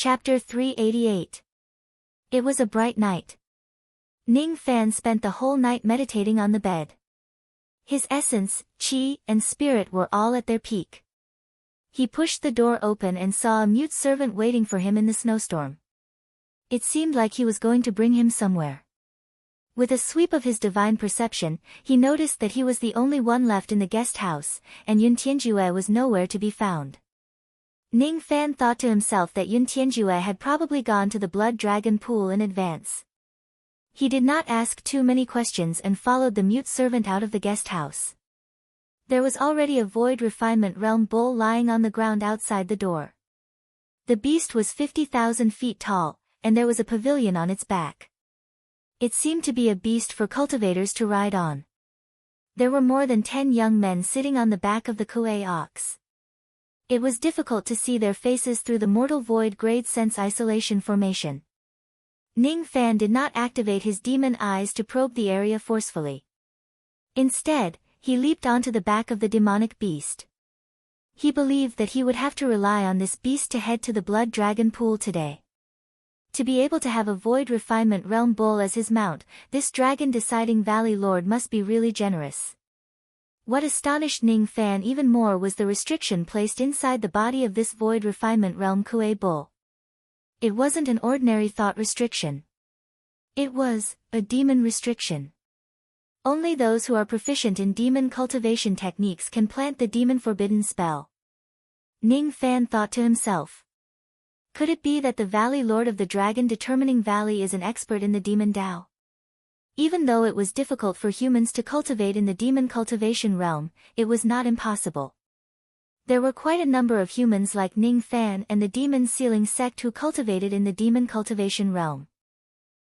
Chapter 388. It was a bright night. Ning Fan spent the whole night meditating on the bed. His essence, qi, and spirit were all at their peak. He pushed the door open and saw a mute servant waiting for him in the snowstorm. It seemed like he was going to bring him somewhere. With a sweep of his divine perception, he noticed that he was the only one left in the guest house, and Yun Tianjue was nowhere to be found. Ning Fan thought to himself that Yun Tianjue had probably gone to the Blood Dragon Pool in advance. He did not ask too many questions and followed the mute servant out of the guest house. There was already a Void Refinement Realm bull lying on the ground outside the door. The beast was 50,000 feet tall, and there was a pavilion on its back. It seemed to be a beast for cultivators to ride on. There were more than 10 young men sitting on the back of the Kuei ox. It was difficult to see their faces through the mortal void grade sense isolation formation. Ning Fan did not activate his demon eyes to probe the area forcefully. Instead, he leaped onto the back of the demonic beast. He believed that he would have to rely on this beast to head to the Blood Dragon Pool today. To be able to have a Void Refinement Realm bull as his mount, this dragon-deciding Valley Lord must be really generous. What astonished Ning Fan even more was the restriction placed inside the body of this Void Refinement Realm Kuei bull. It wasn't an ordinary thought restriction. It was a demon restriction. Only those who are proficient in demon cultivation techniques can plant the demon forbidden spell. Ning Fan thought to himself. Could it be that the Valley Lord of the Dragon Determining Valley is an expert in the demon Dao? Even though it was difficult for humans to cultivate in the demon cultivation realm, it was not impossible. There were quite a number of humans like Ning Fan and the demon sealing sect who cultivated in the demon cultivation realm.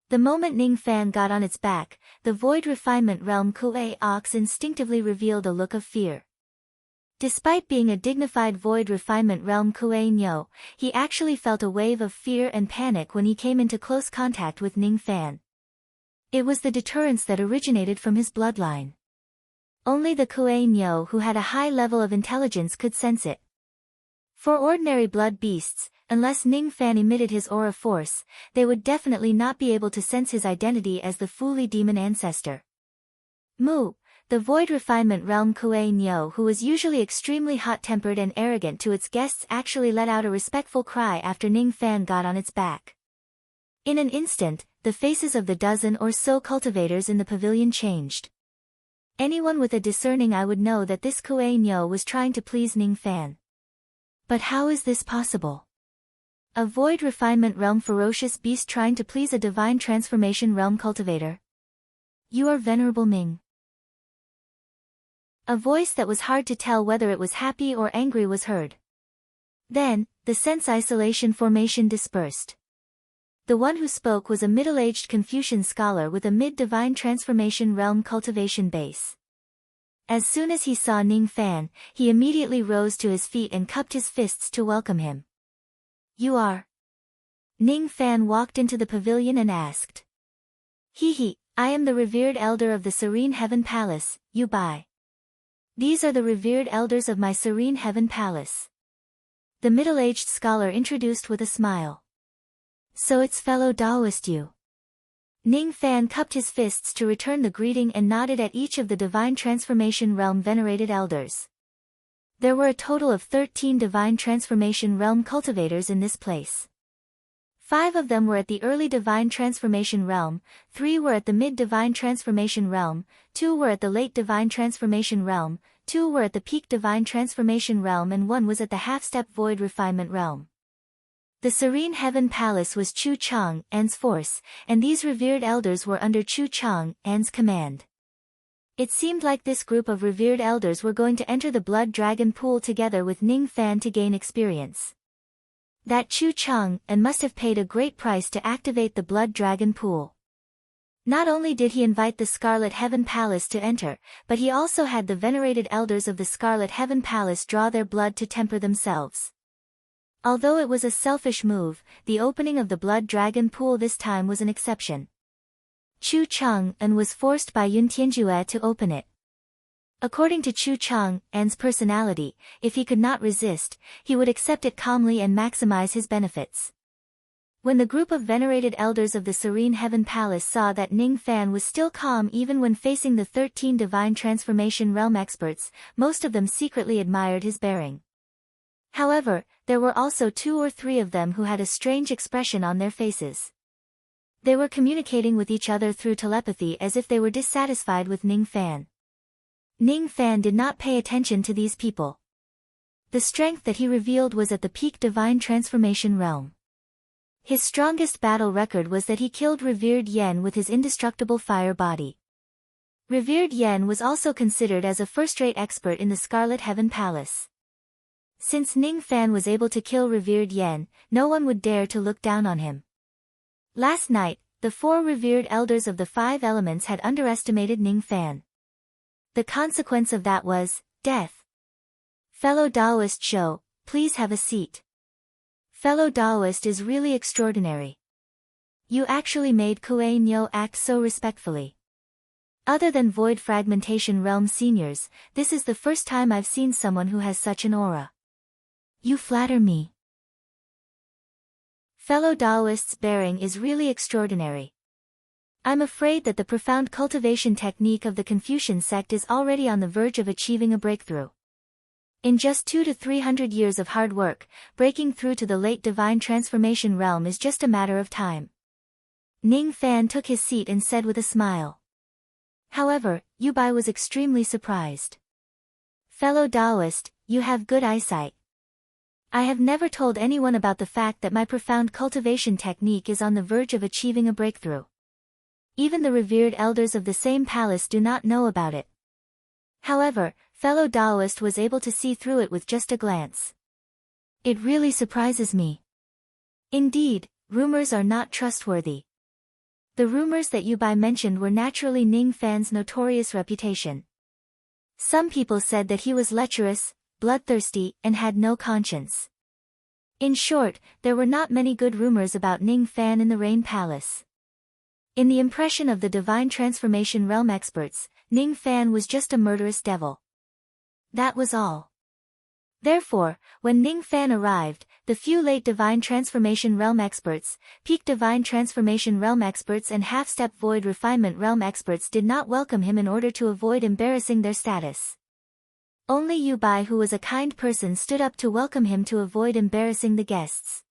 The moment Ning Fan got on its back, the Void Refinement Realm Kuei ox instinctively revealed a look of fear. Despite being a dignified Void Refinement Realm Kuei Nyo, he actually felt a wave of fear and panic when he came into close contact with Ning Fan. It was the deterrence that originated from his bloodline. Only the Kuei Nyo who had a high level of intelligence could sense it. For ordinary blood beasts, unless Ning Fan emitted his aura force, they would definitely not be able to sense his identity as the Fuli demon ancestor. Mu, the Void Refinement Realm Kuei Nyo who was usually extremely hot-tempered and arrogant to its guests actually let out a respectful cry after Ning Fan got on its back. In an instant, the faces of the dozen or so cultivators in the pavilion changed. Anyone with a discerning eye would know that this Kuei Nyo was trying to please Ning Fan. But how is this possible? A Void Refinement Realm ferocious beast trying to please a Divine Transformation Realm cultivator? You are Venerable Ming. A voice that was hard to tell whether it was happy or angry was heard. Then, the sense isolation formation dispersed. The one who spoke was a middle-aged Confucian scholar with a mid-divine transformation realm cultivation base. As soon as he saw Ning Fan, he immediately rose to his feet and cupped his fists to welcome him. You are? Ning Fan walked into the pavilion and asked. He, I am the revered elder of the Serene Heaven Palace, Yu Bai. These are the revered elders of my Serene Heaven Palace. The middle-aged scholar introduced with a smile. So it's fellow Taoist Yu. Ning Fan cupped his fists to return the greeting and nodded at each of the Divine Transformation Realm venerated elders. There were a total of 13 Divine Transformation Realm cultivators in this place. 5 of them were at the early Divine Transformation Realm, 3 were at the mid-Divine Transformation Realm, 2 were at the late Divine Transformation Realm, 2 were at the peak Divine Transformation Realm and 1 was at the half-step Void Refinement Realm. The Serene Heaven Palace was Chu Chang An's force, and these revered elders were under Chu Chang An's command. It seemed like this group of revered elders were going to enter the Blood Dragon Pool together with Ning Fan to gain experience. That Chu Chang An must have paid a great price to activate the Blood Dragon Pool. Not only did he invite the Scarlet Heaven Palace to enter, but he also had the venerated elders of the Scarlet Heaven Palace draw their blood to temper themselves. Although it was a selfish move, the opening of the Blood Dragon Pool this time was an exception. Chu Chang An was forced by Yun Tianjue to open it. According to Chu Chang An's personality, if he could not resist, he would accept it calmly and maximize his benefits. When the group of venerated elders of the Serene Heaven Palace saw that Ning Fan was still calm even when facing the 13 Divine Transformation Realm experts, most of them secretly admired his bearing. However, there were also 2 or 3 of them who had a strange expression on their faces. They were communicating with each other through telepathy as if they were dissatisfied with Ning Fan. Ning Fan did not pay attention to these people. The strength that he revealed was at the peak Divine Transformation realm. His strongest battle record was that he killed Revered Yen with his indestructible fire body. Revered Yen was also considered as a first-rate expert in the Scarlet Heaven Palace. Since Ning Fan was able to kill Revered Yen, no one would dare to look down on him. Last night, the 4 revered elders of the 5 elements had underestimated Ning Fan. The consequence of that was death. Fellow Taoist Zhou, please have a seat. Fellow Taoist is really extraordinary. You actually made Kuei Nyo act so respectfully. Other than Void Fragmentation Realm seniors, this is the first time I've seen someone who has such an aura. You flatter me. Fellow Taoist's bearing is really extraordinary. I'm afraid that the profound cultivation technique of the Confucian sect is already on the verge of achieving a breakthrough. In just 200 to 300 years of hard work, breaking through to the late Divine Transformation realm is just a matter of time. Ning Fan took his seat and said with a smile. However, Yu Bai was extremely surprised. Fellow Taoist, you have good eyesight. I have never told anyone about the fact that my profound cultivation technique is on the verge of achieving a breakthrough. Even the revered elders of the same palace do not know about it. However, fellow Taoist was able to see through it with just a glance. It really surprises me. Indeed, rumors are not trustworthy. The rumors that Yu Bai mentioned were naturally Ning Fan's notorious reputation. Some people said that he was lecherous, bloodthirsty, and had no conscience. In short, there were not many good rumors about Ning Fan in the Rain Palace. In the impression of the Divine Transformation Realm experts, Ning Fan was just a murderous devil. That was all. Therefore, when Ning Fan arrived, the few late Divine Transformation Realm experts, Peak Divine Transformation Realm experts and Half-Step Void Refinement Realm experts did not welcome him in order to avoid embarrassing their status. Only Yu Bai, who was a kind person, stood up to welcome him to avoid embarrassing the guests.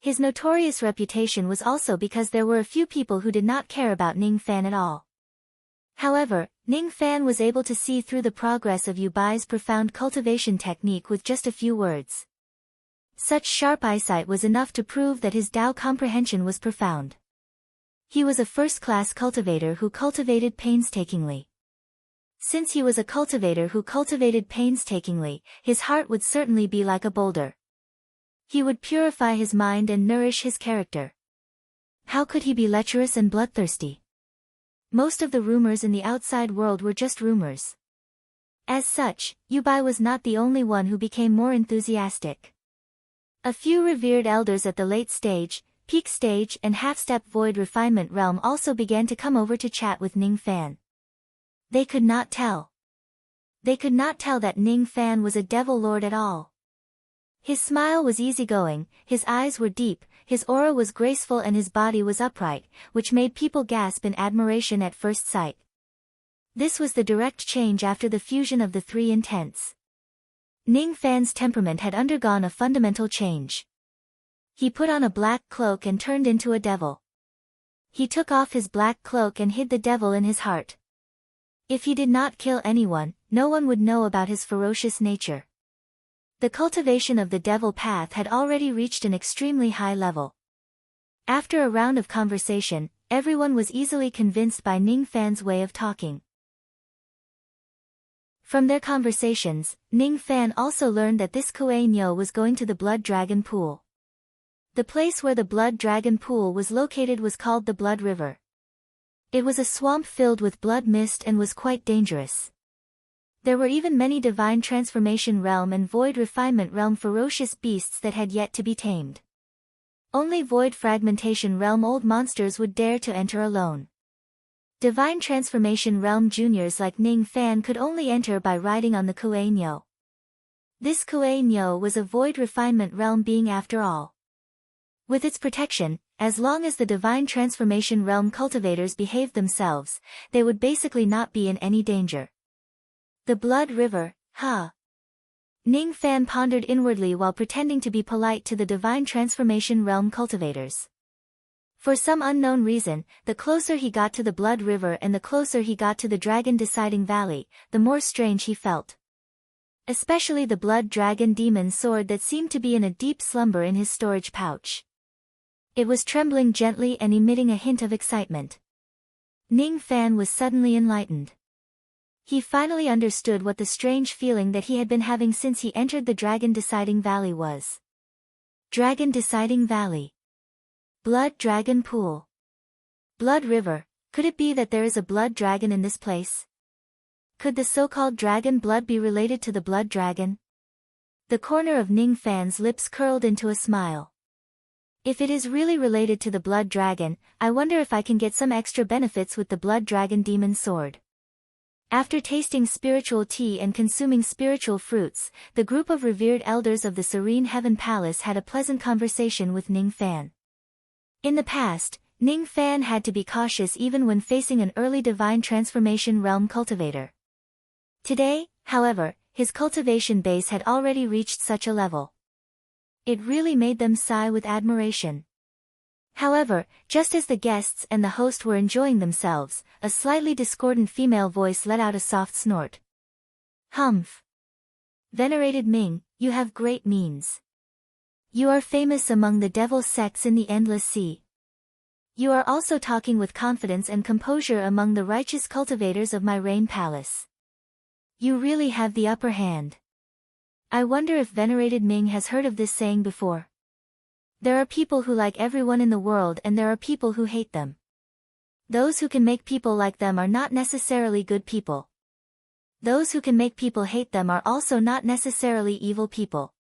His notorious reputation was also because there were a few people who did not care about Ning Fan at all. However, Ning Fan was able to see through the progress of Yu Bai's profound cultivation technique with just a few words. Such sharp eyesight was enough to prove that his Tao comprehension was profound. He was a first-class cultivator who cultivated painstakingly. Since he was a cultivator who cultivated painstakingly, his heart would certainly be like a boulder. He would purify his mind and nourish his character. How could he be lecherous and bloodthirsty? Most of the rumors in the outside world were just rumors. As such, Yu Bai was not the only one who became more enthusiastic. A few revered elders at the late stage, peak stage and half-step void refinement realm also began to come over to chat with Ning Fan. They could not tell. They could not tell that Ning Fan was a devil lord at all. His smile was easygoing, his eyes were deep, his aura was graceful and his body was upright, which made people gasp in admiration at first sight. This was the direct change after the fusion of the 3 intents. Ning Fan's temperament had undergone a fundamental change. He put on a black cloak and turned into a devil. He took off his black cloak and hid the devil in his heart. If he did not kill anyone, no one would know about his ferocious nature. The cultivation of the devil path had already reached an extremely high level. After a round of conversation, everyone was easily convinced by Ning Fan's way of talking. From their conversations, Ning Fan also learned that this Kuei Nyo was going to the Blood Dragon Pool. The place where the Blood Dragon Pool was located was called the Blood River. It was a swamp filled with blood mist and was quite dangerous. There were even many Divine Transformation Realm and Void Refinement Realm ferocious beasts that had yet to be tamed. Only Void Fragmentation Realm old monsters would dare to enter alone. Divine Transformation Realm juniors like Ning Fan could only enter by riding on the Kuei Nyo. This Kuei Nyo was a Void Refinement Realm being after all. With its protection, as long as the Divine Transformation Realm cultivators behaved themselves, they would basically not be in any danger. The Blood River, huh? Ning Fan pondered inwardly while pretending to be polite to the Divine Transformation Realm cultivators. For some unknown reason, the closer he got to the Blood River and the closer he got to the Dragon Deciding Valley, the more strange he felt. Especially the Blood Dragon Demon sword that seemed to be in a deep slumber in his storage pouch. It was trembling gently and emitting a hint of excitement. Ning Fan was suddenly enlightened. He finally understood what the strange feeling that he had been having since he entered the Dragon Deciding Valley was. Dragon Deciding Valley. Blood Dragon Pool. Blood River, could it be that there is a blood dragon in this place? Could the so-called dragon blood be related to the blood dragon? The corner of Ning Fan's lips curled into a smile. If it is really related to the blood dragon, I wonder if I can get some extra benefits with the blood dragon demon sword. After tasting spiritual tea and consuming spiritual fruits, the group of revered elders of the Serene Heaven Palace had a pleasant conversation with Ning Fan. In the past, Ning Fan had to be cautious even when facing an early Divine Transformation Realm cultivator. Today, however, his cultivation base had already reached such a level. It really made them sigh with admiration. However, just as the guests and the host were enjoying themselves, a slightly discordant female voice let out a soft snort. Humph. Venerated Ming, you have great means. You are famous among the devil sects in the Endless Sea. You are also talking with confidence and composure among the righteous cultivators of my Rain Palace. You really have the upper hand. I wonder if Venerated Ming has heard of this saying before. There are people who like everyone in the world and there are people who hate them. Those who can make people like them are not necessarily good people. Those who can make people hate them are also not necessarily evil people.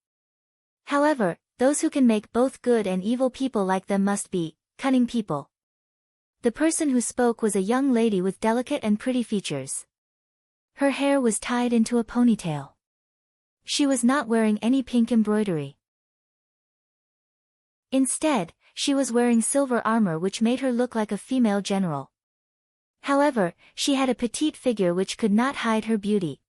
However, those who can make both good and evil people like them must be cunning people. The person who spoke was a young lady with delicate and pretty features. Her hair was tied into a ponytail. She was not wearing any pink embroidery. Instead, she was wearing silver armor which made her look like a female general. However, she had a petite figure which could not hide her beauty.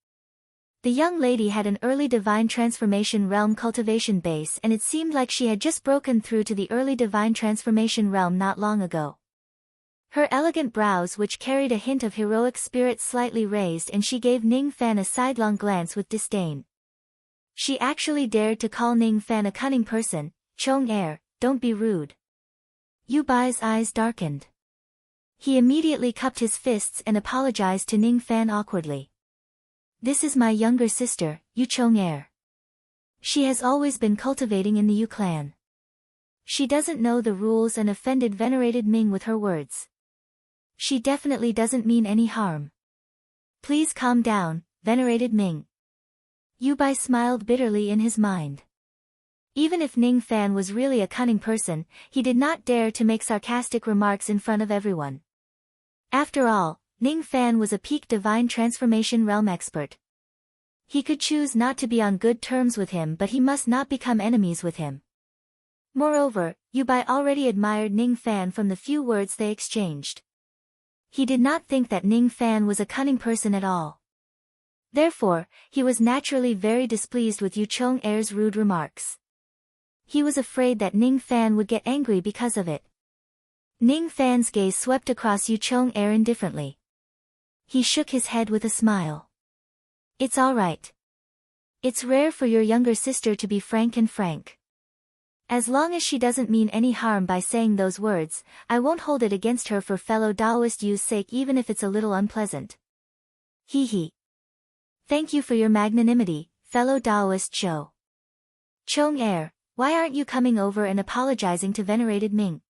The young lady had an early Divine Transformation Realm cultivation base and it seemed like she had just broken through to the early Divine Transformation Realm not long ago. Her elegant brows which carried a hint of heroic spirit slightly raised and she gave Ning Fan a sidelong glance with disdain. She actually dared to call Ning Fan a cunning person. Chong Er, don't be rude. Yu Bai's eyes darkened. He immediately cupped his fists and apologized to Ning Fan awkwardly. This is my younger sister, Yu Chong Er. She has always been cultivating in the Yu clan. She doesn't know the rules and offended Venerated Ming with her words. She definitely doesn't mean any harm. Please calm down, Venerated Ming. Yu Bai smiled bitterly in his mind. Even if Ning Fan was really a cunning person, he did not dare to make sarcastic remarks in front of everyone. After all, Ning Fan was a peak Divine Transformation Realm expert. He could choose not to be on good terms with him but he must not become enemies with him. Moreover, Yu Bai already admired Ning Fan from the few words they exchanged. He did not think that Ning Fan was a cunning person at all. Therefore, he was naturally very displeased with Yu Chong Er's rude remarks. He was afraid that Ning Fan would get angry because of it. Ning Fan's gaze swept across Yu Chong Er indifferently. He shook his head with a smile. It's all right. It's rare for your younger sister to be frank and frank. As long as she doesn't mean any harm by saying those words, I won't hold it against her for fellow Taoist Yu's sake even if it's a little unpleasant. Hee hee. Thank you for your magnanimity, fellow Taoist Zhou. Chong Er, why aren't you coming over and apologizing to Venerated Ming?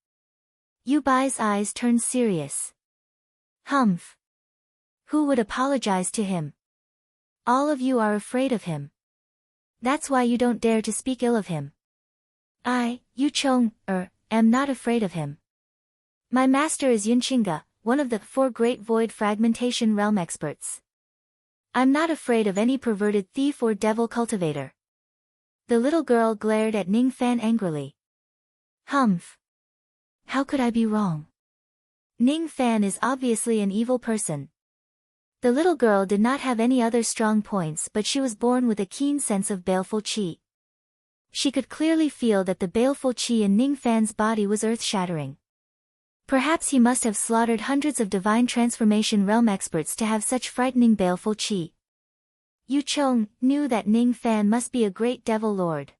Yu Bai's eyes turned serious. Humph. Who would apologize to him? All of you are afraid of him. That's why you don't dare to speak ill of him. I, Yu Chong Er, am not afraid of him. My master is Yunchinga, one of the 4 great void fragmentation realm experts. I'm not afraid of any perverted thief or devil cultivator. The little girl glared at Ning Fan angrily. Humph. How could I be wrong? Ning Fan is obviously an evil person. The little girl did not have any other strong points, but she was born with a keen sense of baleful qi. She could clearly feel that the baleful qi in Ning Fan's body was earth-shattering. Perhaps he must have slaughtered hundreds of divine transformation realm experts to have such frightening baleful qi. Yu Chong knew that Ning Fan must be a great devil lord.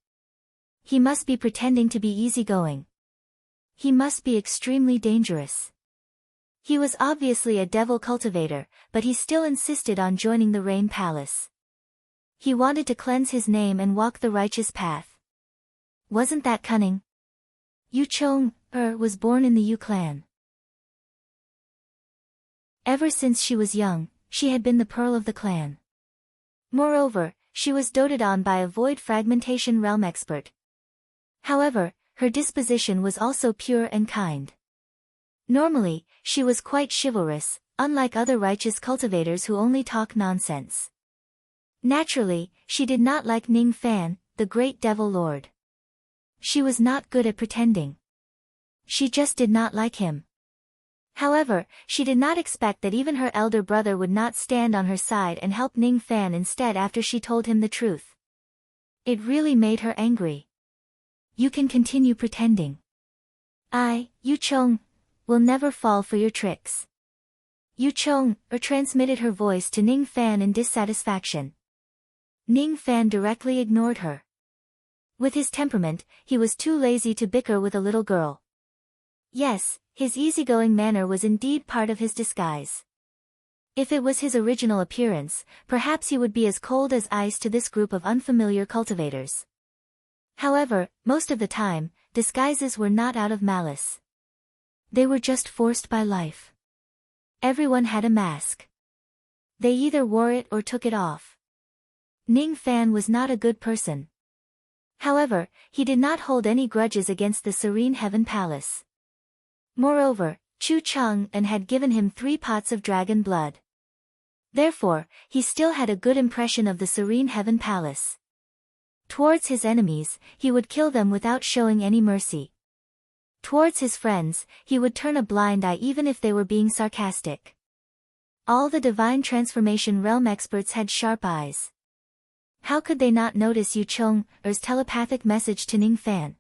He must be pretending to be easygoing. He must be extremely dangerous. He was obviously a devil cultivator, but he still insisted on joining the Rain Palace. He wanted to cleanse his name and walk the righteous path. Wasn't that cunning? Yu Chong was born in the Yu clan. Ever since she was young, she had been the pearl of the clan. Moreover, she was doted on by a void fragmentation realm expert. However, her disposition was also pure and kind. Normally, she was quite chivalrous, unlike other righteous cultivators who only talk nonsense. Naturally, she did not like Ning Fan, the great devil lord. She was not good at pretending. She just did not like him. However, she did not expect that even her elder brother would not stand on her side and help Ning Fan instead after she told him the truth. It really made her angry. You can continue pretending. Yu Chong, will never fall for your tricks. Yu Chong transmitted her voice to Ning Fan in dissatisfaction. Ning Fan directly ignored her. With his temperament, he was too lazy to bicker with a little girl. Yes, his easygoing manner was indeed part of his disguise. If it was his original appearance, perhaps he would be as cold as ice to this group of unfamiliar cultivators. However, most of the time, disguises were not out of malice. They were just forced by life. Everyone had a mask. They either wore it or took it off. Ning Fan was not a good person. However, he did not hold any grudges against the Serene Heaven Palace. Moreover, Chu Cheng had given him 3 pots of dragon blood. Therefore, he still had a good impression of the Serene Heaven Palace. Towards his enemies, he would kill them without showing any mercy. Towards his friends, he would turn a blind eye even if they were being sarcastic. All the divine transformation realm experts had sharp eyes. How could they not notice Yu Chong's telepathic message to Ning Fan?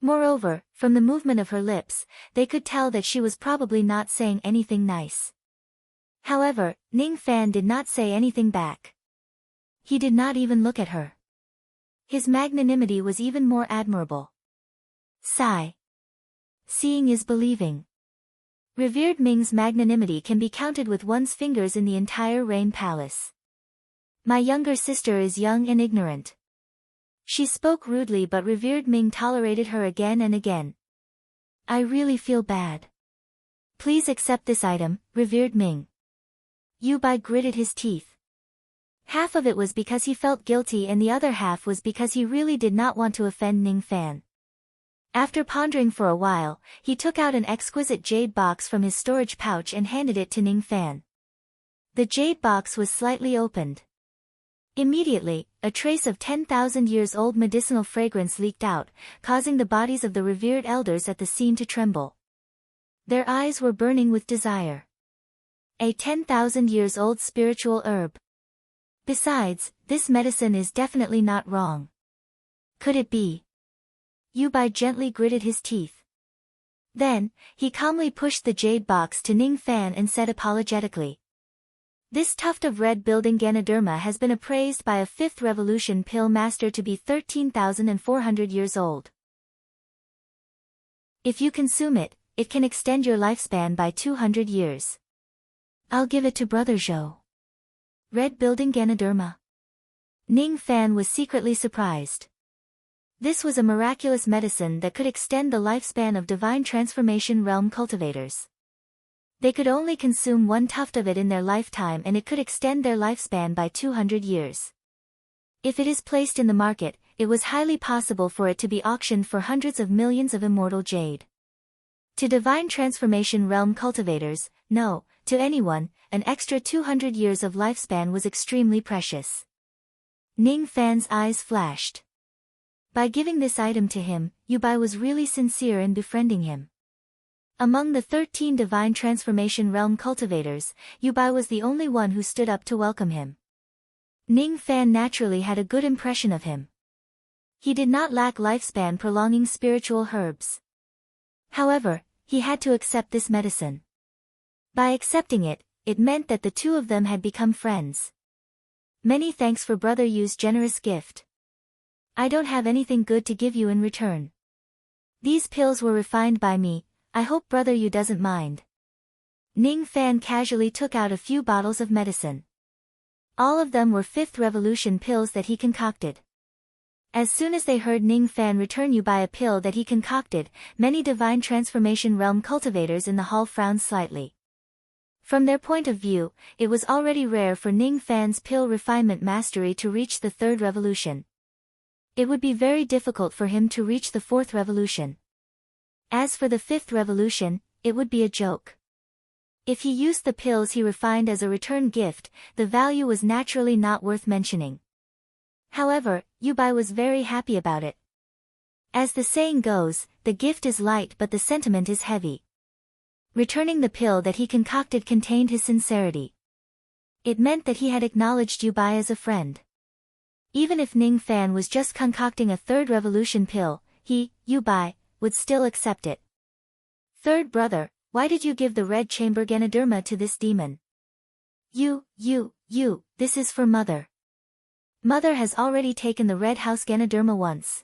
Moreover, from the movement of her lips, they could tell that she was probably not saying anything nice. However, Ning Fan did not say anything back. He did not even look at her. His magnanimity was even more admirable. Sigh. Seeing is believing. Revered Ming's magnanimity can be counted with one's fingers in the entire Rain Palace. My younger sister is young and ignorant. She spoke rudely, but Revered Ming tolerated her again and again. I really feel bad. Please accept this item, Revered Ming. Yu Bai gritted his teeth. Half of it was because he felt guilty and the other half was because he really did not want to offend Ning Fan. After pondering for a while, he took out an exquisite jade box from his storage pouch and handed it to Ning Fan. The jade box was slightly opened. Immediately, a trace of 10,000 years old medicinal fragrance leaked out, causing the bodies of the revered elders at the scene to tremble. Their eyes were burning with desire. A 10,000 years old spiritual herb. Besides, this medicine is definitely not wrong. Could it be? Yu Bai gently gritted his teeth. Then, he calmly pushed the jade box to Ning Fan and said apologetically. This tuft of red building Ganoderma has been appraised by a 5th revolution pill master to be 13,400 years old. If you consume it, it can extend your lifespan by 200 years. I'll give it to Brother Zhou. Red building Ganoderma. Ning Fan was secretly surprised. This was a miraculous medicine that could extend the lifespan of divine transformation realm cultivators. They could only consume 1 tuft of it in their lifetime and it could extend their lifespan by 200 years. If it is placed in the market, it was highly possible for it to be auctioned for hundreds of millions of immortal jade. To divine transformation realm cultivators, no, to anyone, an extra 200 years of lifespan was extremely precious. Ning Fan's eyes flashed. By giving this item to him, Yubai was really sincere in befriending him. Among the 13 Divine Transformation Realm cultivators, Yubai was the only one who stood up to welcome him. Ning Fan naturally had a good impression of him. He did not lack lifespan-prolonging spiritual herbs. However, he had to accept this medicine. By accepting it, it meant that the two of them had become friends. Many thanks for Brother Yu's generous gift. I don't have anything good to give you in return. These pills were refined by me, I hope Brother Yu doesn't mind. Ning Fan casually took out a few bottles of medicine. All of them were 5th Revolution pills that he concocted. As soon as they heard Ning Fan return Yubai a pill that he concocted, many Divine Transformation Realm cultivators in the hall frowned slightly. From their point of view, it was already rare for Ning Fan's pill refinement mastery to reach the 3rd revolution. It would be very difficult for him to reach the 4th revolution. As for the 5th revolution, it would be a joke. If he used the pills he refined as a return gift, the value was naturally not worth mentioning. However, Yubai was very happy about it. As the saying goes, the gift is light but the sentiment is heavy. Returning the pill that he concocted contained his sincerity. It meant that he had acknowledged Yubai as a friend. Even if Ning Fan was just concocting a 3rd revolution pill, he, Yubai, would still accept it. Third brother, why did you give the red chamber Ganoderma to this demon? You, this is for Mother. Mother has already taken the red house Ganoderma once.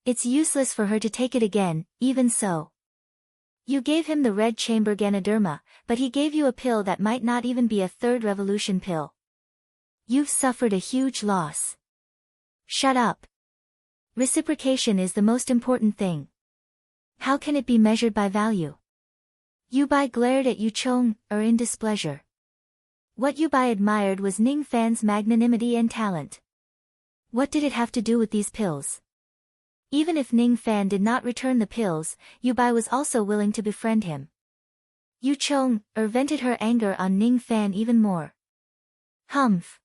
It's useless for her to take it again, even so. You gave him the red chamber Ganoderma, but he gave you a pill that might not even be a 3rd revolution pill. You've suffered a huge loss. Shut up. Reciprocation is the most important thing. How can it be measured by value? Yubai glared at Yu Chong, in displeasure. What Yubai admired was Ning Fan's magnanimity and talent. What did it have to do with these pills? Even if Ning Fan did not return the pills, Yubai was also willing to befriend him. Yu Chong, vented her anger on Ning Fan even more. Humph.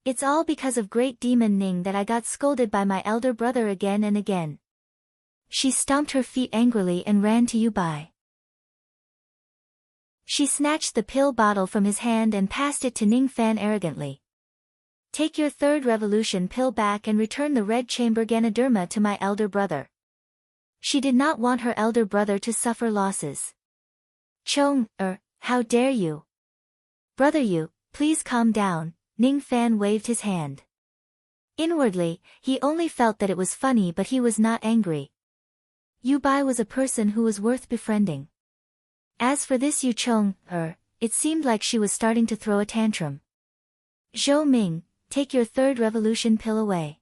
It's all because of Great Demon Ning that I got scolded by my elder brother again and again. She stomped her feet angrily and ran to Yubai. She snatched the pill bottle from his hand and passed it to Ning Fan arrogantly. Take your 3rd revolution pill back and return the red chamber Ganoderma to my elder brother. She did not want her elder brother to suffer losses. Chong, how dare you? Brother Yu, please calm down, Ning Fan waved his hand. Inwardly, he only felt that it was funny but he was not angry. Yubai was a person who was worth befriending. As for this Yu Chong, it seemed like she was starting to throw a tantrum. Zhou Ming, take your 3rd revolution pill away.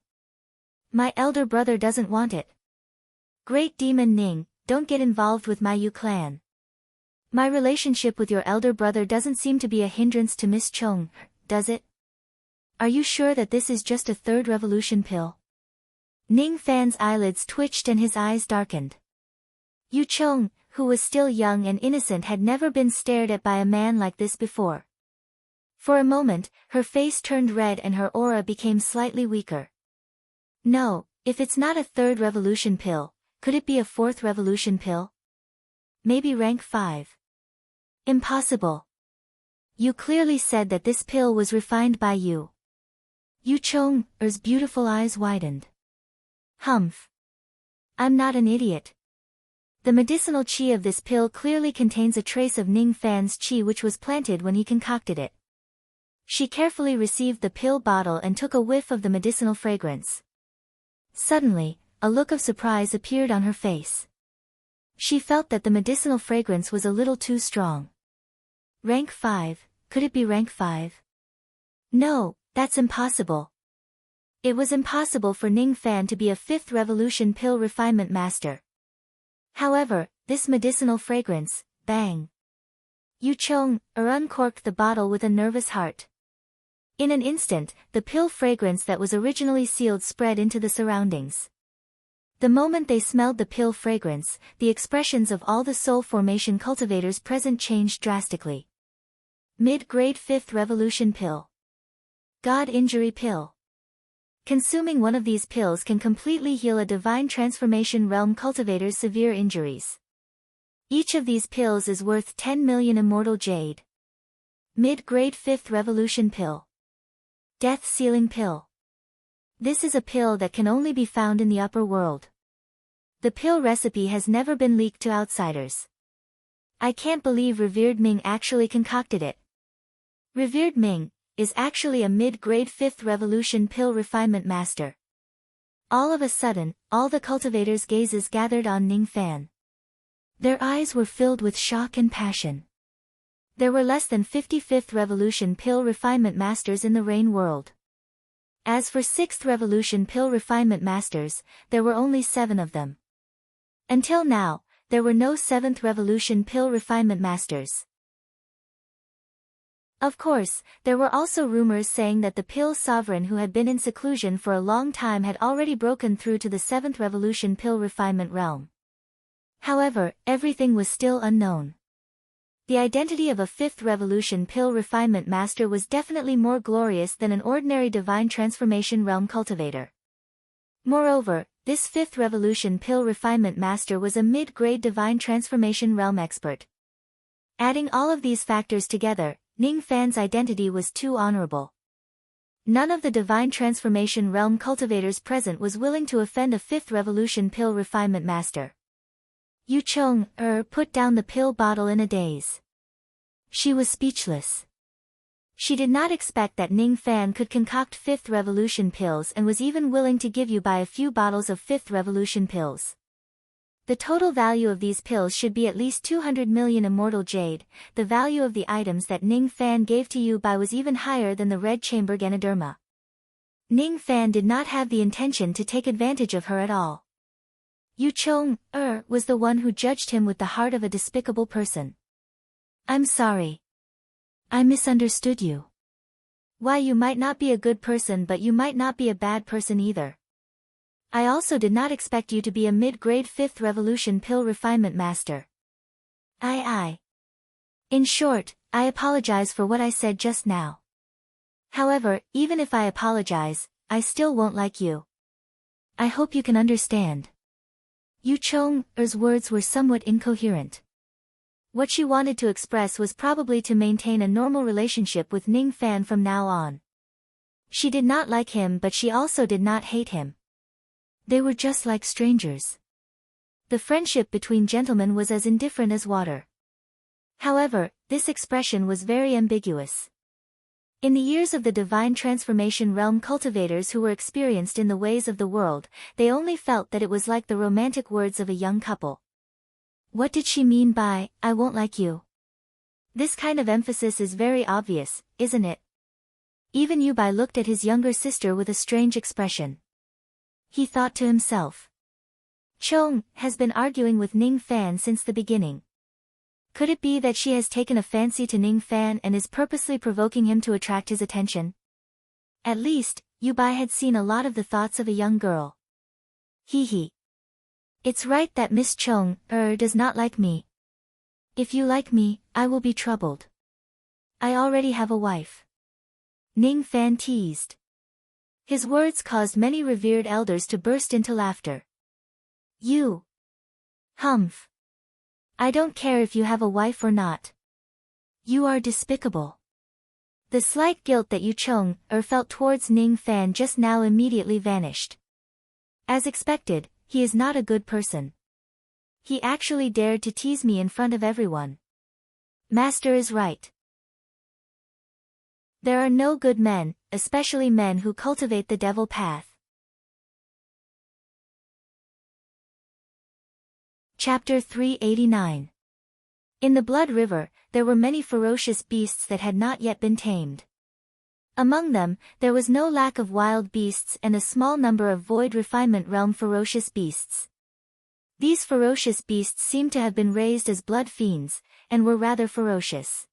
My elder brother doesn't want it. Great Demon Ning, don't get involved with my Yu clan. My relationship with your elder brother doesn't seem to be a hindrance to Miss Chong, does it? Are you sure that this is just a 3rd revolution pill? Ning Fan's eyelids twitched and his eyes darkened. Yu Chong, who was still young and innocent, had never been stared at by a man like this before. For a moment, her face turned red and her aura became slightly weaker. No, if it's not a 3rd revolution pill, could it be a 4th revolution pill? Maybe rank 5. Impossible. You clearly said that this pill was refined by you. Yu Chong's beautiful eyes widened. Humph. I'm not an idiot. The medicinal qi of this pill clearly contains a trace of Ning Fan's qi which was planted when he concocted it. She carefully received the pill bottle and took a whiff of the medicinal fragrance. Suddenly, a look of surprise appeared on her face. She felt that the medicinal fragrance was a little too strong. Rank 5, could it be rank 5? No, that's impossible. It was impossible for Ning Fan to be a 5th revolution pill refinement master. However, this medicinal fragrance, bang. Yu Chong, uncorked the bottle with a nervous heart. In an instant, the pill fragrance that was originally sealed spread into the surroundings. The moment they smelled the pill fragrance, the expressions of all the soul formation cultivators present changed drastically. Mid-grade 5th revolution pill. God injury pill. Consuming one of these pills can completely heal a Divine Transformation Realm cultivator's severe injuries. Each of these pills is worth 10 million immortal jade. Mid-grade 5th Revolution Pill. Death Sealing Pill. This is a pill that can only be found in the upper world. The pill recipe has never been leaked to outsiders. I can't believe Revered Ming actually concocted it. Revered Ming is actually a mid-grade 5th Revolution Pill Refinement Master. All of a sudden, all the cultivators' gazes gathered on Ning Fan. Their eyes were filled with shock and passion. There were less than 55th Revolution Pill Refinement Masters in the Rain world. As for 6th Revolution Pill Refinement Masters, there were only 7 of them. Until now, there were no 7th Revolution Pill Refinement Masters. Of course, there were also rumors saying that the Pill Sovereign who had been in seclusion for a long time had already broken through to the 7th Revolution Pill Refinement realm. However, everything was still unknown. The identity of a 5th Revolution Pill Refinement Master was definitely more glorious than an ordinary Divine Transformation Realm cultivator. Moreover, this 5th Revolution Pill Refinement Master was a mid-grade Divine Transformation Realm expert. Adding all of these factors together, Ning Fan's identity was too honorable. None of the Divine Transformation Realm cultivators present was willing to offend a 5th Revolution Pill Refinement Master. Yu Chong put down the pill bottle in a daze. She was speechless. She did not expect that Ning Fan could concoct 5th Revolution pills and was even willing to give you buy a few bottles of 5th Revolution pills. The total value of these pills should be at least 200 million immortal jade. The value of the items that Ning Fan gave to you buy was even higher than the Red Chamber Ganoderma. Ning Fan did not have the intention to take advantage of her at all. Yu Chong was the one who judged him with the heart of a despicable person. I'm sorry. I misunderstood you. Why, you might not be a good person, but you might not be a bad person either. I also did not expect you to be a mid-grade 5th Revolution Pill Refinement Master. In short, I apologize for what I said just now. However, even if I apologize, I still won't like you. I hope you can understand. Yu Chong's words were somewhat incoherent. What she wanted to express was probably to maintain a normal relationship with Ning Fan from now on. She did not like him, but she also did not hate him. They were just like strangers. The friendship between gentlemen was as indifferent as water. However, this expression was very ambiguous. In the ears of the Divine Transformation Realm cultivators who were experienced in the ways of the world, they only felt that it was like the romantic words of a young couple. What did she mean by, I won't like you? This kind of emphasis is very obvious, isn't it? Even Yu Bai looked at his younger sister with a strange expression. He thought to himself. Chong has been arguing with Ning Fan since the beginning. Could it be that she has taken a fancy to Ning Fan and is purposely provoking him to attract his attention? At least, Yu Bai had seen a lot of the thoughts of a young girl. Hee. It's right that Miss Chong does not like me. If you like me, I will be troubled. I already have a wife. Ning Fan teased. His words caused many revered elders to burst into laughter. You. Humph. I don't care if you have a wife or not. You are despicable. The slight guilt that Yu Chong felt towards Ning Fan just now immediately vanished. As expected, he is not a good person. He actually dared to tease me in front of everyone. Master is right. There are no good men, especially men who cultivate the devil path. Chapter 389. In the Blood River, there were many ferocious beasts that had not yet been tamed. Among them, there was no lack of wild beasts and a small number of Void Refinement Realm ferocious beasts. These ferocious beasts seemed to have been raised as blood fiends, and were rather ferocious.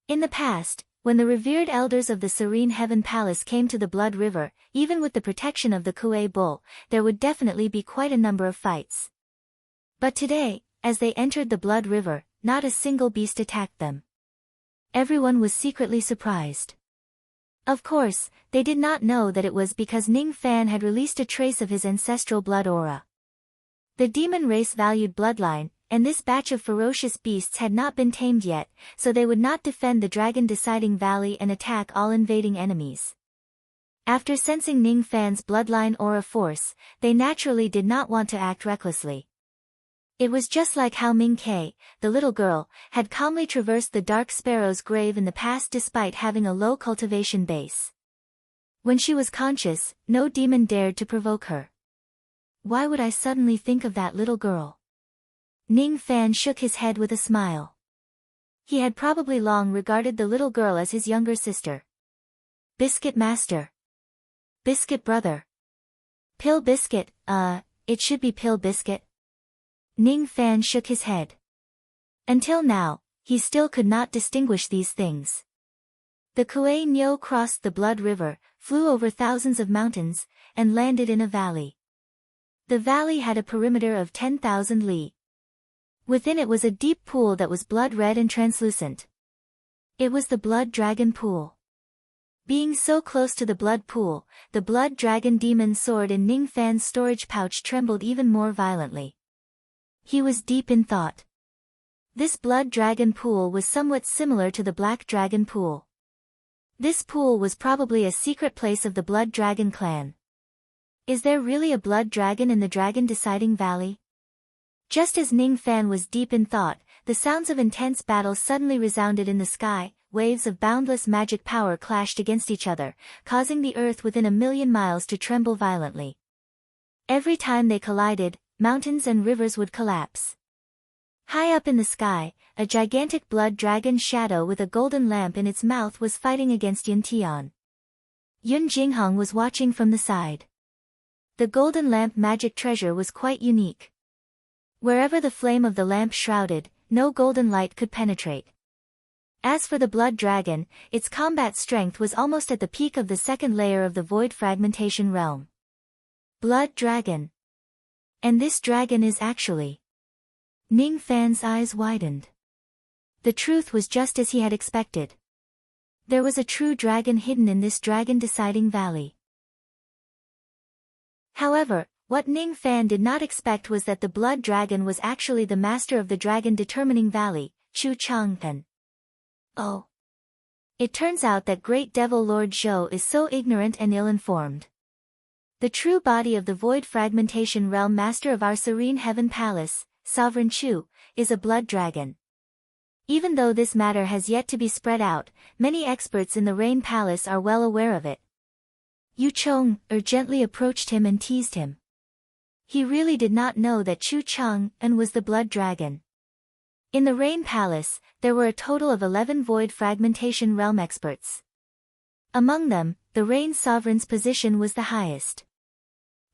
In the past, when the revered elders of the Serene Heaven Palace came to the Blood River, even with the protection of the Kuei Bull, there would definitely be quite a number of fights. But today, as they entered the Blood River, not a single beast attacked them. Everyone was secretly surprised. Of course, they did not know that it was because Ning Fan had released a trace of his ancestral blood aura. The demon race valued bloodline, and this batch of ferocious beasts had not been tamed yet, so they would not defend the dragon-deciding valley and attack all invading enemies. After sensing Ning Fan's bloodline aura force, they naturally did not want to act recklessly. It was just like how Ming Kei, the little girl, had calmly traversed the Dark Sparrow's grave in the past despite having a low cultivation base. When she was conscious, no demon dared to provoke her. Why would I suddenly think of that little girl? Ning Fan shook his head with a smile. He had probably long regarded the little girl as his younger sister. Biscuit Master. Biscuit Brother. Pill Biscuit, it should be Pill Biscuit. Ning Fan shook his head. Until now, he still could not distinguish these things. The Kuei Nyo crossed the Blood River, flew over thousands of mountains, and landed in a valley. The valley had a perimeter of 10,000 li. Within it was a deep pool that was blood-red and translucent. It was the Blood Dragon Pool. Being so close to the blood pool, the Blood Dragon demon sword in Ning Fan's storage pouch trembled even more violently. He was deep in thought. This Blood Dragon Pool was somewhat similar to the Black Dragon Pool. This pool was probably a secret place of the Blood Dragon clan. Is there really a blood dragon in the dragon-deciding valley? Just as Ning Fan was deep in thought, the sounds of intense battle suddenly resounded in the sky. Waves of boundless magic power clashed against each other, causing the earth within 1,000,000 miles to tremble violently. Every time they collided, mountains and rivers would collapse. High up in the sky, a gigantic blood dragon shadow with a golden lamp in its mouth was fighting against Yun Tian. Yun Jinghong was watching from the side. The golden lamp magic treasure was quite unique. Wherever the flame of the lamp shrouded, no golden light could penetrate. As for the blood dragon, its combat strength was almost at the peak of the second layer of the void fragmentation realm. Blood dragon. And this dragon is actually... Ning Fan's eyes widened. The truth was just as he had expected. There was a true dragon hidden in this dragon-deciding valley. However, what Ning Fan did not expect was that the blood dragon was actually the master of the dragon-determining valley, Chu Changpan. Oh. It turns out that Great Devil Lord Zhou is so ignorant and ill-informed. The true body of the Void Fragmentation Realm Master of our Serene Heaven Palace, Sovereign Chu, is a blood dragon. Even though this matter has yet to be spread out, many experts in the Rain Palace are well aware of it. Yu Chong gently approached him and teased him. He really did not know that Chu Chang'an was the blood dragon. In the Rain Palace, there were a total of 11 Void Fragmentation Realm experts. Among them, the Rain Sovereign's position was the highest.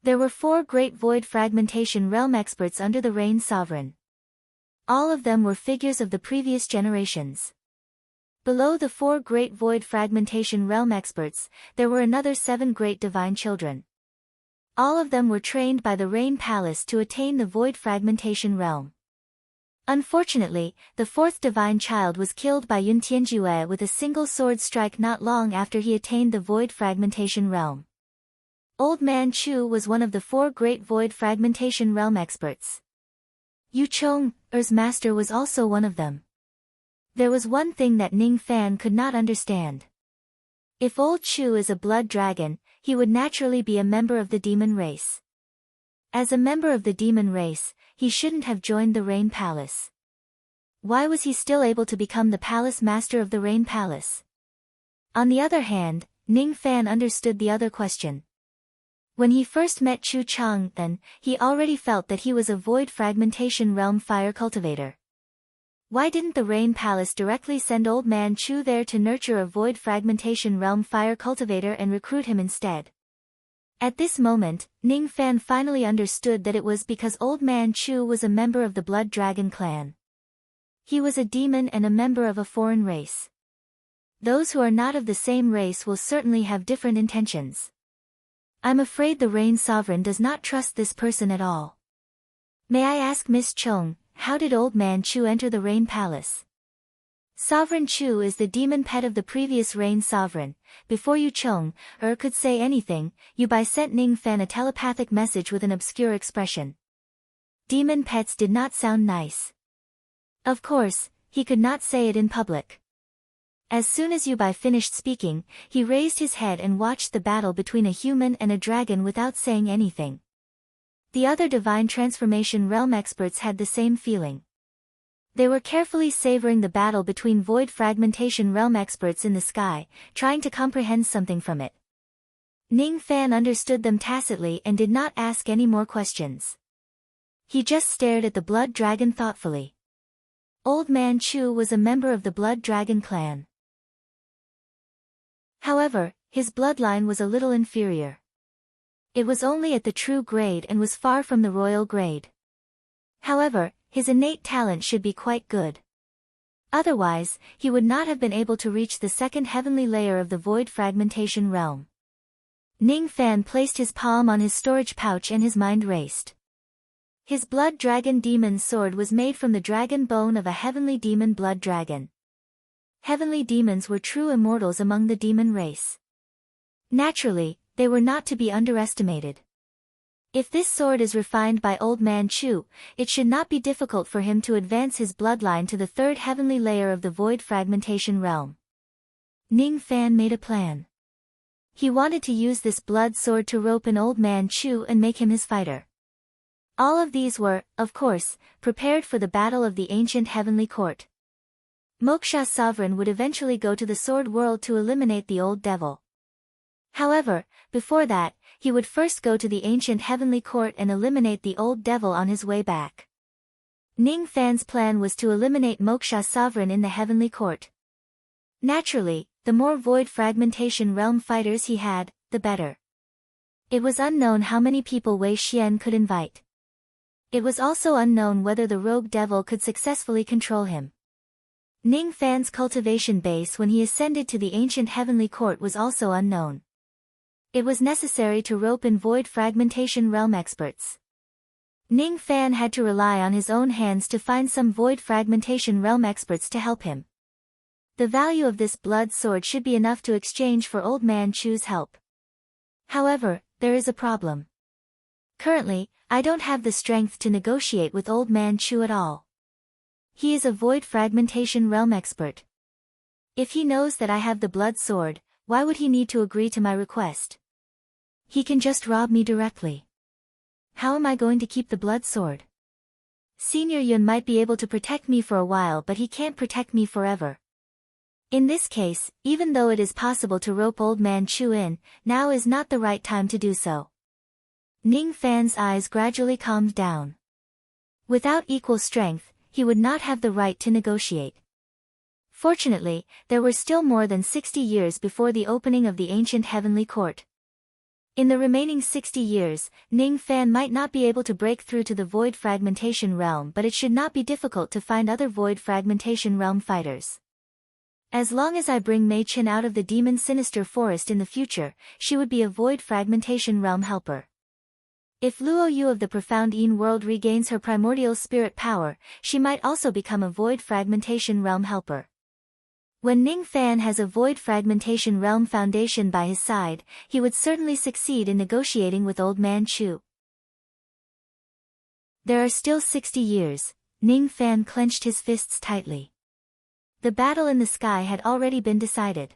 There were 4 great Void Fragmentation Realm experts under the Rain Sovereign. All of them were figures of the previous generations. Below the 4 great Void Fragmentation Realm experts, there were another 7 great Divine Children. All of them were trained by the Rain Palace to attain the Void Fragmentation Realm. Unfortunately, the 4th divine child was killed by Yun Tianjue with a single sword strike not long after he attained the Void Fragmentation Realm. Old Man Chu was one of the 4 great Void Fragmentation Realm experts. Yu Chong's master was also one of them. There was one thing that Ning Fan could not understand. If Old Chu is a blood dragon, he would naturally be a member of the demon race. As a member of the demon race, he shouldn't have joined the Rain Palace. Why was he still able to become the palace master of the Rain Palace? On the other hand, Ning Fan understood the other question. When he first met Chu Chang'an, he already felt that he was a Void Fragmentation Realm fire cultivator. Why didn't the Rain Palace directly send Old Man Chu there to nurture a Void Fragmentation Realm fire cultivator and recruit him instead? At this moment, Ning Fan finally understood that it was because Old Man Chu was a member of the Blood Dragon clan. He was a demon and a member of a foreign race. Those who are not of the same race will certainly have different intentions. I'm afraid the Rain Sovereign does not trust this person at all. May I ask Miss Chong, how did Old Man Chu enter the Rain Palace? Sovereign Chu is the demon pet of the previous reign sovereign. Before Yu Chong, could say anything, Yu Bai sent Ning Fan a telepathic message with an obscure expression. Demon pets did not sound nice. Of course, he could not say it in public. As soon as Yu Bai finished speaking, he raised his head and watched the battle between a human and a dragon without saying anything. The other divine transformation realm experts had the same feeling. They were carefully savoring the battle between void fragmentation realm experts in the sky, trying to comprehend something from it. Ning Fan understood them tacitly and did not ask any more questions. He just stared at the blood dragon thoughtfully. Old Man Chu was a member of the blood dragon clan. However, his bloodline was a little inferior. It was only at the true grade and was far from the royal grade. However, his innate talent should be quite good. Otherwise, he would not have been able to reach the second heavenly layer of the void fragmentation realm. Ning Fan placed his palm on his storage pouch and his mind raced. His blood dragon demon sword was made from the dragon bone of a heavenly demon blood dragon. Heavenly demons were true immortals among the demon race. Naturally, they were not to be underestimated. If this sword is refined by Old Man Chu, it should not be difficult for him to advance his bloodline to the third heavenly layer of the void fragmentation realm. Ning Fan made a plan. He wanted to use this blood sword to rope in Old Man Chu and make him his fighter. All of these were, of course, prepared for the battle of the ancient heavenly court. Moksha Sovereign would eventually go to the sword world to eliminate the old devil. However, before that, he would first go to the ancient heavenly court and eliminate the old devil on his way back. Ning Fan's plan was to eliminate Moksha Sovereign in the heavenly court. Naturally, the more void fragmentation realm fighters he had, the better. It was unknown how many people Wei Xian could invite. It was also unknown whether the rogue devil could successfully control him. Ning Fan's cultivation base when he ascended to the ancient heavenly court was also unknown. It was necessary to rope in void fragmentation realm experts. Ning Fan had to rely on his own hands to find some void fragmentation realm experts to help him. The value of this blood sword should be enough to exchange for Old Man Chu's help. However, there is a problem. Currently, I don't have the strength to negotiate with Old Man Chu at all. He is a void fragmentation realm expert. If he knows that I have the blood sword, why would he need to agree to my request? He can just rob me directly. How am I going to keep the blood sword? Senior Yun might be able to protect me for a while, but he can't protect me forever. In this case, even though it is possible to rope Old Man Chu in, now is not the right time to do so. Ning Fan's eyes gradually calmed down. Without equal strength, he would not have the right to negotiate. Fortunately, there were still more than 60 years before the opening of the ancient heavenly court. In the remaining 60 years, Ning Fan might not be able to break through to the void fragmentation realm, but it should not be difficult to find other void fragmentation realm fighters. As long as I bring Mei Chen out of the demon sinister forest in the future, she would be a void fragmentation realm helper. If Luo Yu of the profound Yin world regains her primordial spirit power, she might also become a void fragmentation realm helper. When Ning Fan has a void fragmentation realm foundation by his side, he would certainly succeed in negotiating with Old Man Chu. There are still 60 years, Ning Fan clenched his fists tightly. The battle in the sky had already been decided.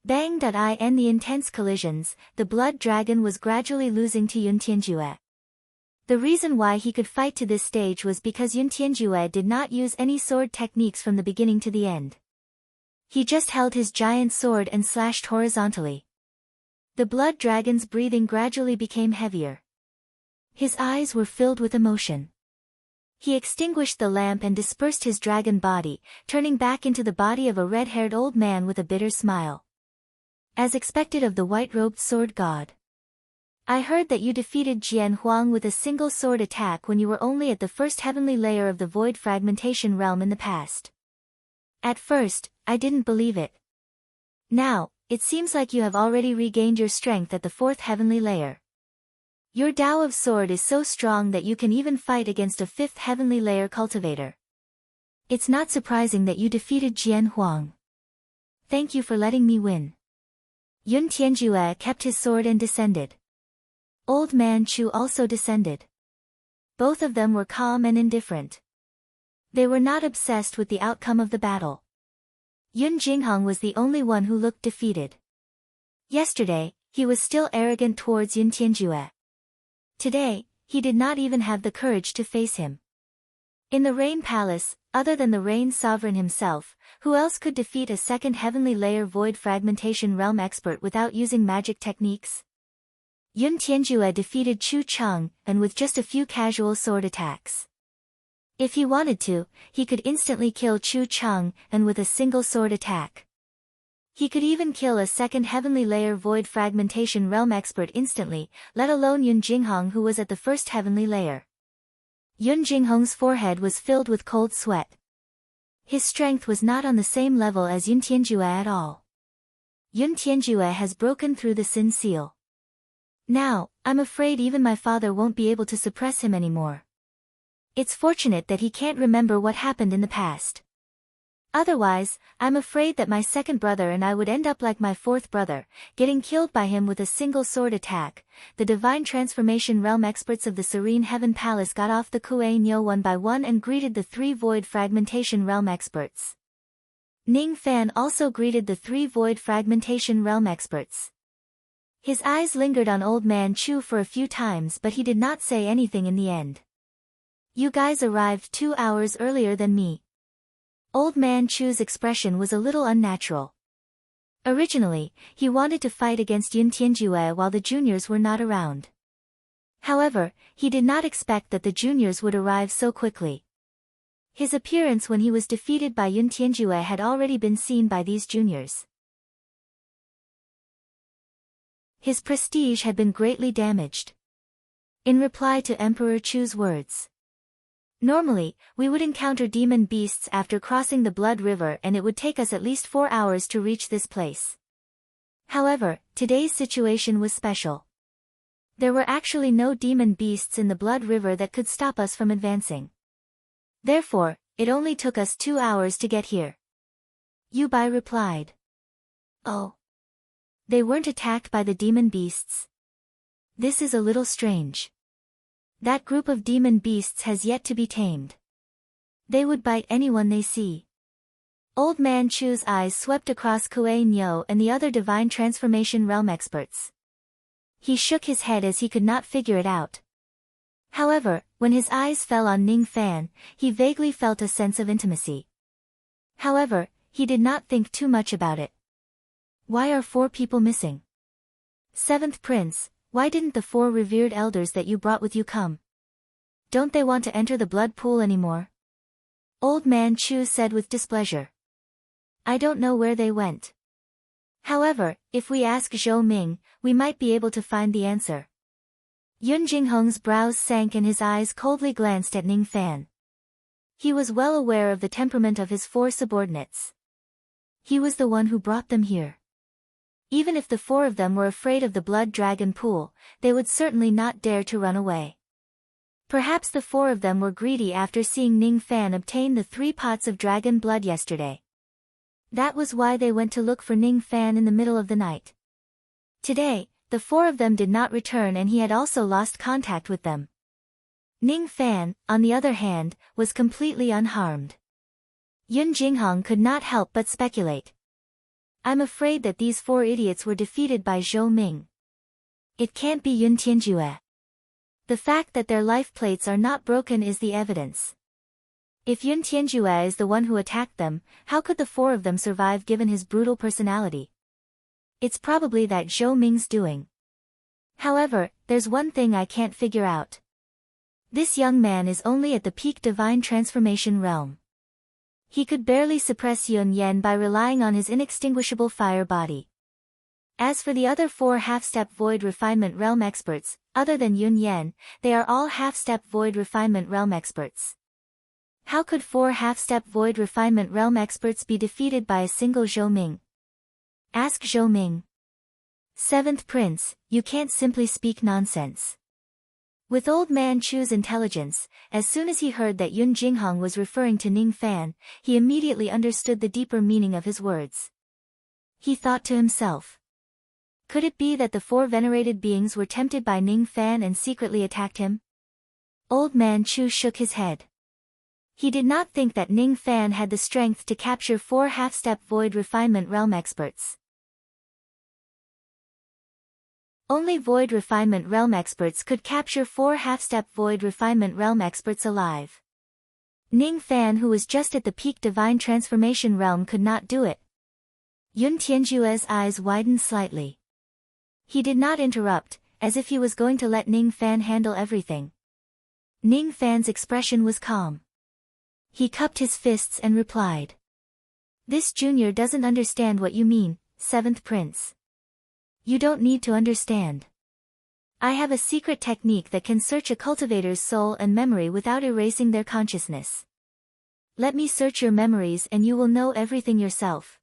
Bang.in the intense collisions, the blood dragon was gradually losing to Yun Tianjue. The reason why he could fight to this stage was because Yun Tianjue did not use any sword techniques from the beginning to the end. He just held his giant sword and slashed horizontally. The blood dragon's breathing gradually became heavier. His eyes were filled with emotion. He extinguished the lamp and dispersed his dragon body, turning back into the body of a red-haired old man with a bitter smile. As expected of the white-robed sword god. I heard that you defeated Jian Huang with a single sword attack when you were only at the first heavenly layer of the void fragmentation realm in the past. At first, I didn't believe it. Now, it seems like you have already regained your strength at the fourth heavenly layer. Your Tao of sword is so strong that you can even fight against a fifth heavenly layer cultivator. It's not surprising that you defeated Jian Huang. Thank you for letting me win. Yun Tianjue kept his sword and descended. Old Man Chu also descended. Both of them were calm and indifferent. They were not obsessed with the outcome of the battle. Yun Jinghong was the only one who looked defeated. Yesterday, he was still arrogant towards Yun Tianjue. Today, he did not even have the courage to face him. In the Rain Palace, other than the Rain Sovereign himself, who else could defeat a second Heavenly Layer Void Fragmentation Realm expert without using magic techniques? Yun Tianjue defeated Chu Cheng, and with just a few casual sword attacks. If he wanted to, he could instantly kill Chu Cheng, and with a single sword attack. He could even kill a second Heavenly Layer Void Fragmentation Realm expert instantly, let alone Yun Jinghong who was at the first Heavenly Layer. Yun Jinghong's forehead was filled with cold sweat. His strength was not on the same level as Yun Tianjue at all. Yun Tianjue has broken through the Sin Seal. Now, I'm afraid even my father won't be able to suppress him anymore. It's fortunate that he can't remember what happened in the past. Otherwise, I'm afraid that my second brother and I would end up like my fourth brother, getting killed by him with a single sword attack. The Divine Transformation Realm experts of the Serene Heaven Palace got off the Kuei Nyo one by one and greeted the 3 Void Fragmentation Realm experts. Ning Fan also greeted the 3 Void Fragmentation Realm experts. His eyes lingered on Old Man Chu for a few times, but he did not say anything in the end. You guys arrived 2 hours earlier than me. Old Man Chu's expression was a little unnatural. Originally, he wanted to fight against Yun Tianjue while the juniors were not around. However, he did not expect that the juniors would arrive so quickly. His appearance when he was defeated by Yun Tianjue had already been seen by these juniors. His prestige had been greatly damaged. In reply to Emperor Chu's words, normally, we would encounter demon beasts after crossing the Blood River and it would take us at least 4 hours to reach this place. However, today's situation was special. There were actually no demon beasts in the Blood River that could stop us from advancing. Therefore, it only took us 2 hours to get here. Yu Bai replied. Oh. They weren't attacked by the demon beasts. This is a little strange. That group of demon beasts has yet to be tamed. They would bite anyone they see. Old Man Chu's eyes swept across Kuei Nyo and the other Divine Transformation Realm experts. He shook his head as he could not figure it out. However, when his eyes fell on Ning Fan, he vaguely felt a sense of intimacy. However, he did not think too much about it. Why are 4 people missing? 7th Prince, why didn't the 4 revered elders that you brought with you come? Don't they want to enter the blood pool anymore? Old Man Chu said with displeasure. I don't know where they went. However, if we ask Zhou Ming, we might be able to find the answer. Yun Jinghong's brows sank and his eyes coldly glanced at Ning Fan. He was well aware of the temperament of his 4 subordinates. He was the one who brought them here. Even if the 4 of them were afraid of the Blood Dragon Pool, they would certainly not dare to run away. Perhaps the 4 of them were greedy after seeing Ning Fan obtain the 3 pots of dragon blood yesterday. That was why they went to look for Ning Fan in the middle of the night. Today, the 4 of them did not return and he had also lost contact with them. Ning Fan, on the other hand, was completely unharmed. Yun Jinghong could not help but speculate. I'm afraid that these 4 idiots were defeated by Zhou Ming. It can't be Yun Tianjue. The fact that their life plates are not broken is the evidence. If Yun Tianjue is the one who attacked them, how could the 4 of them survive given his brutal personality? It's probably that Zhou Ming's doing. However, there's one thing I can't figure out. This young man is only at the peak Divine Transformation realm. He could barely suppress Yun Yen by relying on his inextinguishable fire body. As for the other 4 half-step Void Refinement Realm experts, other than Yun Yen, they are all half-step Void Refinement Realm experts. How could 4 half-step Void Refinement Realm experts be defeated by a single Zhou Ming? Ask Zhou Ming. 7th Prince, you can't simply speak nonsense. With Old Man Chu's intelligence, as soon as he heard that Yun Jinghong was referring to Ning Fan, he immediately understood the deeper meaning of his words. He thought to himself. Could it be that the four venerated beings were tempted by Ning Fan and secretly attacked him? Old Man Chu shook his head. He did not think that Ning Fan had the strength to capture four half-step void refinement realm experts. Only void refinement realm experts could capture four half-step void refinement realm experts alive. Ning Fan, who was just at the peak divine transformation realm, could not do it. Yun Tianjue's eyes widened slightly. He did not interrupt, as if he was going to let Ning Fan handle everything. Ning Fan's expression was calm. He cupped his fists and replied. This junior doesn't understand what you mean, Seventh Prince. You don't need to understand. I have a secret technique that can search a cultivator's soul and memory without erasing their consciousness. Let me search your memories and you will know everything yourself.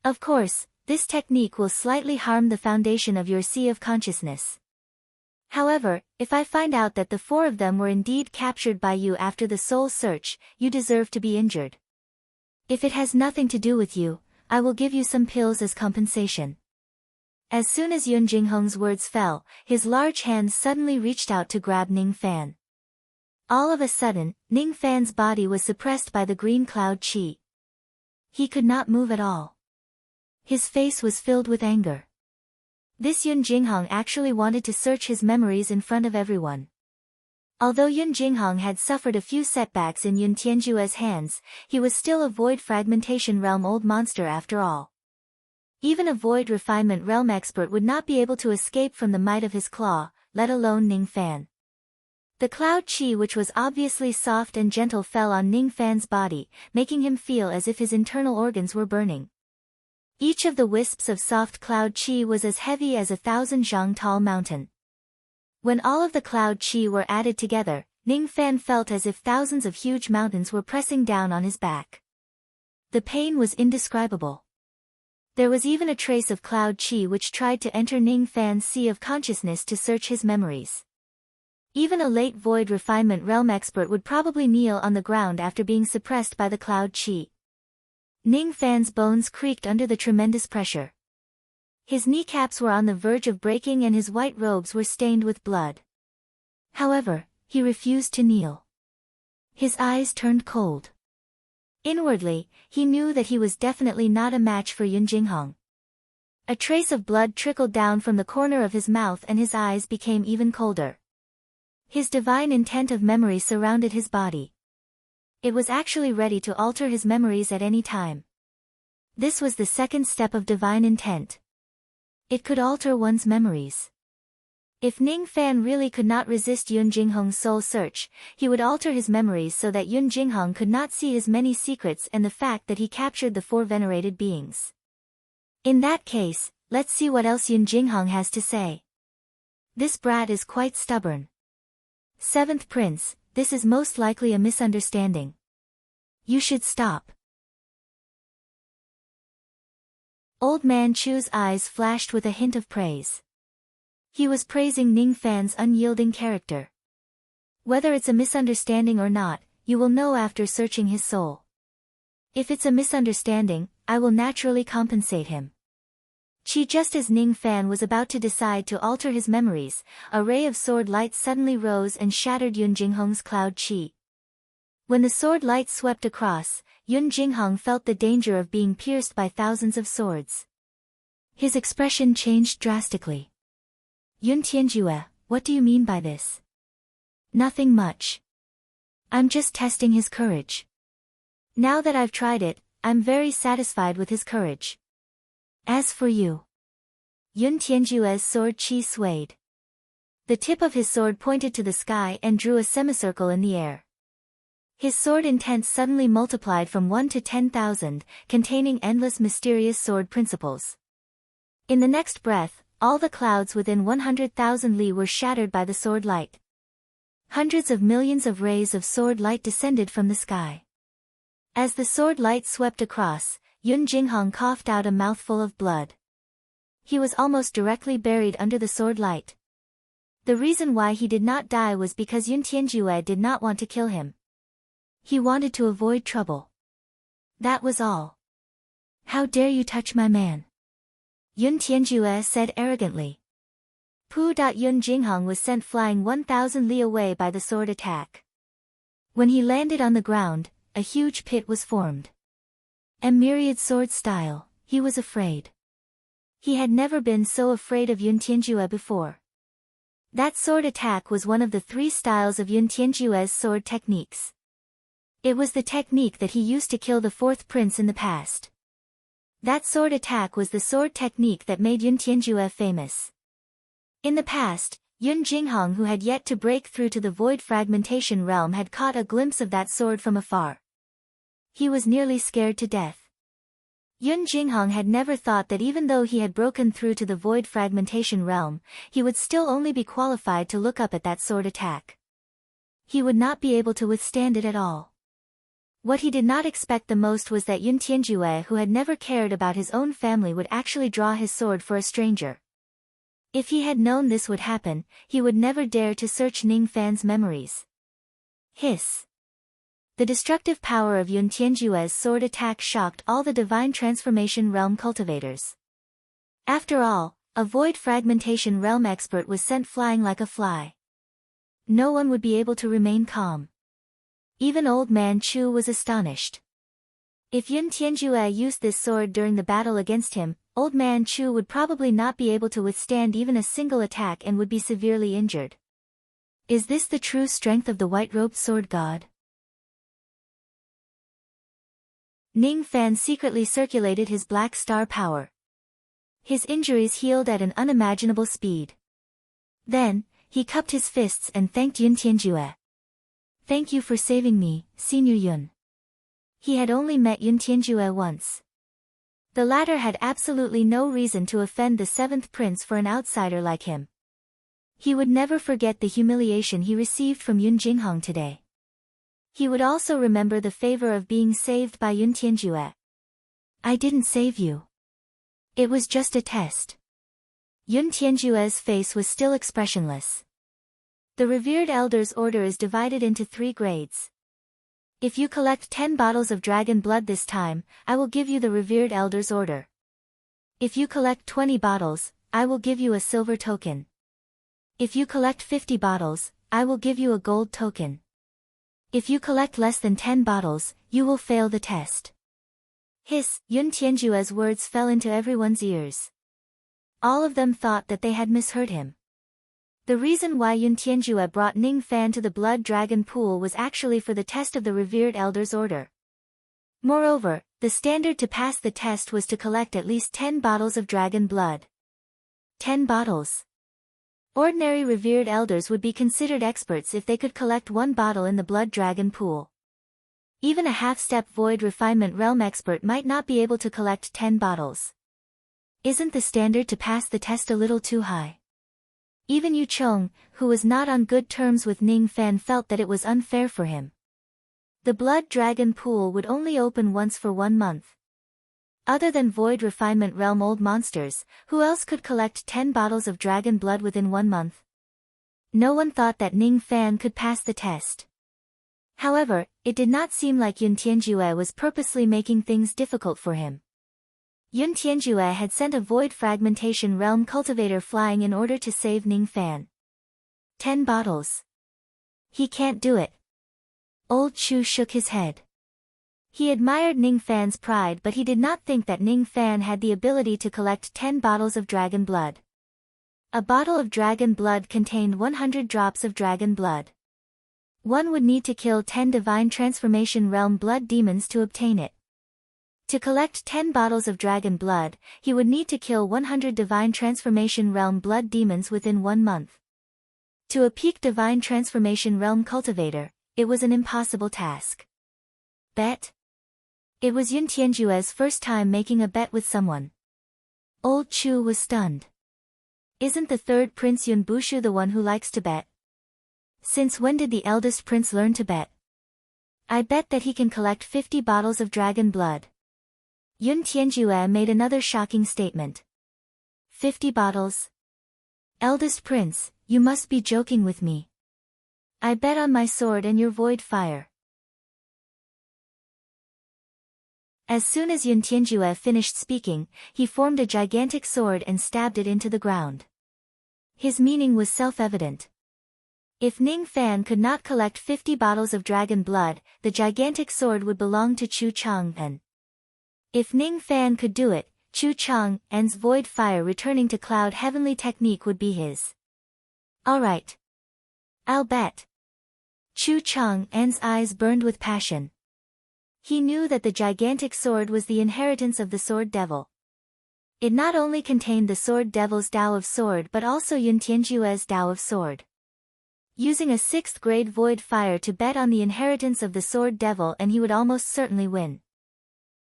Of course, this technique will slightly harm the foundation of your sea of consciousness. However, if I find out that the four of them were indeed captured by you after the soul search, you deserve to be injured. If it has nothing to do with you, I will give you some pills as compensation. As soon as Yun Jinghong's words fell, his large hands suddenly reached out to grab Ning Fan. All of a sudden, Ning Fan's body was suppressed by the green cloud qi. He could not move at all. His face was filled with anger. This Yun Jinghong actually wanted to search his memories in front of everyone. Although Yun Jinghong had suffered a few setbacks in Yun Tianjue's hands, he was still a void fragmentation realm old monster after all. Even a void refinement realm expert would not be able to escape from the might of his claw, let alone Ning Fan. The cloud qi, which was obviously soft and gentle, fell on Ning Fan's body, making him feel as if his internal organs were burning. Each of the wisps of soft cloud qi was as heavy as 1,000 zhang tall mountain. When all of the cloud qi were added together, Ning Fan felt as if thousands of huge mountains were pressing down on his back. The pain was indescribable. There was even a trace of cloud qi which tried to enter Ning Fan's sea of consciousness to search his memories. Even a late void refinement realm expert would probably kneel on the ground after being suppressed by the cloud qi. Ning Fan's bones creaked under the tremendous pressure. His kneecaps were on the verge of breaking and his white robes were stained with blood. However, he refused to kneel. His eyes turned cold. Inwardly, he knew that he was definitely not a match for Yun Jinghong. A trace of blood trickled down from the corner of his mouth and his eyes became even colder. His divine intent of memory surrounded his body. It was actually ready to alter his memories at any time. This was the second step of divine intent. It could alter one's memories. If Ning Fan really could not resist Yun Jinghong's soul search, he would alter his memories so that Yun Jinghong could not see his many secrets and the fact that he captured the four venerated beings. In that case, let's see what else Yun Jinghong has to say. This brat is quite stubborn. Seventh Prince, this is most likely a misunderstanding. You should stop. Old Man Chu's eyes flashed with a hint of praise. He was praising Ning Fan's unyielding character. Whether it's a misunderstanding or not, you will know after searching his soul. If it's a misunderstanding, I will naturally compensate him. Just as Ning Fan was about to decide to alter his memories, a ray of sword light suddenly rose and shattered Yun Jinghong's cloud qi. When the sword light swept across, Yun Jinghong felt the danger of being pierced by thousands of swords. His expression changed drastically. Yun Tianjue, what do you mean by this? Nothing much. I'm just testing his courage. Now that I've tried it, I'm very satisfied with his courage. As for you. Yun Tianjue's sword qi swayed. The tip of his sword pointed to the sky and drew a semicircle in the air. His sword intent suddenly multiplied from 1 to 10,000, containing endless mysterious sword principles. In the next breath, all the clouds within 100,000 li were shattered by the sword light. Hundreds of millions of rays of sword light descended from the sky. As the sword light swept across, Yun Jinghong coughed out a mouthful of blood. He was almost directly buried under the sword light. The reason why he did not die was because Yun Tianjue did not want to kill him. He wanted to avoid trouble. That was all. How dare you touch my man? Yun Tianjue said arrogantly. Yun Jinghong was sent flying 1,000 li away by the sword attack. When he landed on the ground, a huge pit was formed. And myriad sword style, he was afraid. He had never been so afraid of Yun Tianjue before. That sword attack was one of the 3 styles of Yun Tianjue's sword techniques. It was the technique that he used to kill the 4th prince in the past. That sword attack was the sword technique that made Yun Tianjue famous. In the past, Yun Jinghong, who had yet to break through to the void fragmentation realm, had caught a glimpse of that sword from afar. He was nearly scared to death. Yun Jinghong had never thought that even though he had broken through to the void fragmentation realm, he would still only be qualified to look up at that sword attack. He would not be able to withstand it at all. What he did not expect the most was that Yun Tianjue, who had never cared about his own family, would actually draw his sword for a stranger. If he had known this would happen, he would never dare to search Ning Fan's memories. Hiss. The destructive power of Yun Tianjue's sword attack shocked all the divine transformation realm cultivators. After all, a void fragmentation realm expert was sent flying like a fly. No one would be able to remain calm. Even Old Man Chu was astonished. If Yun Tianjue used this sword during the battle against him, Old Man Chu would probably not be able to withstand even a single attack and would be severely injured. Is this the true strength of the white-robed sword god? Ning Fan secretly circulated his black star power. His injuries healed at an unimaginable speed. Then, he cupped his fists and thanked Yun Tianjue. Thank you for saving me, Senior Yun. He had only met Yun Tianjue once. The latter had absolutely no reason to offend the 7th prince for an outsider like him. He would never forget the humiliation he received from Yun Jinghong today. He would also remember the favor of being saved by Yun Tianjue. I didn't save you. It was just a test. Yun Tianjue's face was still expressionless. The Revered Elder's Order is divided into 3 grades. If you collect 10 bottles of dragon blood this time, I will give you the Revered Elder's Order. If you collect 20 bottles, I will give you a silver token. If you collect 50 bottles, I will give you a gold token. If you collect less than 10 bottles, you will fail the test. Hiss, Yun Tianjue's words fell into everyone's ears. All of them thought that they had misheard him. The reason why Yun Tianjue brought Ning Fan to the Blood Dragon Pool was actually for the test of the Revered Elder's Order. Moreover, the standard to pass the test was to collect at least 10 bottles of dragon blood. 10 bottles. Ordinary revered elders would be considered experts if they could collect 1 bottle in the Blood Dragon Pool. Even a half-step void refinement realm expert might not be able to collect 10 bottles. Isn't the standard to pass the test a little too high? Even Yu Chong, who was not on good terms with Ning Fan, felt that it was unfair for him. The Blood Dragon Pool would only open once for 1 month. Other than Void Refinement Realm old monsters, who else could collect 10 bottles of dragon blood within 1 month? No one thought that Ning Fan could pass the test. However, it did not seem like Yun Tianjue was purposely making things difficult for him. Yun Tianjue had sent a Void Fragmentation Realm cultivator flying in order to save Ning Fan. 10 bottles. He can't do it. Old Chu shook his head. He admired Ning Fan's pride, but he did not think that Ning Fan had the ability to collect 10 bottles of dragon blood. A bottle of dragon blood contained 100 drops of dragon blood. One would need to kill 10 Divine Transformation Realm blood demons to obtain it. To collect 10 bottles of dragon blood, he would need to kill 100 Divine Transformation Realm blood demons within 1 month. To a peak Divine Transformation Realm cultivator, it was an impossible task. Bet? It was Yun Tianjue's first time making a bet with someone. Old Chu was stunned. Isn't the 3rd Prince Yun Bushu the one who likes to bet? Since when did the eldest prince learn to bet? I bet that he can collect 50 bottles of dragon blood. Yun Tianjue made another shocking statement. 50 bottles? Eldest prince, you must be joking with me. I bet on my sword and your void fire. As soon as Yun Tianjue finished speaking, he formed a gigantic sword and stabbed it into the ground. His meaning was self-evident. If Ning Fan could not collect 50 bottles of dragon blood, the gigantic sword would belong to Chu Chang'an. If Ning Fan could do it, Chu Chang'an's void fire returning to cloud heavenly technique would be his. Alright. I'll bet. Chu Chang'an's eyes burned with passion. He knew that the gigantic sword was the inheritance of the Sword Devil. It not only contained the Sword Devil's Tao of Sword but also Yun Tianjue's Tao of Sword. Using a 6th grade void fire to bet on the inheritance of the Sword Devil, and he would almost certainly win.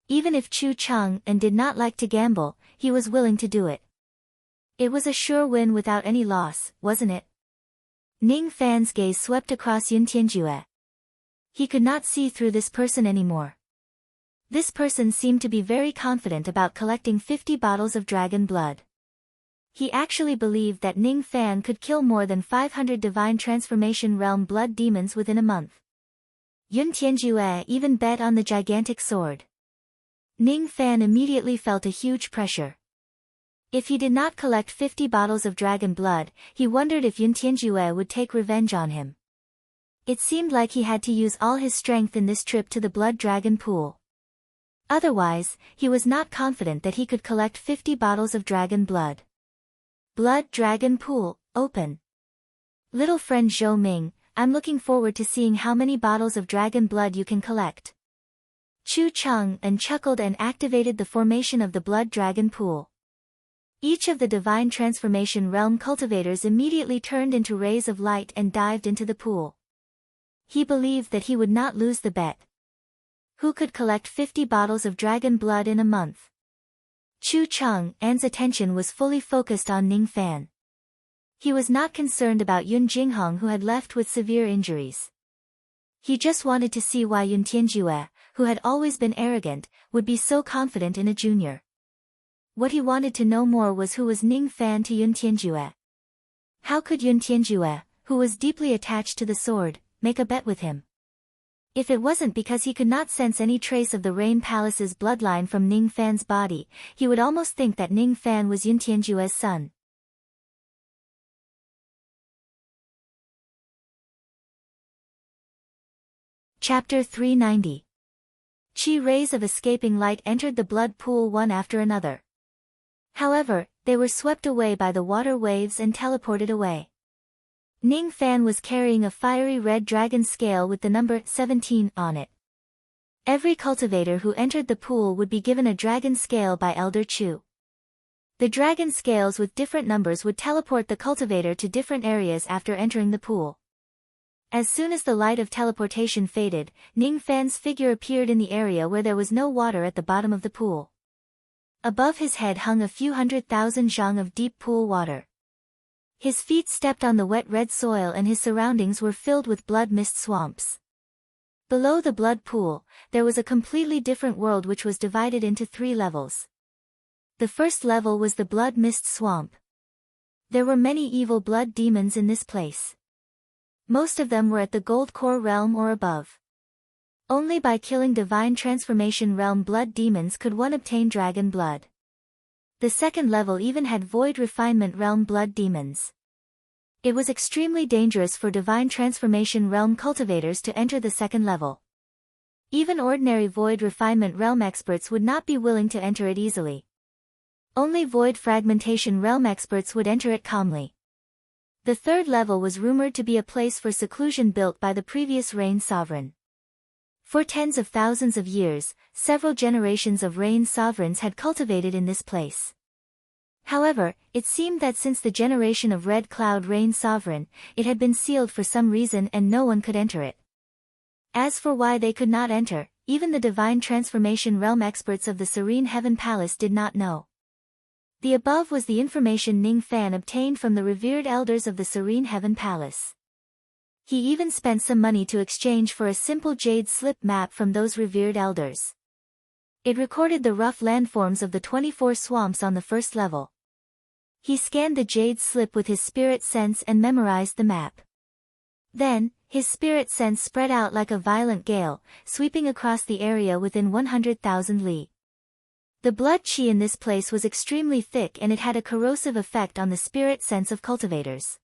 Even if Chu Chang'an did not like to gamble, he was willing to do it. It was a sure win without any loss, wasn't it? Ning Fan's gaze swept across Yun Tianjue. He could not see through this person anymore. This person seemed to be very confident about collecting 50 bottles of dragon blood. He actually believed that Ning Fan could kill more than 500 Divine Transformation Realm blood demons within a month. Yun Tianjue even bet on the gigantic sword. Ning Fan immediately felt a huge pressure. If he did not collect 50 bottles of dragon blood, he wondered if Yun Tianjue would take revenge on him. It seemed like he had to use all his strength in this trip to the Blood Dragon Pool. Otherwise, he was not confident that he could collect 50 bottles of dragon blood. Blood Dragon Pool, open. Little friend Zhou Ming, I'm looking forward to seeing how many bottles of dragon blood you can collect. Chu Chang'an chuckled and activated the formation of the Blood Dragon Pool. Each of the Divine Transformation Realm cultivators immediately turned into rays of light and dived into the pool. He believed that he would not lose the bet. Who could collect 50 bottles of dragon blood in a month? Chu Chang'an's attention was fully focused on Ning Fan. He was not concerned about Yun Jinghong, who had left with severe injuries. He just wanted to see why Yun Tianjue, who had always been arrogant, would be so confident in a junior. What he wanted to know more was who was Ning Fan to Yun Tianjue. How could Yun Tianjue, who was deeply attached to the sword, make a bet with him? If it wasn't because he could not sense any trace of the Rain Palace's bloodline from Ning Fan's body, he would almost think that Ning Fan was Yun Tianjue's son. Chapter 390. Chi rays of escaping light entered the blood pool one after another. However, they were swept away by the water waves and teleported away. Ning Fan was carrying a fiery red dragon scale with the number 17 on it. Every cultivator who entered the pool would be given a dragon scale by Elder Chu. The dragon scales with different numbers would teleport the cultivator to different areas after entering the pool. As soon as the light of teleportation faded, Ning Fan's figure appeared in the area where there was no water at the bottom of the pool. Above his head hung a few 100,000 zhang of deep pool water. His feet stepped on the wet red soil and his surroundings were filled with blood mist swamps. Below the blood pool, there was a completely different world which was divided into 3 levels. The first level was the blood mist swamp. There were many evil blood demons in this place. Most of them were at the Gold Core realm or above. Only by killing Divine Transformation Realm blood demons could one obtain dragon blood. The second level even had Void Refinement Realm blood demons. It was extremely dangerous for Divine Transformation Realm cultivators to enter the second level. Even ordinary Void Refinement Realm experts would not be willing to enter it easily. Only Void Fragmentation Realm experts would enter it calmly. The third level was rumored to be a place for seclusion built by the previous Rain Sovereign. For tens of thousands of years, several generations of Rain Sovereigns had cultivated in this place. However, it seemed that since the generation of Red Cloud Rain Sovereign, it had been sealed for some reason and no one could enter it. As for why they could not enter, even the Divine Transformation Realm experts of the Serene Heaven Palace did not know. The above was the information Ning Fan obtained from the revered elders of the Serene Heaven Palace. He even spent some money to exchange for a simple jade slip map from those revered elders. It recorded the rough landforms of the 24 swamps on the first level. He scanned the jade slip with his spirit sense and memorized the map. Then, his spirit sense spread out like a violent gale, sweeping across the area within 100,000 li. The blood qi in this place was extremely thick and it had a corrosive effect on the spirit sense of cultivators.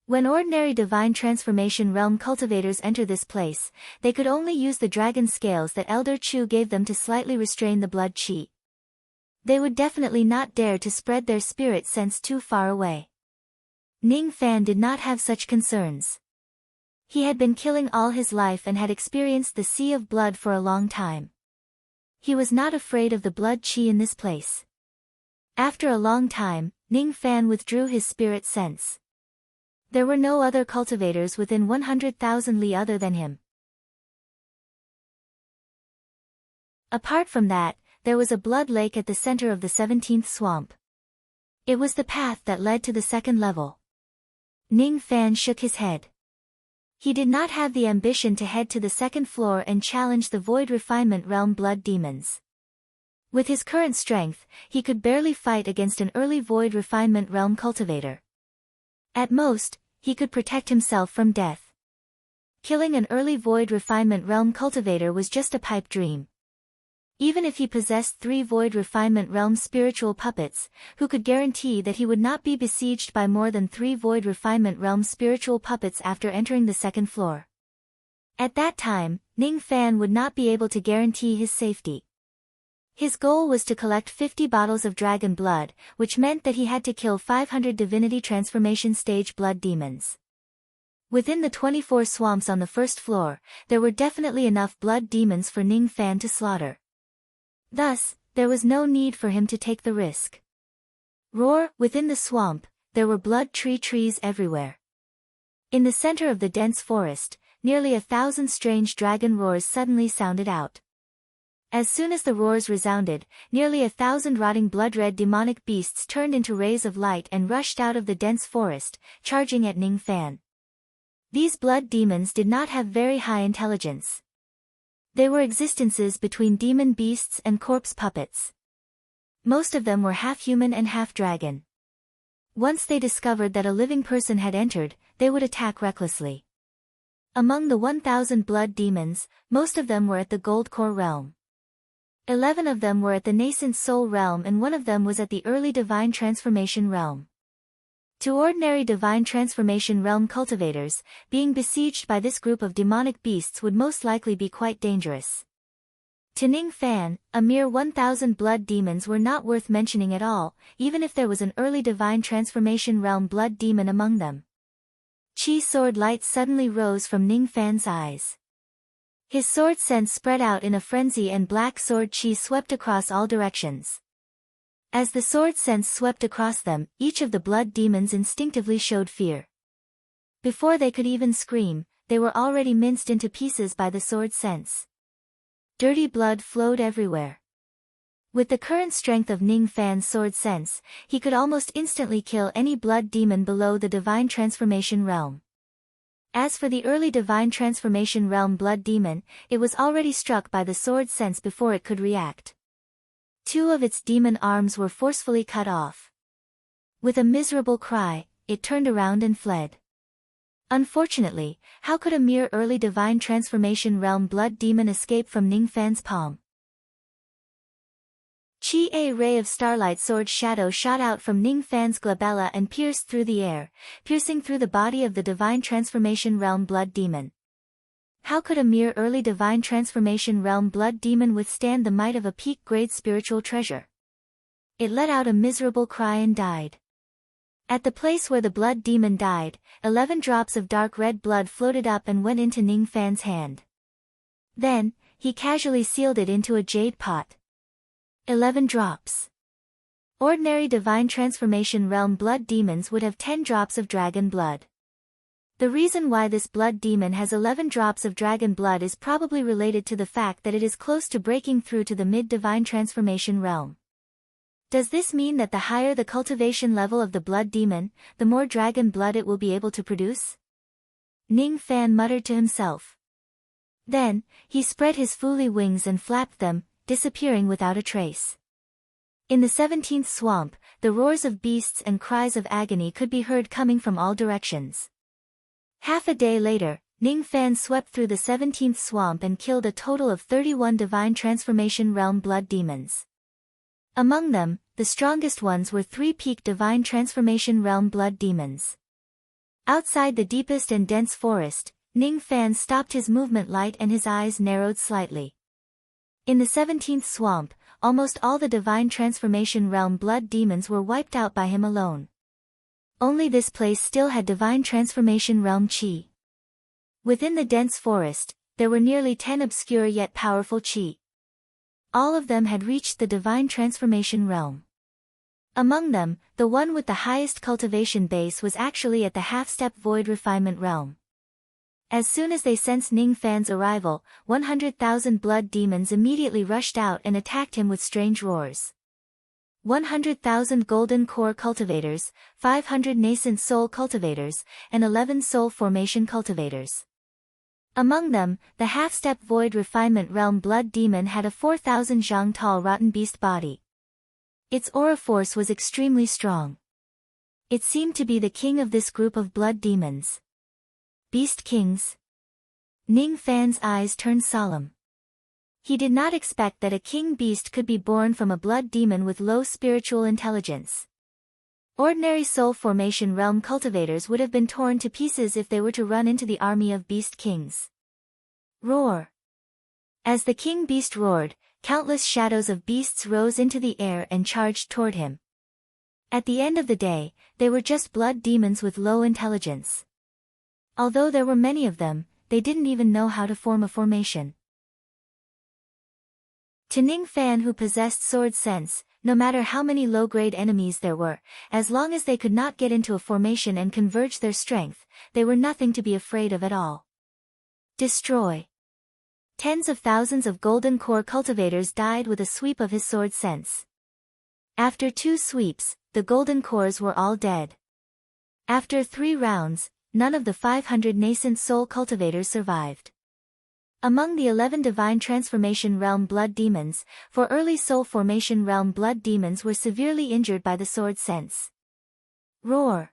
When ordinary divine transformation realm cultivators enter this place, they could only use the dragon scales that Elder Chu gave them to slightly restrain the blood qi. They would definitely not dare to spread their spirit sense too far away. Ning Fan did not have such concerns. He had been killing all his life and had experienced the sea of blood for a long time. He was not afraid of the blood qi in this place. After a long time, Ning Fan withdrew his spirit sense. There were no other cultivators within 100,000 li other than him. Apart from that, there was a blood lake at the center of the 17th swamp. It was the path that led to the second level. Ning Fan shook his head. He did not have the ambition to head to the second floor and challenge the Void Refinement Realm blood demons. With his current strength, he could barely fight against an early Void Refinement Realm cultivator. At most, he could protect himself from death. Killing an early Void Refinement Realm cultivator was just a pipe dream. Even if he possessed 3 Void Refinement Realm spiritual puppets, who could guarantee that he would not be besieged by more than 3 Void Refinement Realm spiritual puppets after entering the second floor? At that time, Ning Fan would not be able to guarantee his safety. His goal was to collect 50 bottles of dragon blood, which meant that he had to kill 500 divinity transformation stage blood demons. Within the 24 swamps on the first floor, there were definitely enough blood demons for Ning Fan to slaughter. Thus, there was no need for him to take the risk. Roar, within the swamp, there were blood trees everywhere. In the center of the dense forest, nearly 1,000 strange dragon roars suddenly sounded out. As soon as the roars resounded, nearly 1,000 rotting blood-red demonic beasts turned into rays of light and rushed out of the dense forest, charging at Ning Fan. These blood demons did not have very high intelligence. They were existences between demon beasts and corpse puppets. Most of them were half human and half dragon. Once they discovered that a living person had entered, they would attack recklessly. Among the 1,000 blood demons, most of them were at the Gold Core realm. 11 of them were at the nascent soul realm and 1 of them was at the early divine transformation realm. To ordinary divine transformation realm cultivators, being besieged by this group of demonic beasts would most likely be quite dangerous. To Ning Fan, a mere 1,000 blood demons were not worth mentioning at all, even if there was an early divine transformation realm blood demon among them. Qi sword light suddenly rose from Ning Fan's eyes. His sword sense spread out in a frenzy and black sword qi swept across all directions. As the sword sense swept across them, each of the blood demons instinctively showed fear. Before they could even scream, they were already minced into pieces by the sword sense. Dirty blood flowed everywhere. With the current strength of Ning Fan's sword sense, he could almost instantly kill any blood demon below the divine transformation realm. As for the early divine transformation realm blood demon, it was already struck by the sword sense before it could react. 2 of its demon arms were forcefully cut off. With a miserable cry, it turned around and fled. Unfortunately, how could a mere early divine transformation realm blood demon escape from Ning Fan's palm? Qi a ray of starlight sword shadow shot out from Ning Fan's glabella and pierced through the air, piercing through the body of the divine transformation realm blood demon. How could a mere early divine transformation realm blood demon withstand the might of a peak-grade spiritual treasure? It let out a miserable cry and died. At the place where the blood demon died, 11 drops of dark red blood floated up and went into Ning Fan's hand. Then, he casually sealed it into a jade pot. 11 drops. Ordinary divine transformation realm blood demons would have 10 drops of dragon blood. The reason why this blood demon has 11 drops of dragon blood is probably related to the fact that it is close to breaking through to the mid-divine transformation realm. Does this mean that the higher the cultivation level of the blood demon, the more dragon blood it will be able to produce? Ning Fan muttered to himself. Then, he spread his fooly wings and flapped them, disappearing without a trace. In the 17th swamp, the roars of beasts and cries of agony could be heard coming from all directions. Half a day later, Ning Fan swept through the 17th swamp and killed a total of 31 Divine Transformation Realm blood demons. Among them, the strongest ones were 3 peak Divine Transformation Realm blood demons. Outside the deepest and dense forest, Ning Fan stopped his movement light and his eyes narrowed slightly. In the 17th swamp, almost all the Divine Transformation Realm blood demons were wiped out by him alone. Only this place still had Divine Transformation Realm Qi. Within the dense forest, there were nearly 10 obscure yet powerful Qi. All of them had reached the Divine Transformation Realm. Among them, the one with the highest cultivation base was actually at the half-step Void Refinement Realm. As soon as they sensed Ning Fan's arrival, 100,000 blood demons immediately rushed out and attacked him with strange roars. 100,000 golden core cultivators, 500 nascent soul cultivators, and 11 soul formation cultivators. Among them, the half-step Void Refinement Realm blood demon had a 4,000 zhang tall rotten beast body. Its aura force was extremely strong. It seemed to be the king of this group of blood demons. Beast Kings? Ning Fan's eyes turned solemn. He did not expect that a king beast could be born from a blood demon with low spiritual intelligence. Ordinary soul formation realm cultivators would have been torn to pieces if they were to run into the army of beast kings. Roar! As the king beast roared, countless shadows of beasts rose into the air and charged toward him. At the end of the day, they were just blood demons with low intelligence. Although there were many of them, they didn't even know how to form a formation. To Ning Fan, who possessed sword sense, no matter how many low-grade enemies there were, as long as they could not get into a formation and converge their strength, they were nothing to be afraid of at all. Destroy. Tens of thousands of golden core cultivators died with a sweep of his sword sense. After 2 sweeps, the golden cores were all dead. After 3 rounds, none of the 500 nascent soul cultivators survived. Among the 11 Divine Transformation Realm blood demons, 4 early Soul Formation Realm blood demons were severely injured by the sword sense. Roar!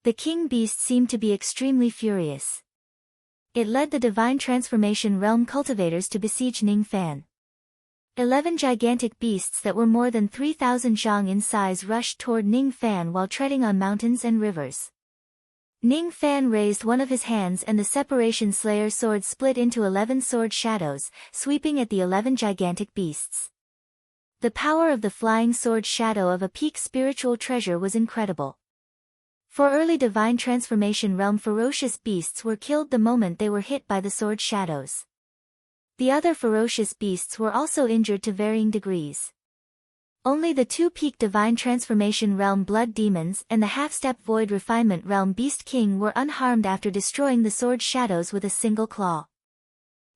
The king beast seemed to be extremely furious. It led the Divine Transformation Realm cultivators to besiege Ning Fan. 11 gigantic beasts that were more than 3,000 zhang in size rushed toward Ning Fan while treading on mountains and rivers. Ning Fan raised one of his hands and the Separation Slayer sword split into 11 sword shadows, sweeping at the 11 gigantic beasts. The power of the flying sword shadow of a peak spiritual treasure was incredible. 4 early Divine Transformation Realm ferocious beasts were killed the moment they were hit by the sword shadows. The other ferocious beasts were also injured to varying degrees. Only the 2 peak Divine Transformation Realm blood demons and the half-step Void Refinement Realm Beast King were unharmed after destroying the sword shadows with a single claw.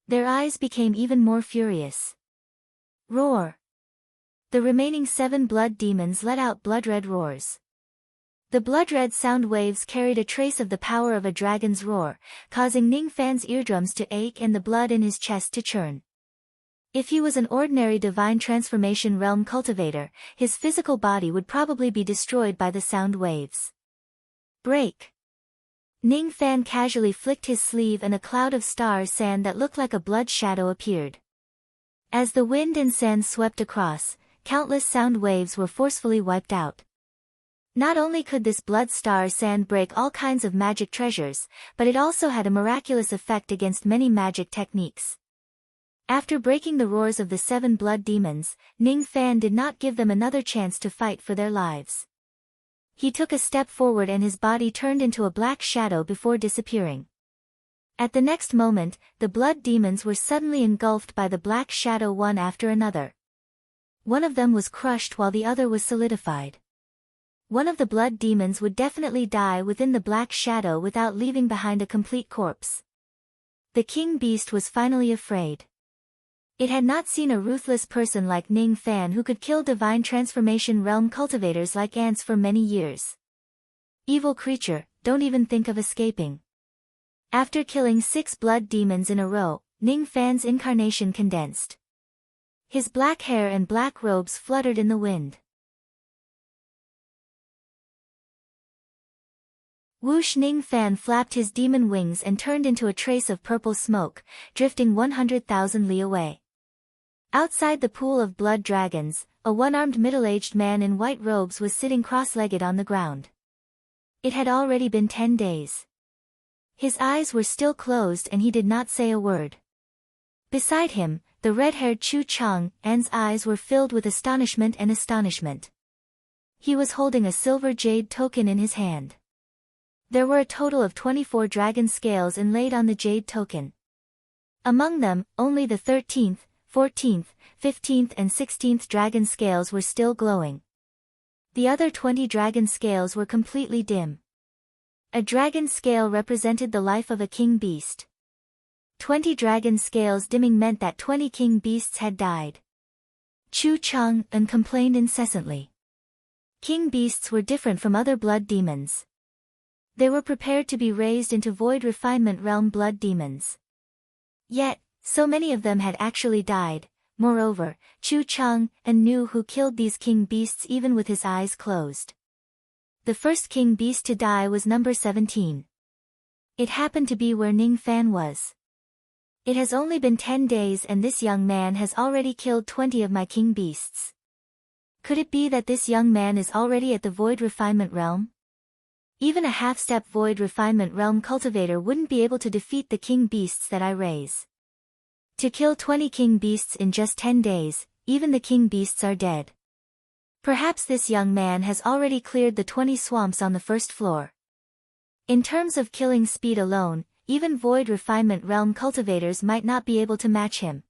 Their eyes became even more furious. Roar! The remaining 7 blood demons let out blood-red roars. The blood-red sound waves carried a trace of the power of a dragon's roar, causing Ning Fan's eardrums to ache and the blood in his chest to churn. If he was an ordinary Divine Transformation Realm cultivator, his physical body would probably be destroyed by the sound waves. Break! Ning Fan casually flicked his sleeve and a cloud of star sand that looked like a blood shadow appeared. As the wind and sand swept across, countless sound waves were forcefully wiped out. Not only could this blood star sand break all kinds of magic treasures, but it also had a miraculous effect against many magic techniques. After breaking the roars of the 7 blood demons, Ning Fan did not give them another chance to fight for their lives. He took a step forward and his body turned into a black shadow before disappearing. At the next moment, the blood demons were suddenly engulfed by the black shadow one after another. One of them was crushed while the other was solidified. One of the blood demons would definitely die within the black shadow without leaving behind a complete corpse. The king beast was finally afraid. It had not seen a ruthless person like Ning Fan who could kill Divine Transformation Realm cultivators like ants for many years. Evil creature, don't even think of escaping. After killing 6 blood demons in a row, Ning Fan's incarnation condensed. His black hair and black robes fluttered in the wind. Whoosh! Ning Fan flapped his demon wings and turned into a trace of purple smoke, drifting 100,000 li away. Outside the pool of blood dragons, a one-armed middle-aged man in white robes was sitting cross-legged on the ground. It had already been 10 days. His eyes were still closed and he did not say a word. Beside him, the red-haired Chu Chang's eyes were filled with astonishment and astonishment. He was holding a silver jade token in his hand. There were a total of 24 dragon scales inlaid on the jade token. Among them, only the 13th, 14th, 15th and 16th dragon scales were still glowing. The other 20 dragon scales were completely dim. A dragon scale represented the life of a king beast. 20 dragon scales dimming meant that 20 king beasts had died. Chu Chang complained incessantly. King beasts were different from other blood demons. They were prepared to be raised into void refinement realm blood demons. Yet, so many of them had actually died. Moreover, Chu Chang knew who killed these king beasts even with his eyes closed. The first king beast to die was number 17. It happened to be where Ning Fan was. It has only been 10 days and this young man has already killed 20 of my king beasts. Could it be that this young man is already at the void refinement realm? Even a half-step void refinement realm cultivator wouldn't be able to defeat the king beasts that I raise. To kill 20 king beasts in just 10 days, even the king beasts are dead. Perhaps this young man has already cleared the 20 swamps on the first floor. In terms of killing speed alone, even void refinement realm cultivators might not be able to match him.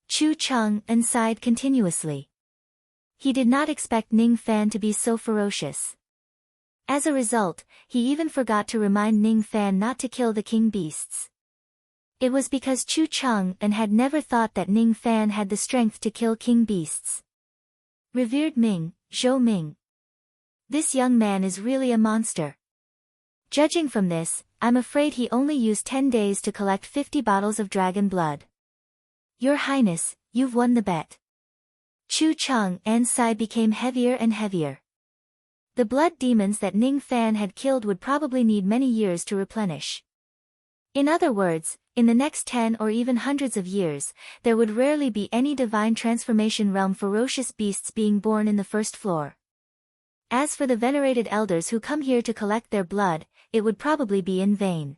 Chu Chang sighed continuously. He did not expect Ning Fan to be so ferocious. As a result, he even forgot to remind Ning Fan not to kill the king beasts. It was because Chu Chang had never thought that Ning Fan had the strength to kill king beasts. Revered Ming, Zhou Ming. This young man is really a monster. Judging from this, I'm afraid he only used 10 days to collect 50 bottles of dragon blood. Your Highness, you've won the bet. Chu Chang's sigh became heavier and heavier. The blood demons that Ning Fan had killed would probably need many years to replenish. In other words, in the next 10 or even hundreds of years, there would rarely be any divine transformation realm ferocious beasts being born in the first floor. As for the venerated elders who come here to collect their blood, it would probably be in vain.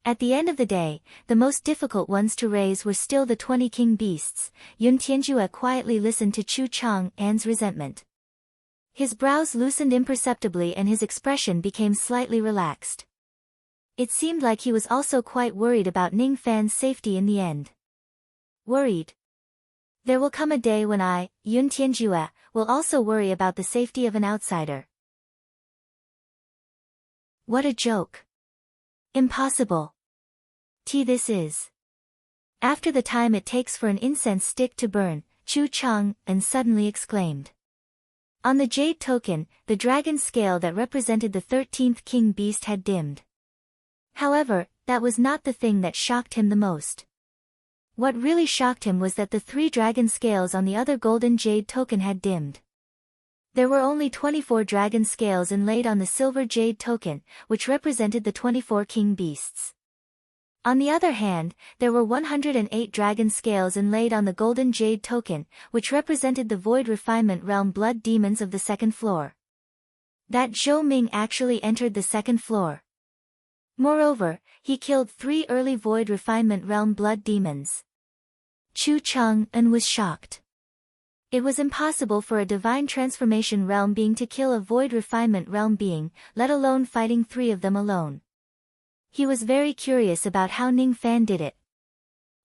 At the end of the day, the most difficult ones to raise were still the 20 king beasts. Yun Tianjue quietly listened to Chu Chang's resentment. His brows loosened imperceptibly and his expression became slightly relaxed. It seemed like he was also quite worried about Ning Fan's safety in the end. Worried? There will come a day when I, Yun Tianjue, will also worry about the safety of an outsider. What a joke. Impossible. This is. After the time it takes for an incense stick to burn, Chu Chang suddenly exclaimed. On the jade token, the dragon scale that represented the 13th king beast had dimmed. However, that was not the thing that shocked him the most. What really shocked him was that the 3 dragon scales on the other golden jade token had dimmed. There were only 24 dragon scales inlaid on the silver jade token, which represented the 24 king beasts. On the other hand, there were 108 dragon scales inlaid on the golden jade token, which represented the void refinement realm blood demons of the second floor. That Zhou Ming actually entered the second floor. Moreover, he killed 3 early void refinement realm blood demons. Chu Chang was shocked. It was impossible for a divine transformation realm being to kill a void refinement realm being, let alone fighting 3 of them alone. He was very curious about how Ning Fan did it.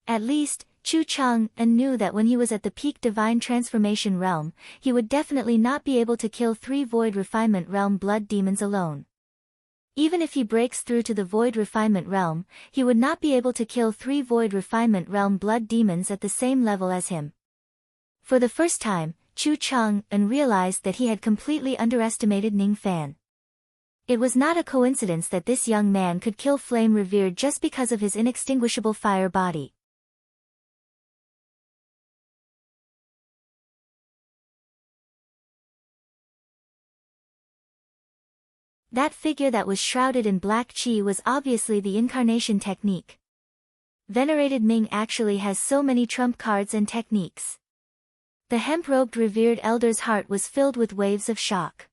At least, Chu Chang knew that when he was at the peak divine transformation realm, he would definitely not be able to kill 3 void refinement realm blood demons alone. Even if he breaks through to the void refinement realm, he would not be able to kill 3 void refinement realm blood demons at the same level as him. For the first time, Chu Chang realized that he had completely underestimated Ning Fan. It was not a coincidence that this young man could kill Flame Revered just because of his inextinguishable fire body. That figure that was shrouded in black qi was obviously the incarnation technique. Venerated Ming actually has so many trump cards and techniques. The hemp-robed revered elder's heart was filled with waves of shock.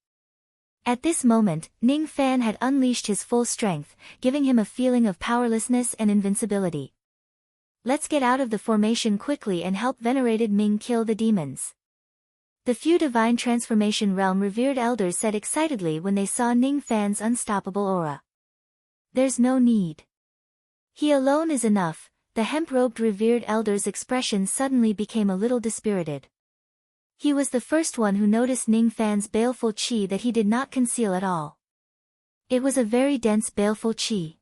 At this moment, Ning Fan had unleashed his full strength, giving him a feeling of powerlessness and invincibility. Let's get out of the formation quickly and help venerated Ming kill the demons. The few divine transformation realm revered elders said excitedly when they saw Ning Fan's unstoppable aura. There's no need. He alone is enough. The hemp-robed revered elder's expression suddenly became a little dispirited. He was the first one who noticed Ning Fan's baleful qi that he did not conceal at all. It was a very dense baleful qi.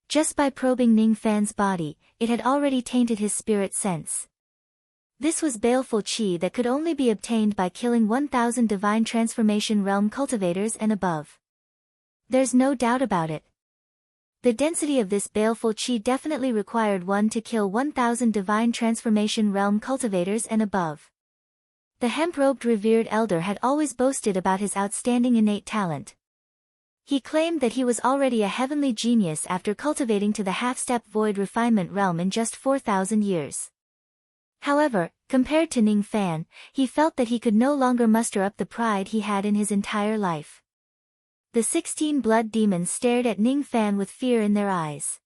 Just by probing Ning Fan's body, it had already tainted his spirit sense. This was baleful qi that could only be obtained by killing 1,000 divine transformation realm cultivators and above. There's no doubt about it. The density of this baleful qi definitely required one to kill 1,000 divine transformation realm cultivators and above. The hemp-robed revered elder had always boasted about his outstanding innate talent. He claimed that he was already a heavenly genius after cultivating to the half-step void refinement realm in just 4,000 years. However, compared to Ning Fan, he felt that he could no longer muster up the pride he had in his entire life. The 16 blood demons stared at Ning Fan with fear in their eyes.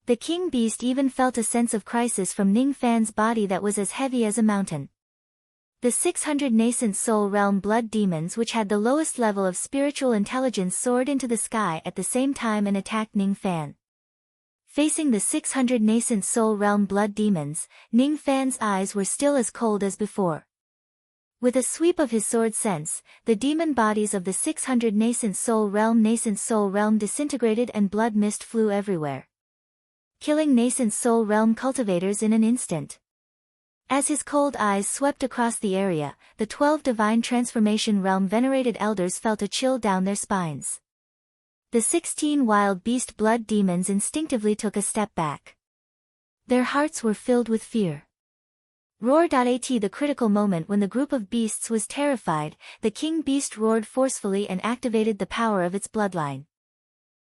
The king beast even felt a sense of crisis from Ning Fan's body that was as heavy as a mountain. The 600 nascent soul realm blood demons which had the lowest level of spiritual intelligence soared into the sky at the same time and attacked Ning Fan. Facing the 600 nascent soul realm blood demons, Ning Fan's eyes were still as cold as before. With a sweep of his sword sense, the demon bodies of the 600 nascent soul realm disintegrated and blood mist flew everywhere, killing nascent soul realm cultivators in an instant. As his cold eyes swept across the area, the 12 divine transformation realm venerated elders felt a chill down their spines. The 16 wild beast blood demons instinctively took a step back. Their hearts were filled with fear. Roar. At the critical moment when the group of beasts was terrified, the king beast roared forcefully and activated the power of its bloodline.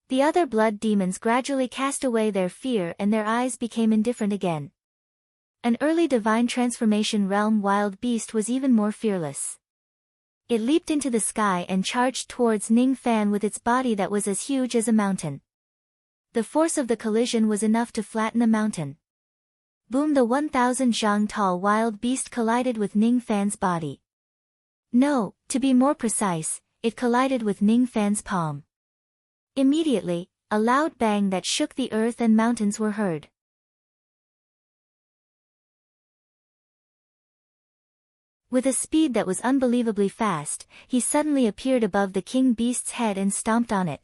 The other blood demons gradually cast away their fear and their eyes became indifferent again. An early divine transformation realm wild beast was even more fearless. It leaped into the sky and charged towards Ning Fan with its body that was as huge as a mountain. The force of the collision was enough to flatten a mountain. Boom! The 1,000 zhang tall wild beast collided with Ning Fan's body. No, to be more precise, it collided with Ning Fan's palm. Immediately, a loud bang that shook the earth and mountains were heard. With a speed that was unbelievably fast, he suddenly appeared above the king beast's head and stomped on it.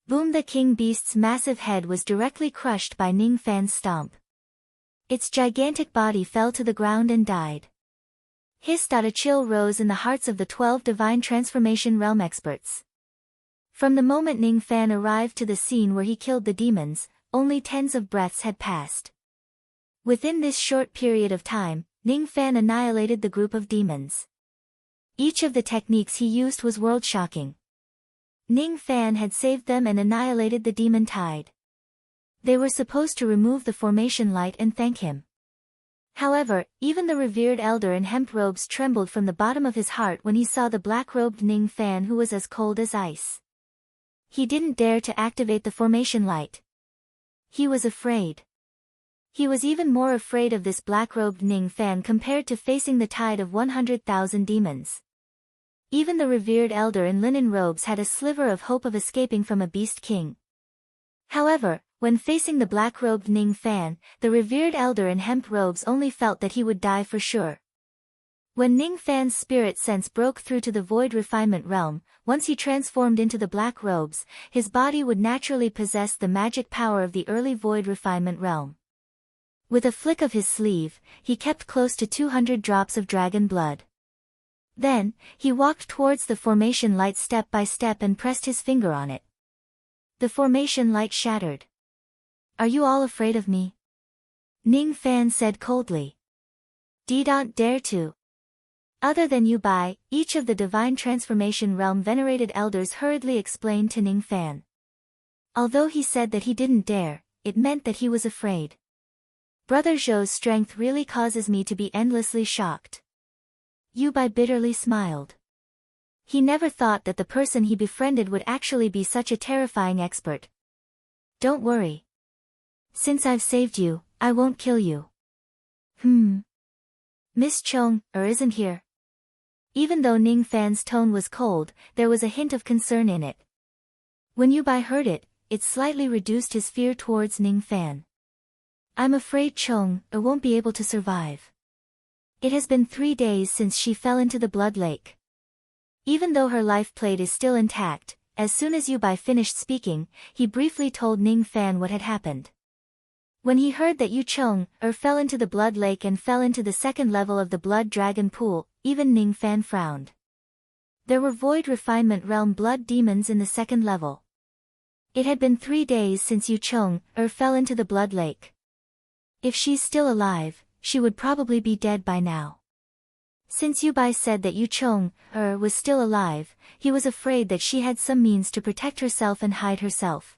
Boom! The king beast's massive head was directly crushed by Ning Fan's stomp. Its gigantic body fell to the ground and died. Hiss. A chill rose in the hearts of the 12 divine transformation realm experts. From the moment Ning Fan arrived to the scene where he killed the demons, only tens of breaths had passed. Within this short period of time, Ning Fan annihilated the group of demons. Each of the techniques he used was world-shocking. Ning Fan had saved them and annihilated the demon tide. They were supposed to remove the formation light and thank him. However, even the revered elder in hemp robes trembled from the bottom of his heart when he saw the black-robed Ning Fan who was as cold as ice. He didn't dare to activate the formation light. He was afraid. He was even more afraid of this black-robed Ning Fan compared to facing the tide of 100,000 demons. Even the revered elder in linen robes had a sliver of hope of escaping from a beast king. However, when facing the black-robed Ning Fan, the revered elder in hemp robes only felt that he would die for sure. When Ning Fan's spirit sense broke through to the void refinement realm, once he transformed into the black robes, his body would naturally possess the magic power of the early void refinement realm. With a flick of his sleeve, he kept close to 200 drops of dragon blood. Then, he walked towards the formation light step by step and pressed his finger on it. The formation light shattered. "Are you all afraid of me?" Ning Fan said coldly. "Don't dare to." Other than Yu Bai, each of the divine transformation realm venerated elders hurriedly explained to Ning Fan. Although he said that he didn't dare, it meant that he was afraid. Brother Zhou's strength really causes me to be endlessly shocked. Yu Bai bitterly smiled. He never thought that the person he befriended would actually be such a terrifying expert. Don't worry. Since I've saved you, I won't kill you. Miss Chong isn't here. Even though Ning Fan's tone was cold, there was a hint of concern in it. When Yu Bai heard it, it slightly reduced his fear towards Ning Fan. I'm afraid Chong won't be able to survive. It has been 3 days since she fell into the blood lake. Even though her life plate is still intact, as soon as Yu Bai finished speaking, he briefly told Ning Fan what had happened. When he heard that Yu Chong fell into the blood lake and fell into the second level of the blood dragon pool, even Ning Fan frowned. There were void refinement realm blood demons in the second level. It had been 3 days since Yu Chong fell into the blood lake. If she's still alive, she would probably be dead by now. Since Yu Bai said that Yu Chong was still alive, he was afraid that she had some means to protect herself and hide herself.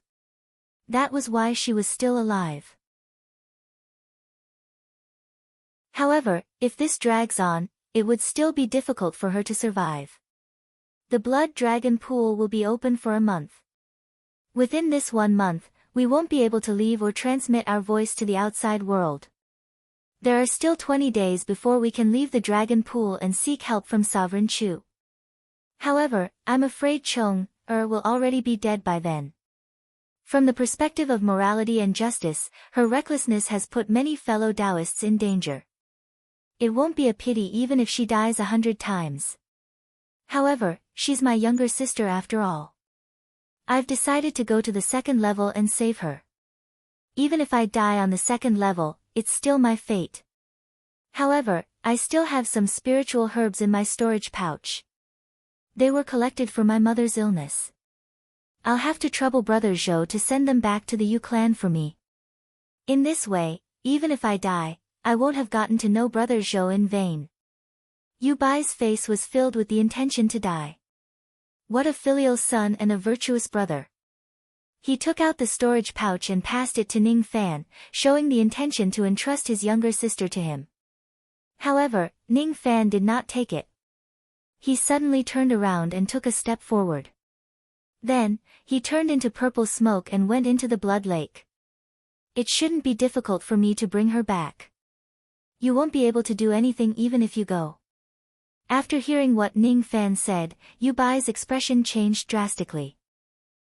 That was why she was still alive. However, if this drags on, it would still be difficult for her to survive. The blood dragon pool will be open for a month. Within this 1 month, we won't be able to leave or transmit our voice to the outside world. There are still 20 days before we can leave the dragon pool and seek help from Sovereign Chu. However, I'm afraid Chong will already be dead by then. From the perspective of morality and justice, her recklessness has put many fellow Taoists in danger. It won't be a pity even if she dies 100 times. However, she's my younger sister after all. I've decided to go to the second level and save her. Even if I die on the second level, it's still my fate. However, I still have some spiritual herbs in my storage pouch. They were collected for my mother's illness. I'll have to trouble Brother Zhou to send them back to the Yu clan for me. In this way, even if I die, I won't have gotten to know Brother Zhou in vain. Yu Bai's face was filled with the intention to die. What a filial son and a virtuous brother. He took out the storage pouch and passed it to Ning Fan, showing the intention to entrust his younger sister to him. However, Ning Fan did not take it. He suddenly turned around and took a step forward. Then, he turned into purple smoke and went into the blood lake. It shouldn't be difficult for me to bring her back. You won't be able to do anything even if you go. After hearing what Ning Fan said, Yu Bai's expression changed drastically.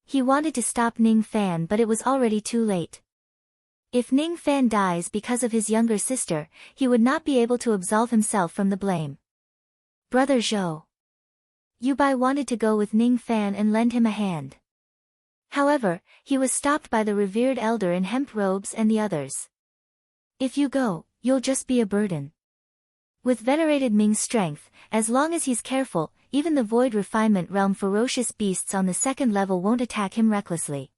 He wanted to stop Ning Fan but it was already too late. If Ning Fan dies because of his younger sister, he would not be able to absolve himself from the blame. Brother Zhou. Yu Bai wanted to go with Ning Fan and lend him a hand. However, he was stopped by the revered elder in hemp robes and the others. If you go, you'll just be a burden. With venerated Ming's strength, as long as he's careful, even the void refinement realm ferocious beasts on the second level won't attack him recklessly.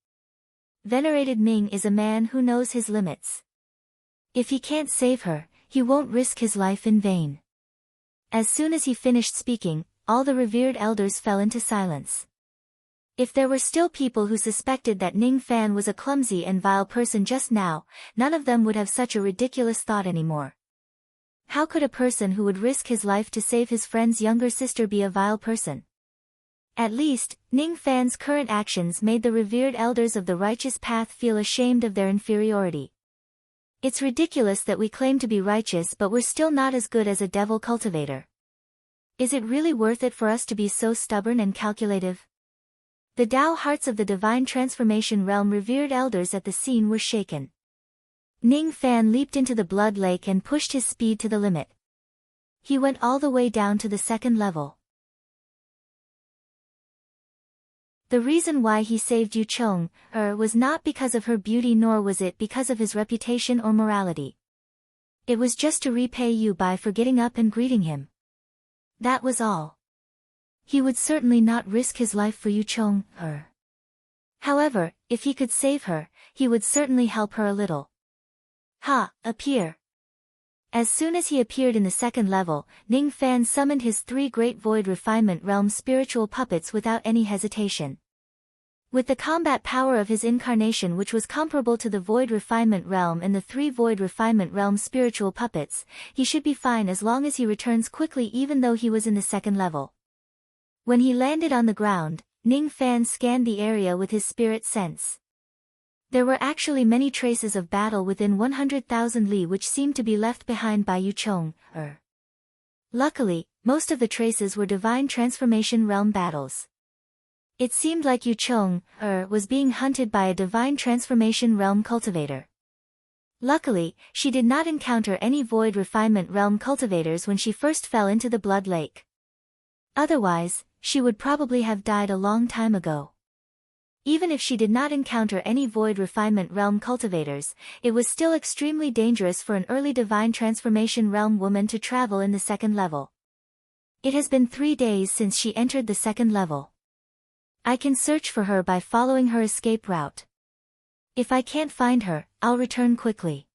Venerated Ming is a man who knows his limits. If he can't save her, he won't risk his life in vain. As soon as he finished speaking, all the revered elders fell into silence. If there were still people who suspected that Ning Fan was a clumsy and vile person just now, none of them would have such a ridiculous thought anymore. How could a person who would risk his life to save his friend's younger sister be a vile person? At least, Ning Fan's current actions made the revered elders of the righteous path feel ashamed of their inferiority. It's ridiculous that we claim to be righteous but we're still not as good as a devil cultivator. Is it really worth it for us to be so stubborn and calculative? The Tao hearts of the divine transformation realm revered elders at the scene were shaken. Ning Fan leaped into the blood lake and pushed his speed to the limit. He went all the way down to the second level. The reason why he saved Yu Chong was not because of her beauty nor was it because of his reputation or morality. It was just to repay Yu Bai for getting up and greeting him. That was all. He would certainly not risk his life for Yu Chong. However, if he could save her, he would certainly help her a little. Ha, appear. As soon as he appeared in the second level, Ning Fan summoned his 3 great Void Refinement Realm spiritual puppets without any hesitation. With the combat power of his incarnation, which was comparable to the Void Refinement Realm and the 3 Void Refinement Realm spiritual puppets, he should be fine as long as he returns quickly even though he was in the second level. When he landed on the ground, Ning Fan scanned the area with his spirit sense. There were actually many traces of battle within 100,000 li which seemed to be left behind by Yu Chong. Luckily, most of the traces were Divine Transformation Realm battles. It seemed like Yu Chong was being hunted by a Divine Transformation Realm cultivator. Luckily, she did not encounter any Void Refinement Realm cultivators when she first fell into the Blood Lake. Otherwise, she would probably have died a long time ago. Even if she did not encounter any Void Refinement Realm cultivators, it was still extremely dangerous for an early Divine Transformation Realm woman to travel in the second level. It has been 3 days since she entered the second level. I can search for her by following her escape route. If I can't find her, I'll return quickly.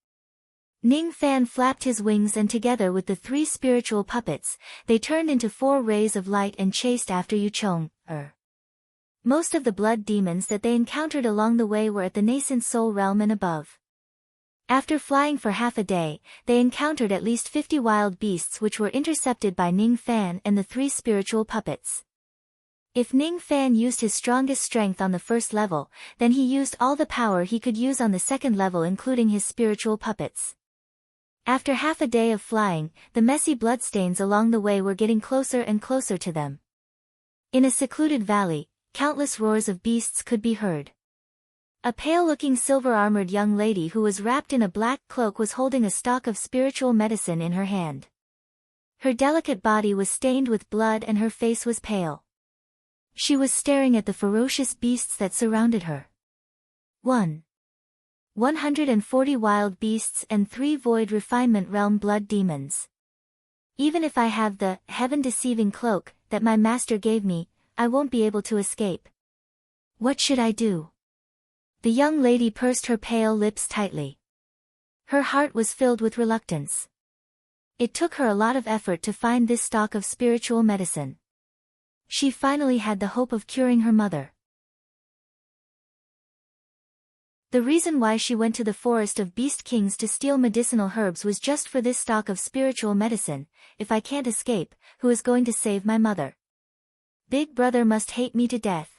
Ning Fan flapped his wings and together with the 3 spiritual puppets, they turned into 4 rays of light and chased after Yu Chong. Most of the blood demons that they encountered along the way were at the nascent soul realm and above. After flying for half a day, they encountered at least 50 wild beasts which were intercepted by Ning Fan and the 3 spiritual puppets. If Ning Fan used his strongest strength on the first level, then he used all the power he could use on the second level including his spiritual puppets. After half a day of flying, the messy bloodstains along the way were getting closer and closer to them. In a secluded valley, countless roars of beasts could be heard. A pale-looking silver-armored young lady who was wrapped in a black cloak was holding a stalk of spiritual medicine in her hand. Her delicate body was stained with blood and her face was pale. She was staring at the ferocious beasts that surrounded her. 140 wild beasts and 3 Void Refinement Realm blood demons. Even if I have the heaven-deceiving cloak that my master gave me, I won't be able to escape. What should I do? The young lady pursed her pale lips tightly. Her heart was filled with reluctance. It took her a lot of effort to find this stock of spiritual medicine. She finally had the hope of curing her mother. The reason why she went to the forest of Beast Kings to steal medicinal herbs was just for this stock of spiritual medicine. If I can't escape, who is going to save my mother? Big Brother must hate me to death.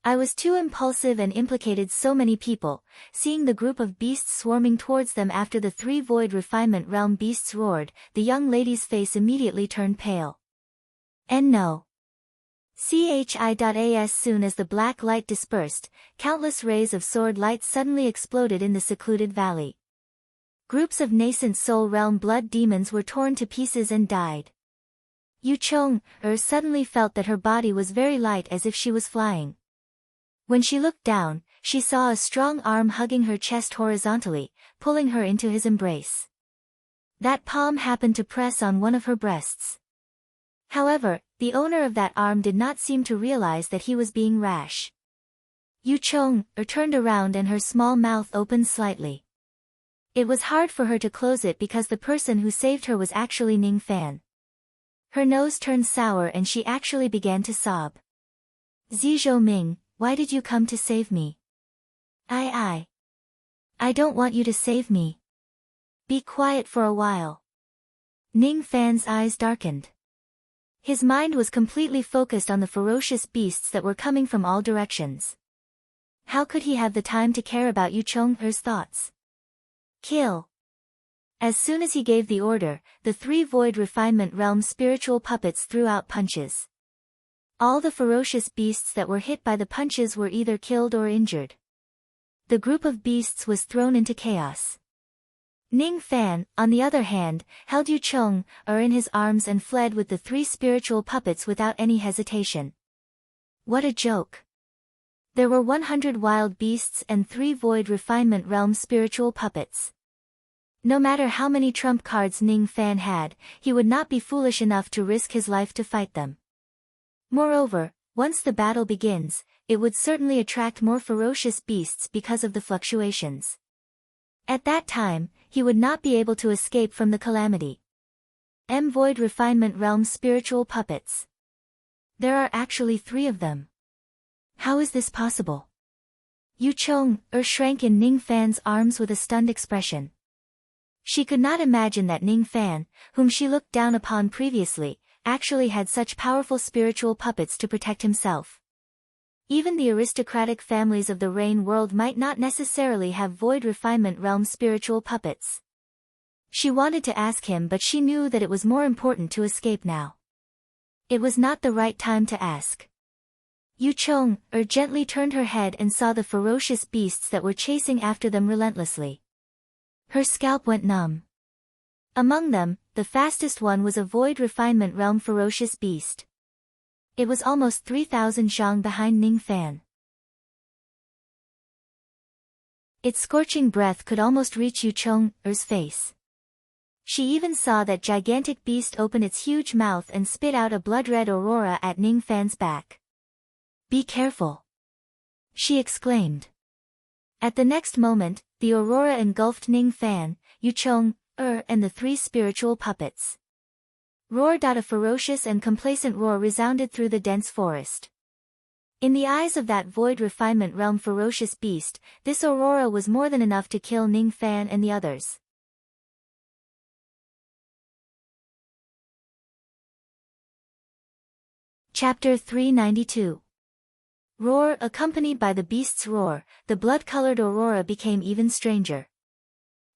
I was too impulsive and implicated so many people. Seeing the group of beasts swarming towards them after the 3 Void Refinement Realm beasts roared, the young lady's face immediately turned pale. And no. As soon as the black light dispersed, countless rays of sword light suddenly exploded in the secluded valley. Groups of nascent soul realm blood demons were torn to pieces and died. Yu Chong suddenly felt that her body was very light as if she was flying. When she looked down, she saw a strong arm hugging her chest horizontally, pulling her into his embrace. That palm happened to press on one of her breasts. However, the owner of that arm did not seem to realize that he was being rash. Yu Chong turned around and her small mouth opened slightly. It was hard for her to close it because the person who saved her was actually Ning Fan. Her nose turned sour and she actually began to sob. Zizhou Ming, why did you come to save me? I don't want you to save me. Be quiet for a while. Ning Fan's eyes darkened. His mind was completely focused on the ferocious beasts that were coming from all directions. How could he have the time to care about Yu Chong's thoughts? Kill. As soon as he gave the order, the 3 Void Refinement Realm spiritual puppets threw out punches. All the ferocious beasts that were hit by the punches were either killed or injured. The group of beasts was thrown into chaos. Ning Fan, on the other hand, held Yu Chong in his arms and fled with the 3 spiritual puppets without any hesitation. What a joke. There were 100 wild beasts and 3 Void Refinement Realm spiritual puppets. No matter how many trump cards Ning Fan had, he would not be foolish enough to risk his life to fight them. Moreover, once the battle begins, it would certainly attract more ferocious beasts because of the fluctuations. At that time, he would not be able to escape from the calamity. Void Refinement Realm Spiritual Puppets. There are actually 3 of them. How is this possible? Yu Chong shrank in Ning Fan's arms with a stunned expression. She could not imagine that Ning Fan, whom she looked down upon previously, actually had such powerful spiritual puppets to protect himself. Even the aristocratic families of the Rain world might not necessarily have Void Refinement Realm spiritual puppets. She wanted to ask him, but she knew that it was more important to escape now. It was not the right time to ask. Yu Chong gently turned her head and saw the ferocious beasts that were chasing after them relentlessly. Her scalp went numb. Among them, the fastest one was a Void Refinement Realm ferocious beast. It was almost 3,000 zhang behind Ning Fan. Its scorching breath could almost reach Yu Chong's face. She even saw that gigantic beast open its huge mouth and spit out a blood-red aurora at Ning Fan's back. "Be careful!" she exclaimed. At the next moment, the aurora engulfed Ning Fan, Yu Chong, and the 3 spiritual puppets. Roar! A ferocious and complacent roar resounded through the dense forest. In the eyes of that Void Refinement Realm ferocious beast, this aurora was more than enough to kill Ning Fan and the others. Chapter 392. Roar! Accompanied by the beast's roar, the blood-colored aurora became even stranger.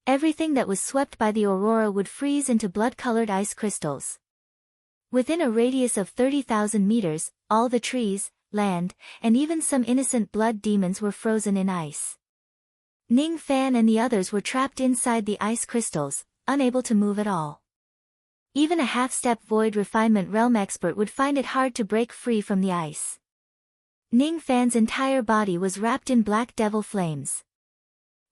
Everything that was swept by the aurora would freeze into blood-colored ice crystals. Within a radius of 30,000 meters, all the trees, land, and even some innocent blood demons were frozen in ice. Ning Fan and the others were trapped inside the ice crystals, unable to move at all. Even a half-step Void Refinement Realm expert would find it hard to break free from the ice. Ning Fan's entire body was wrapped in black devil flames.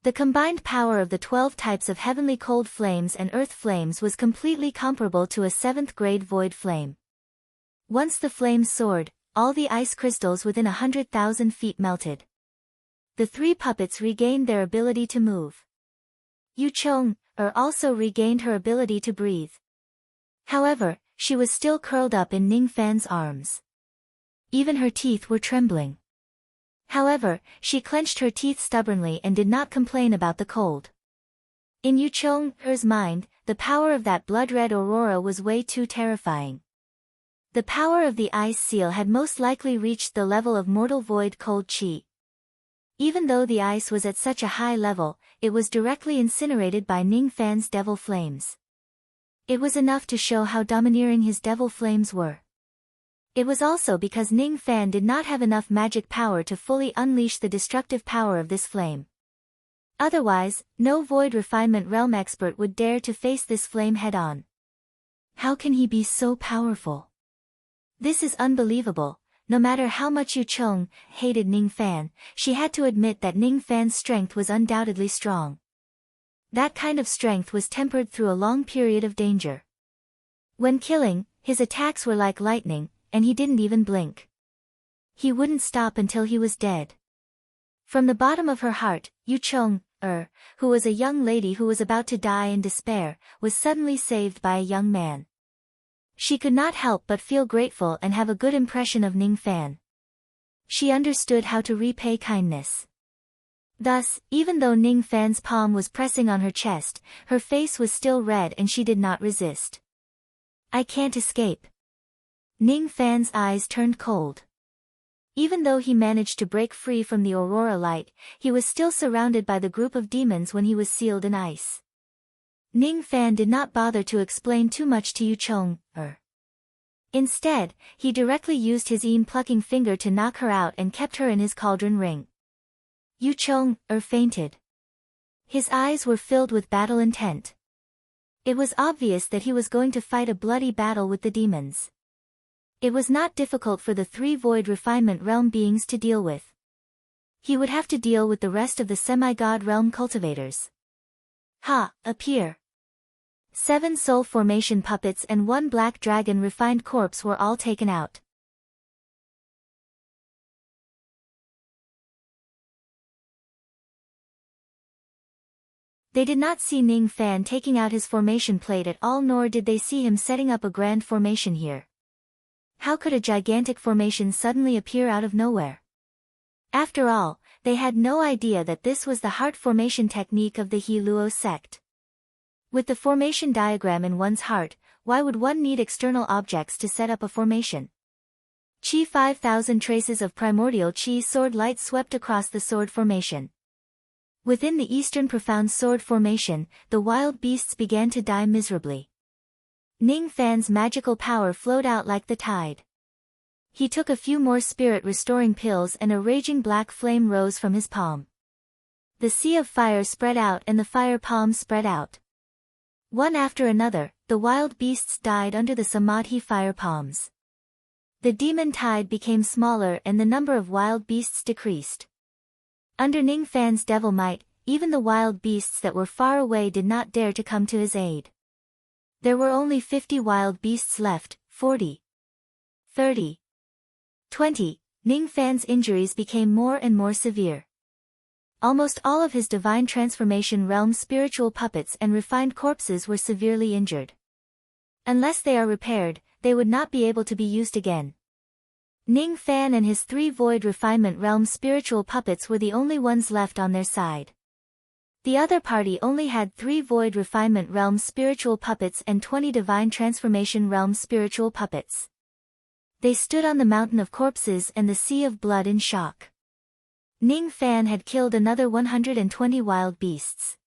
The combined power of the 12 types of heavenly cold flames and earth flames was completely comparable to a 7th-grade void flame. Once the flames soared, all the ice crystals within 100,000 feet melted. The 3 puppets regained their ability to move. Yu Chong also regained her ability to breathe. However, she was still curled up in Ning Fan's arms. Even her teeth were trembling. However, she clenched her teeth stubbornly and did not complain about the cold. In Yu Chong's mind, the power of that blood-red aurora was way too terrifying. The power of the ice seal had most likely reached the level of mortal void cold chi. Even though the ice was at such a high level, it was directly incinerated by Ning Fan's devil flames. It was enough to show how domineering his devil flames were. It was also because Ning Fan did not have enough magic power to fully unleash the destructive power of this flame. Otherwise, no Void Refinement Realm expert would dare to face this flame head-on. How can he be so powerful? This is unbelievable. No matter how much Yu Chong hated Ning Fan, she had to admit that Ning Fan's strength was undoubtedly strong. That kind of strength was tempered through a long period of danger. When killing, his attacks were like lightning, and he didn't even blink. He wouldn't stop until he was dead. From the bottom of her heart, Yu Chong, who was a young lady who was about to die in despair, was suddenly saved by a young man. She could not help but feel grateful and have a good impression of Ning Fan. She understood how to repay kindness. Thus, even though Ning Fan's palm was pressing on her chest, her face was still red and she did not resist. "I can't escape." Ning Fan's eyes turned cold. Even though he managed to break free from the aurora light, he was still surrounded by the group of demons when he was sealed in ice. Ning Fan did not bother to explain too much to Yu Chong. Instead, he directly used his plucking finger to knock her out and kept her in his cauldron ring. Yu Chong fainted. His eyes were filled with battle intent. It was obvious that he was going to fight a bloody battle with the demons. It was not difficult for the 3 Void Refinement Realm beings to deal with. He would have to deal with the rest of the semi-god realm cultivators. Appear. 7 soul formation puppets and 1 black dragon refined corpse were all taken out. They did not see Ning Fan taking out his formation plate at all, nor did they see him setting up a grand formation here. How could a gigantic formation suddenly appear out of nowhere? After all, they had no idea that this was the heart formation technique of the He Luo sect. With the formation diagram in one's heart, why would one need external objects to set up a formation? Qi 5,000 traces of primordial Qi sword light swept across the sword formation. Within the eastern profound sword formation, the wild beasts began to die miserably. Ning Fan's magical power flowed out like the tide. He took a few more spirit-restoring pills and a raging black flame rose from his palm. The sea of fire spread out and the fire palms spread out. One after another, the wild beasts died under the Samadhi fire palms. The demon tide became smaller and the number of wild beasts decreased. Under Ning Fan's devil might, even the wild beasts that were far away did not dare to come to his aid. There were only 50 wild beasts left, 40, 30, 20. Ning Fan's injuries became more and more severe. Almost all of his divine transformation realm spiritual puppets and refined corpses were severely injured. Unless they are repaired, they would not be able to be used again. Ning Fan and his 3 void refinement realm spiritual puppets were the only ones left on their side. The other party only had 3 void refinement realm spiritual puppets and 20 divine transformation realm spiritual puppets. They stood on the mountain of corpses and the sea of blood in shock. Ning Fan had killed another 120 wild beasts.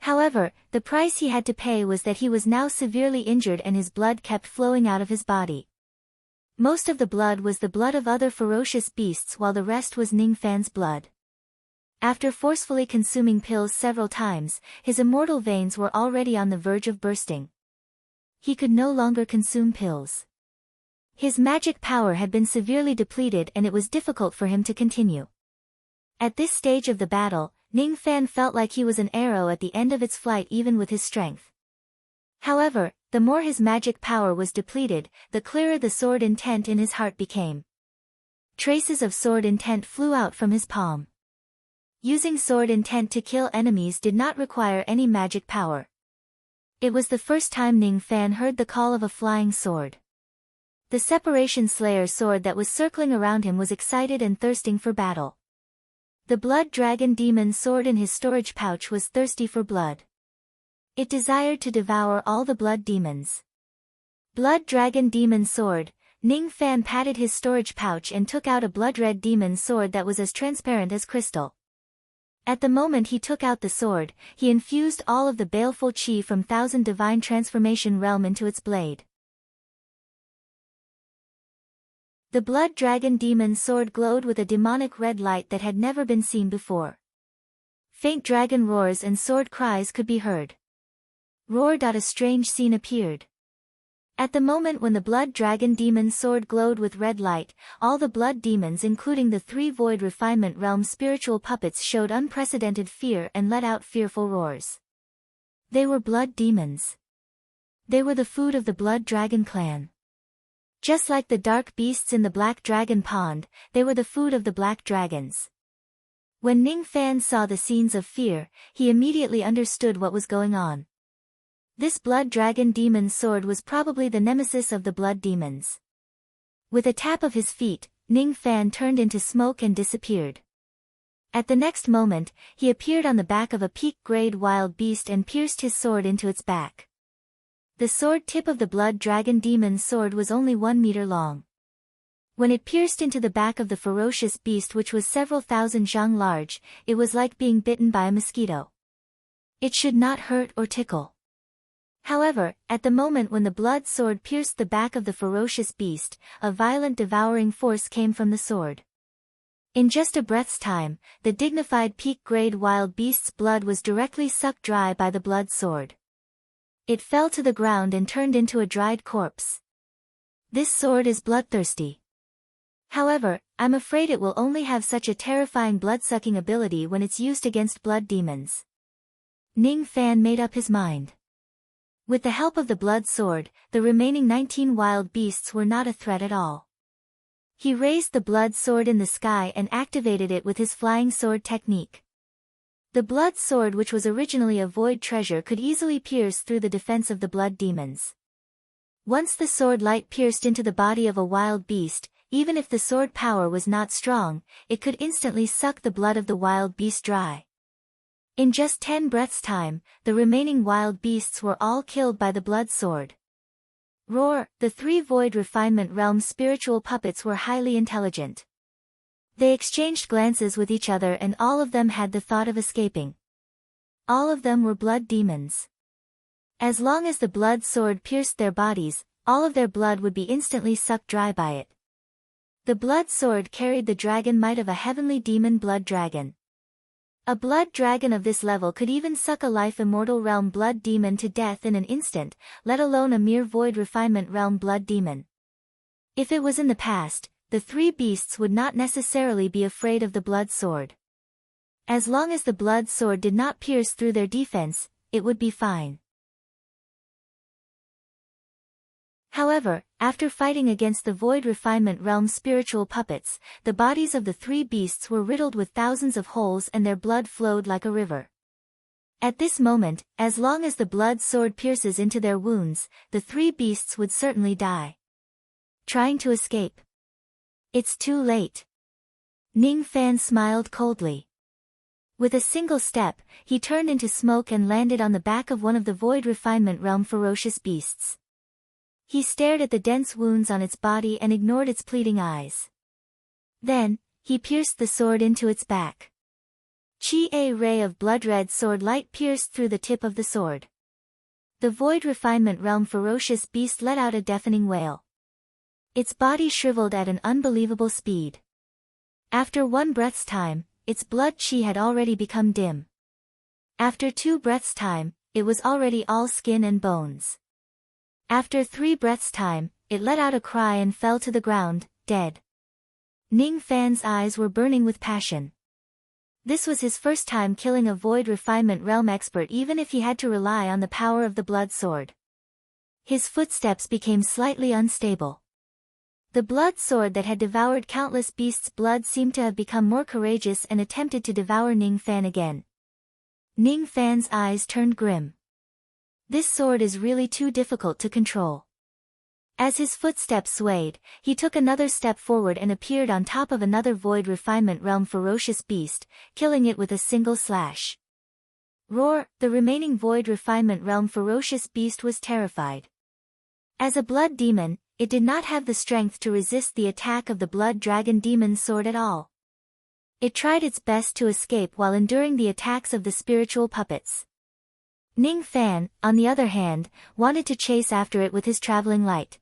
However, the price he had to pay was that he was now severely injured and his blood kept flowing out of his body. Most of the blood was the blood of other ferocious beasts while the rest was Ning Fan's blood. After forcefully consuming pills several times, his immortal veins were already on the verge of bursting. He could no longer consume pills. His magic power had been severely depleted and it was difficult for him to continue. At this stage of the battle, Ning Fan felt like he was an arrow at the end of its flight even with his strength. However, the more his magic power was depleted, the clearer the sword intent in his heart became. Traces of sword intent flew out from his palm. Using sword intent to kill enemies did not require any magic power. It was the first time Ning Fan heard the call of a flying sword. The Separation Slayer sword that was circling around him was excited and thirsting for battle. The Blood Dragon Demon sword in his storage pouch was thirsty for blood. It desired to devour all the blood demons. Blood Dragon Demon sword, Ning Fan patted his storage pouch and took out a blood red demon sword that was as transparent as crystal. At the moment he took out the sword, he infused all of the baleful chi from Thousand Divine Transformation Realm into its blade. The Blood Dragon Demon sword glowed with a demonic red light that had never been seen before. Faint dragon roars and sword cries could be heard. Roar! A strange scene appeared. At the moment when the Blood Dragon Demon sword glowed with red light, all the blood demons including the 3 void refinement realm spiritual puppets showed unprecedented fear and let out fearful roars. They were blood demons. They were the food of the Blood Dragon clan. Just like the dark beasts in the Black Dragon Pond, they were the food of the black dragons. When Ning Fan saw the scenes of fear, he immediately understood what was going on. This Blood Dragon Demon sword was probably the nemesis of the blood demons. With a tap of his feet, Ning Fan turned into smoke and disappeared. At the next moment, he appeared on the back of a peak-grade wild beast and pierced his sword into its back. The sword tip of the Blood Dragon Demon sword was only 1 meter long. When it pierced into the back of the ferocious beast which was several thousand zhang large, it was like being bitten by a mosquito. It should not hurt or tickle. However, at the moment when the blood sword pierced the back of the ferocious beast, a violent devouring force came from the sword. In just a breath's time, the dignified peak-grade wild beast's blood was directly sucked dry by the blood sword. It fell to the ground and turned into a dried corpse. This sword is bloodthirsty. However, I'm afraid it will only have such a terrifying blood-sucking ability when it's used against blood demons. Ning Fan made up his mind. With the help of the blood sword, the remaining 19 wild beasts were not a threat at all. He raised the blood sword in the sky and activated it with his flying sword technique. The blood sword, which was originally a void treasure, could easily pierce through the defense of the blood demons. Once the sword light pierced into the body of a wild beast, even if the sword power was not strong, it could instantly suck the blood of the wild beast dry. In just 10 breaths' time, the remaining wild beasts were all killed by the blood sword. Roar, the 3 Void Refinement Realm spiritual puppets were highly intelligent. They exchanged glances with each other, and all of them had the thought of escaping. All of them were blood demons. As long as the blood sword pierced their bodies, all of their blood would be instantly sucked dry by it. The blood sword carried the dragon might of a heavenly demon blood dragon. A blood dragon of this level could even suck a life immortal realm blood demon to death in an instant, let alone a mere void refinement realm blood demon. If it was in the past, the 3 beasts would not necessarily be afraid of the blood sword. As long as the blood sword did not pierce through their defense, it would be fine. However, after fighting against the Void Refinement Realm spiritual puppets, the bodies of the 3 beasts were riddled with thousands of holes and their blood flowed like a river. At this moment, as long as the blood sword pierces into their wounds, the 3 beasts would certainly die. Trying to escape. It's too late. Ning Fan smiled coldly. With a single step, he turned into smoke and landed on the back of one of the Void Refinement Realm ferocious beasts. He stared at the dense wounds on its body and ignored its pleading eyes. Then, he pierced the sword into its back. A ray of blood-red sword light pierced through the tip of the sword. The Void Refinement Realm ferocious beast let out a deafening wail. Its body shriveled at an unbelievable speed. After 1 breath's time, its blood chi had already become dim. After 2 breaths' time, it was already all skin and bones. After 3 breaths' time, it let out a cry and fell to the ground, dead. Ning Fan's eyes were burning with passion. This was his first time killing a Void Refinement Realm expert, even if he had to rely on the power of the blood sword. His footsteps became slightly unstable. The blood sword that had devoured countless beasts' blood seemed to have become more courageous and attempted to devour Ning Fan again. Ning Fan's eyes turned grim. This sword is really too difficult to control. As his footsteps swayed, he took another step forward and appeared on top of another Void Refinement Realm ferocious beast, killing it with a single slash. Roar, the remaining Void Refinement Realm ferocious beast was terrified. As a blood demon, it did not have the strength to resist the attack of the blood dragon demon's sword at all. It tried its best to escape while enduring the attacks of the spiritual puppets. Ning Fan, on the other hand, wanted to chase after it with his traveling light.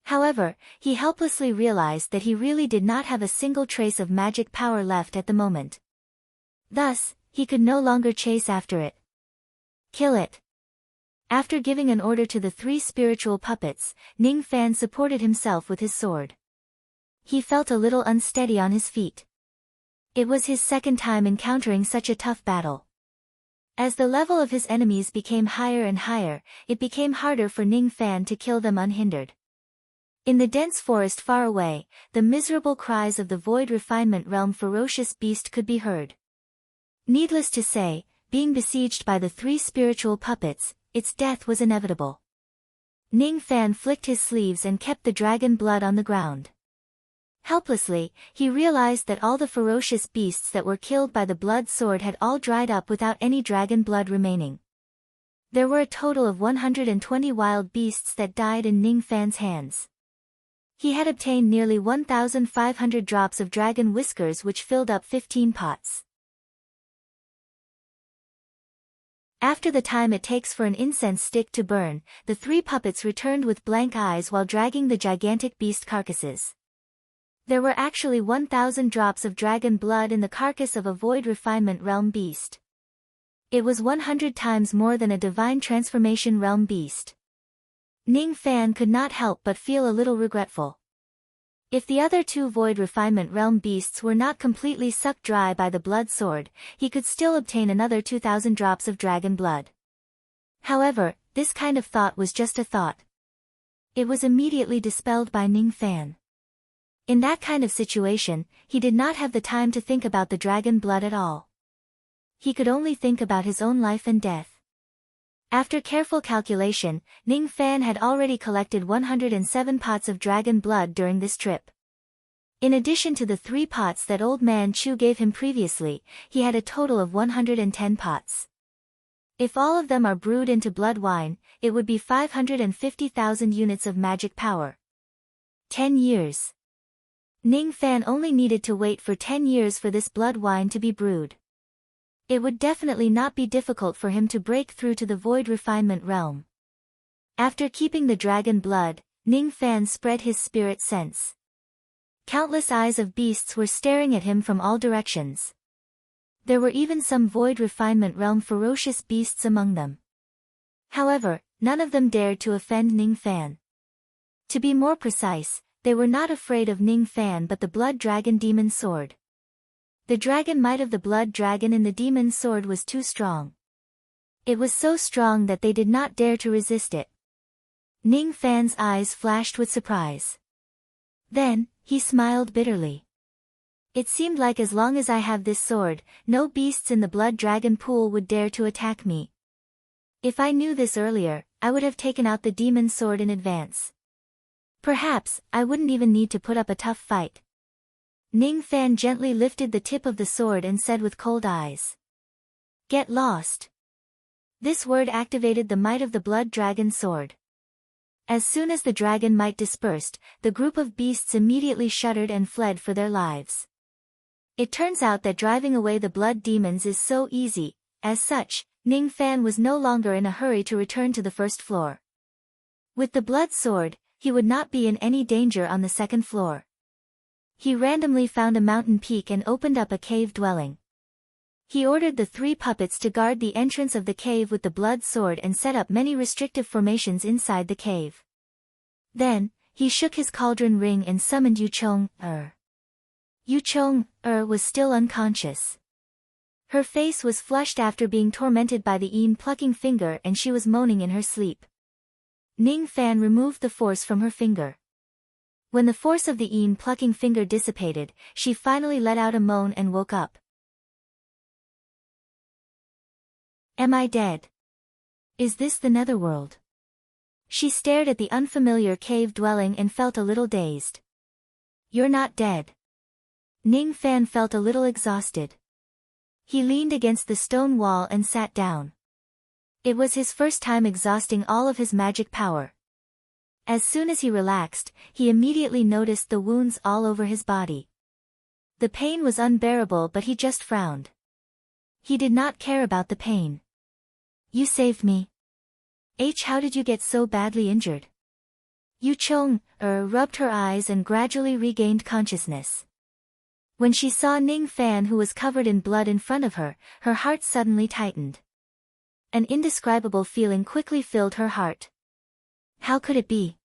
However, he helplessly realized that he really did not have a single trace of magic power left at the moment. Thus, he could no longer chase after it. Kill it. After giving an order to the 3 spiritual puppets, Ning Fan supported himself with his sword. He felt a little unsteady on his feet. It was his second time encountering such a tough battle. As the level of his enemies became higher and higher, it became harder for Ning Fan to kill them unhindered. In the dense forest far away, the miserable cries of the Void Refinement Realm ferocious beast could be heard. Needless to say, being besieged by the 3 spiritual puppets, its death was inevitable. Ning Fan flicked his sleeves and kept the dragon blood on the ground. Helplessly, he realized that all the ferocious beasts that were killed by the blood sword had all dried up without any dragon blood remaining. There were a total of 120 wild beasts that died in Ning Fan's hands. He had obtained nearly 1,500 drops of dragon whiskers, which filled up 15 pots. After the time it takes for an incense stick to burn, the 3 puppets returned with blank eyes while dragging the gigantic beast carcasses. There were actually 1,000 drops of dragon blood in the carcass of a Void Refinement Realm beast. It was 100 times more than a Divine Transformation Realm beast. Ning Fan could not help but feel a little regretful. If the other 2 Void Refinement Realm beasts were not completely sucked dry by the blood sword, he could still obtain another 2,000 drops of dragon blood. However, this kind of thought was just a thought. It was immediately dispelled by Ning Fan. In that kind of situation, he did not have the time to think about the dragon blood at all. he could only think about his own life and death. After careful calculation, Ning Fan had already collected 107 pots of dragon blood during this trip. In addition to the 3 pots that Old Man Chu gave him previously, he had a total of 110 pots. If all of them are brewed into blood wine, it would be 550,000 units of magic power. 10 years. Ning Fan only needed to wait for 10 years for this blood wine to be brewed. It would definitely not be difficult for him to break through to the void refinement realm. After keeping the dragon blood, Ning Fan spread his spirit sense. Countless eyes of beasts were staring at him from all directions. There were even some void refinement realm ferocious beasts among them. However, none of them dared to offend Ning Fan. To be more precise, they were not afraid of Ning Fan but the blood dragon demon sword. The dragon might of the blood dragon in the demon sword was too strong. It was so strong that they did not dare to resist it. Ning Fan's eyes flashed with surprise. Then, he smiled bitterly. It seemed like as long as I have this sword, no beasts in the blood dragon pool would dare to attack me. If I knew this earlier, I would have taken out the demon sword in advance. Perhaps, I wouldn't even need to put up a tough fight. Ning Fan gently lifted the tip of the sword and said with cold eyes. Get lost. This word activated the might of the blood dragon sword. As soon as the dragon might dispersed, the group of beasts immediately shuddered and fled for their lives. It turns out that driving away the blood demons is so easy. As such, Ning Fan was no longer in a hurry to return to the first floor. With the blood sword, he would not be in any danger on the second floor. He randomly found a mountain peak and opened up a cave dwelling. He ordered the 3 puppets to guard the entrance of the cave with the blood sword and set up many restrictive formations inside the cave. Then, he shook his cauldron ring and summoned Yu Chong-er. Yu Chong-er was still unconscious. Her face was flushed after being tormented by the Een plucking finger and she was moaning in her sleep. Ning Fan removed the force from her finger. When the force of the Een plucking finger dissipated, she finally let out a moan and woke up. Am I dead? Is this the netherworld? She stared at the unfamiliar cave dwelling and felt a little dazed. You're not dead. Ning Fan felt a little exhausted. He leaned against the stone wall and sat down. It was his first time exhausting all of his magic power. As soon as he relaxed, he immediately noticed the wounds all over his body. The pain was unbearable but he just frowned. He did not care about the pain. You saved me. How did you get so badly injured? Yu Chong-er rubbed her eyes and gradually regained consciousness. When she saw Ning Fan who was covered in blood in front of her, her heart suddenly tightened. An indescribable feeling quickly filled her heart. How could it be?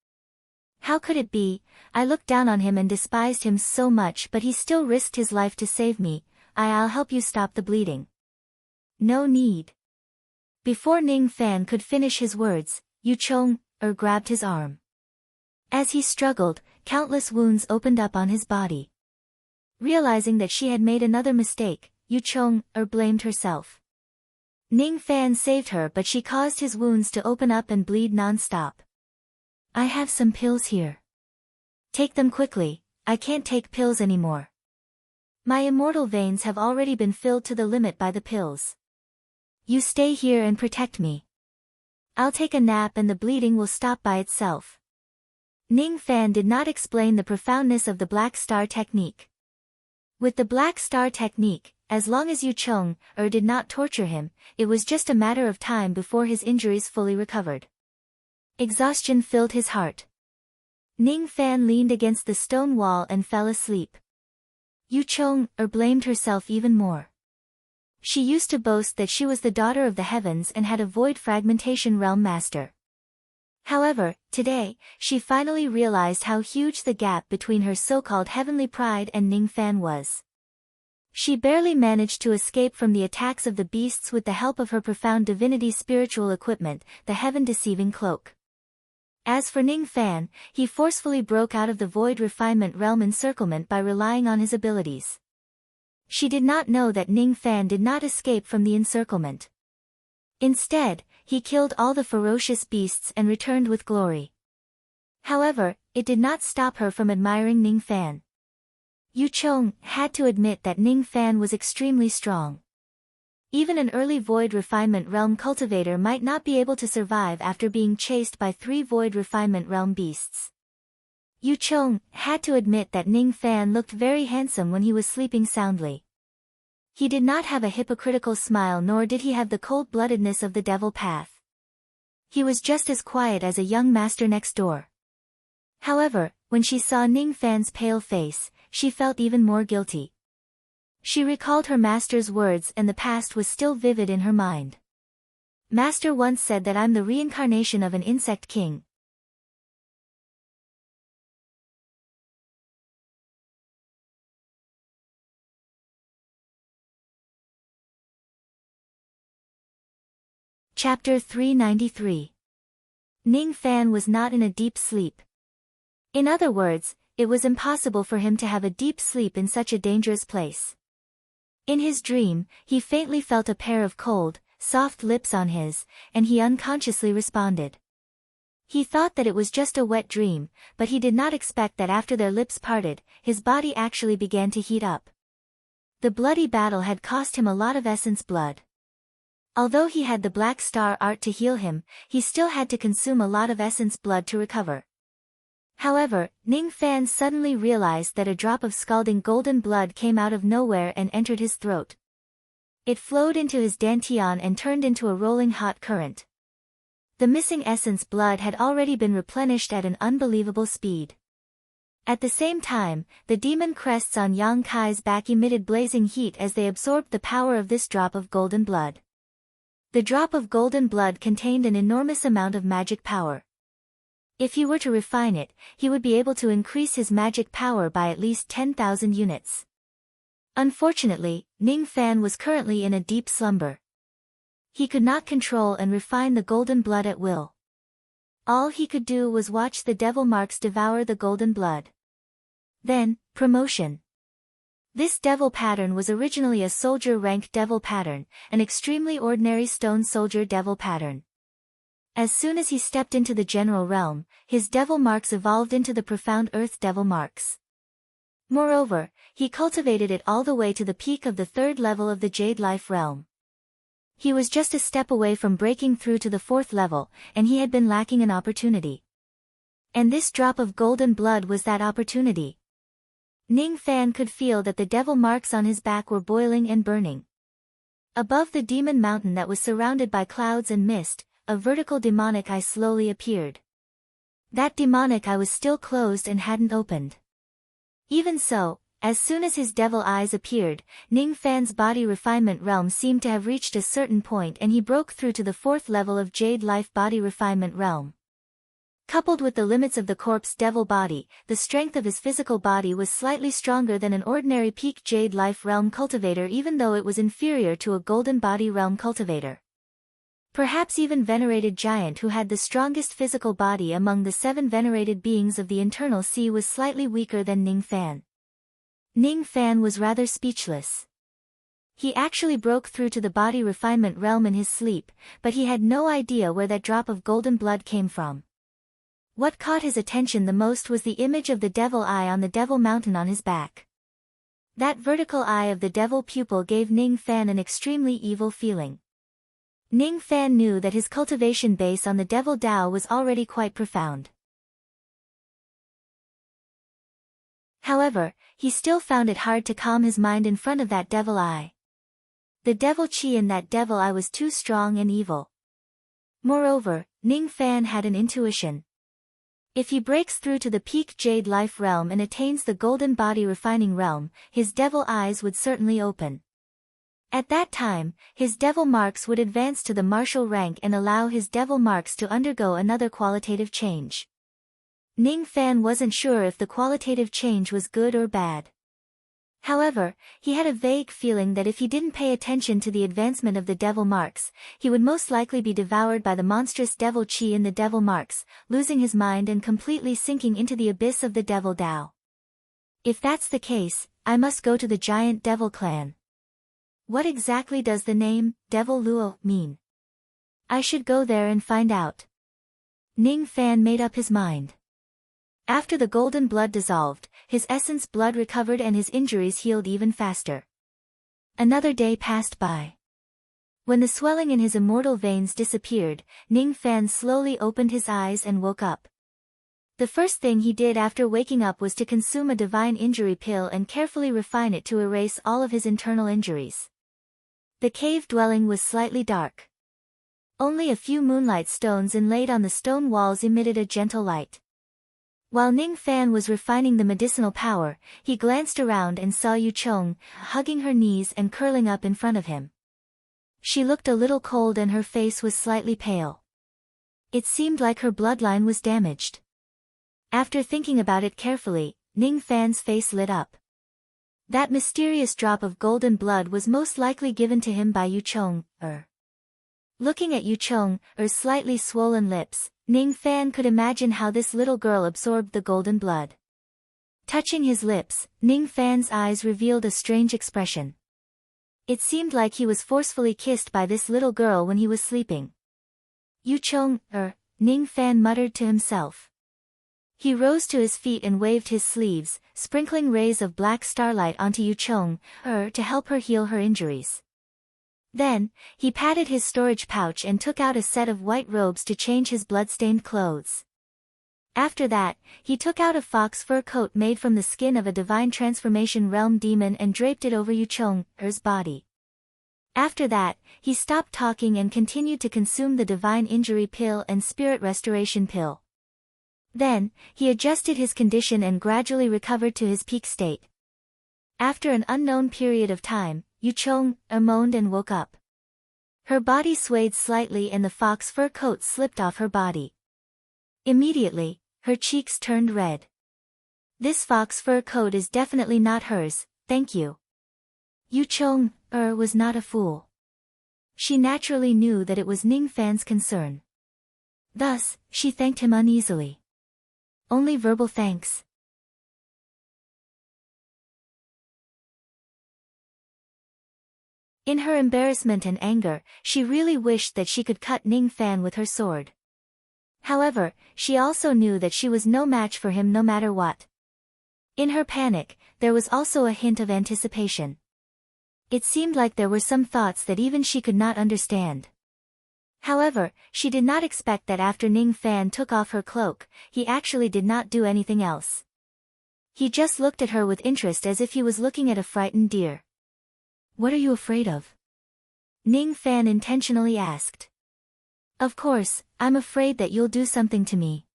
How could it be? I looked down on him and despised him so much but he still risked his life to save me. I'll help you stop the bleeding. No need. Before Ning Fan could finish his words, Yu Chong-er grabbed his arm. As he struggled, countless wounds opened up on his body. Realizing that she had made another mistake, Yu Chong-er blamed herself. Ning Fan saved her but she caused his wounds to open up and bleed non-stop. I have some pills here. Take them quickly, I can't take pills anymore. My immortal veins have already been filled to the limit by the pills. You stay here and protect me. I'll take a nap and the bleeding will stop by itself. Ning Fan did not explain the profoundness of the Black Star technique. With the Black Star technique, as long as Yu Chong-er did not torture him, it was just a matter of time before his injuries fully recovered. Exhaustion filled his heart. Ning Fan leaned against the stone wall and fell asleep. Yu Chong-er blamed herself even more. She used to boast that she was the daughter of the heavens and had a void fragmentation realm master. However, today, she finally realized how huge the gap between her so-called heavenly pride and Ning Fan was. She barely managed to escape from the attacks of the beasts with the help of her profound divinity spiritual equipment, the heaven-deceiving cloak. As for Ning Fan, he forcefully broke out of the void refinement realm encirclement by relying on his abilities. She did not know that Ning Fan did not escape from the encirclement. Instead, he killed all the ferocious beasts and returned with glory. However, it did not stop her from admiring Ning Fan. Yu Chong had to admit that Ning Fan was extremely strong. Even an early Void Refinement Realm cultivator might not be able to survive after being chased by 3 Void Refinement Realm beasts. Yu Chong had to admit that Ning Fan looked very handsome when he was sleeping soundly. He did not have a hypocritical smile, nor did he have the cold-bloodedness of the devil path. He was just as quiet as a young master next door. However, when she saw Ning Fan's pale face, she felt even more guilty. She recalled her master's words, and the past was still vivid in her mind. Master once said that I'm the reincarnation of an insect king. Chapter 393. Ning Fan was not in a deep sleep. In other words, it was impossible for him to have a deep sleep in such a dangerous place. In his dream, he faintly felt a pair of cold, soft lips on his, and he unconsciously responded. He thought that it was just a wet dream, but he did not expect that after their lips parted, his body actually began to heat up. The bloody battle had cost him a lot of essence blood. Although he had the Black Star art to heal him, he still had to consume a lot of essence blood to recover. However, Ning Fan suddenly realized that a drop of scalding golden blood came out of nowhere and entered his throat. It flowed into his dantian and turned into a rolling hot current. The missing essence blood had already been replenished at an unbelievable speed. At the same time, the demon crests on Yang Kai's back emitted blazing heat as they absorbed the power of this drop of golden blood. The drop of golden blood contained an enormous amount of magic power. If he were to refine it, he would be able to increase his magic power by at least 10,000 units. Unfortunately, Ning Fan was currently in a deep slumber. He could not control and refine the golden blood at will. All he could do was watch the devil marks devour the golden blood. Then, promotion. This devil pattern was originally a soldier rank devil pattern, an extremely ordinary stone soldier devil pattern. As soon as he stepped into the general realm, his devil marks evolved into the profound earth devil marks. Moreover, he cultivated it all the way to the peak of the 3rd level of the Jade Life realm. He was just a step away from breaking through to the 4th level, and he had been lacking an opportunity. And this drop of golden blood was that opportunity. Ning Fan could feel that the devil marks on his back were boiling and burning. Above the demon mountain that was surrounded by clouds and mist, a vertical demonic eye slowly appeared. That demonic eye was still closed and hadn't opened. Even so, as soon as his devil eyes appeared, Ning Fan's body refinement realm seemed to have reached a certain point and he broke through to the 4th level of Jade Life body refinement realm. Coupled with the limits of the corpse devil body, the strength of his physical body was slightly stronger than an ordinary peak Jade Life realm cultivator, even though it was inferior to a golden body realm cultivator. Perhaps even venerated giant who had the strongest physical body among the 7 venerated beings of the internal sea was slightly weaker than Ning Fan. Ning Fan was rather speechless. He actually broke through to the body refinement realm in his sleep, but he had no idea where that drop of golden blood came from. What caught his attention the most was the image of the devil eye on the devil mountain on his back. That vertical eye of the devil pupil gave Ning Fan an extremely evil feeling. Ning Fan knew that his cultivation base on the devil Dao was already quite profound. However, he still found it hard to calm his mind in front of that devil eye. The devil chi in that devil eye was too strong and evil. Moreover, Ning Fan had an intuition. If he breaks through to the peak Jade Life realm and attains the golden body refining realm, his devil eyes would certainly open. At that time, his devil marks would advance to the martial rank and allow his devil marks to undergo another qualitative change. Ning Fan wasn't sure if the qualitative change was good or bad. However, he had a vague feeling that if he didn't pay attention to the advancement of the devil marks, he would most likely be devoured by the monstrous devil chi in the devil marks, losing his mind and completely sinking into the abyss of the devil Dao. If that's the case, I must go to the giant devil clan. What exactly does the name, Devil Luo, mean? I should go there and find out. Ning Fan made up his mind. After the golden blood dissolved, his essence blood recovered and his injuries healed even faster. Another day passed by. When the swelling in his immortal veins disappeared, Ning Fan slowly opened his eyes and woke up. The first thing he did after waking up was to consume a divine injury pill and carefully refine it to erase all of his internal injuries. The cave dwelling was slightly dark. Only a few moonlight stones inlaid on the stone walls emitted a gentle light. While Ning Fan was refining the medicinal power, he glanced around and saw Yu Chong, hugging her knees and curling up in front of him. She looked a little cold and her face was slightly pale. It seemed like her bloodline was damaged. After thinking about it carefully, Ning Fan's face lit up. That mysterious drop of golden blood was most likely given to him by Yu Chong. Looking at Yu Chong's slightly swollen lips, Ning Fan could imagine how this little girl absorbed the golden blood. Touching his lips, Ning Fan's eyes revealed a strange expression. It seemed like he was forcefully kissed by this little girl when he was sleeping. Yu Chong, Ning Fan muttered to himself. He rose to his feet and waved his sleeves, sprinkling rays of black starlight onto Yu Chong, to help her heal her injuries. Then, he patted his storage pouch and took out a set of white robes to change his blood-stained clothes. After that, he took out a fox fur coat made from the skin of a divine transformation realm demon and draped it over Yu Chong's body. After that, he stopped talking and continued to consume the divine injury pill and spirit restoration pill. Then, he adjusted his condition and gradually recovered to his peak state. After an unknown period of time, Yu Chong moaned and woke up. Her body swayed slightly and the fox fur coat slipped off her body. Immediately, her cheeks turned red. This fox fur coat is definitely not hers, thank you. Yu Chong was not a fool. She naturally knew that it was Ning Fan's concern. Thus, she thanked him uneasily. Only verbal thanks. In her embarrassment and anger, she really wished that she could cut Ning Fan with her sword. However, she also knew that she was no match for him no matter what. In her panic, there was also a hint of anticipation. It seemed like there were some thoughts that even she could not understand. However, she did not expect that after Ning Fan took off her cloak, he actually did not do anything else. He just looked at her with interest as if he was looking at a frightened deer. What are you afraid of? Ning Fan intentionally asked. Of course, I'm afraid that you'll do something to me.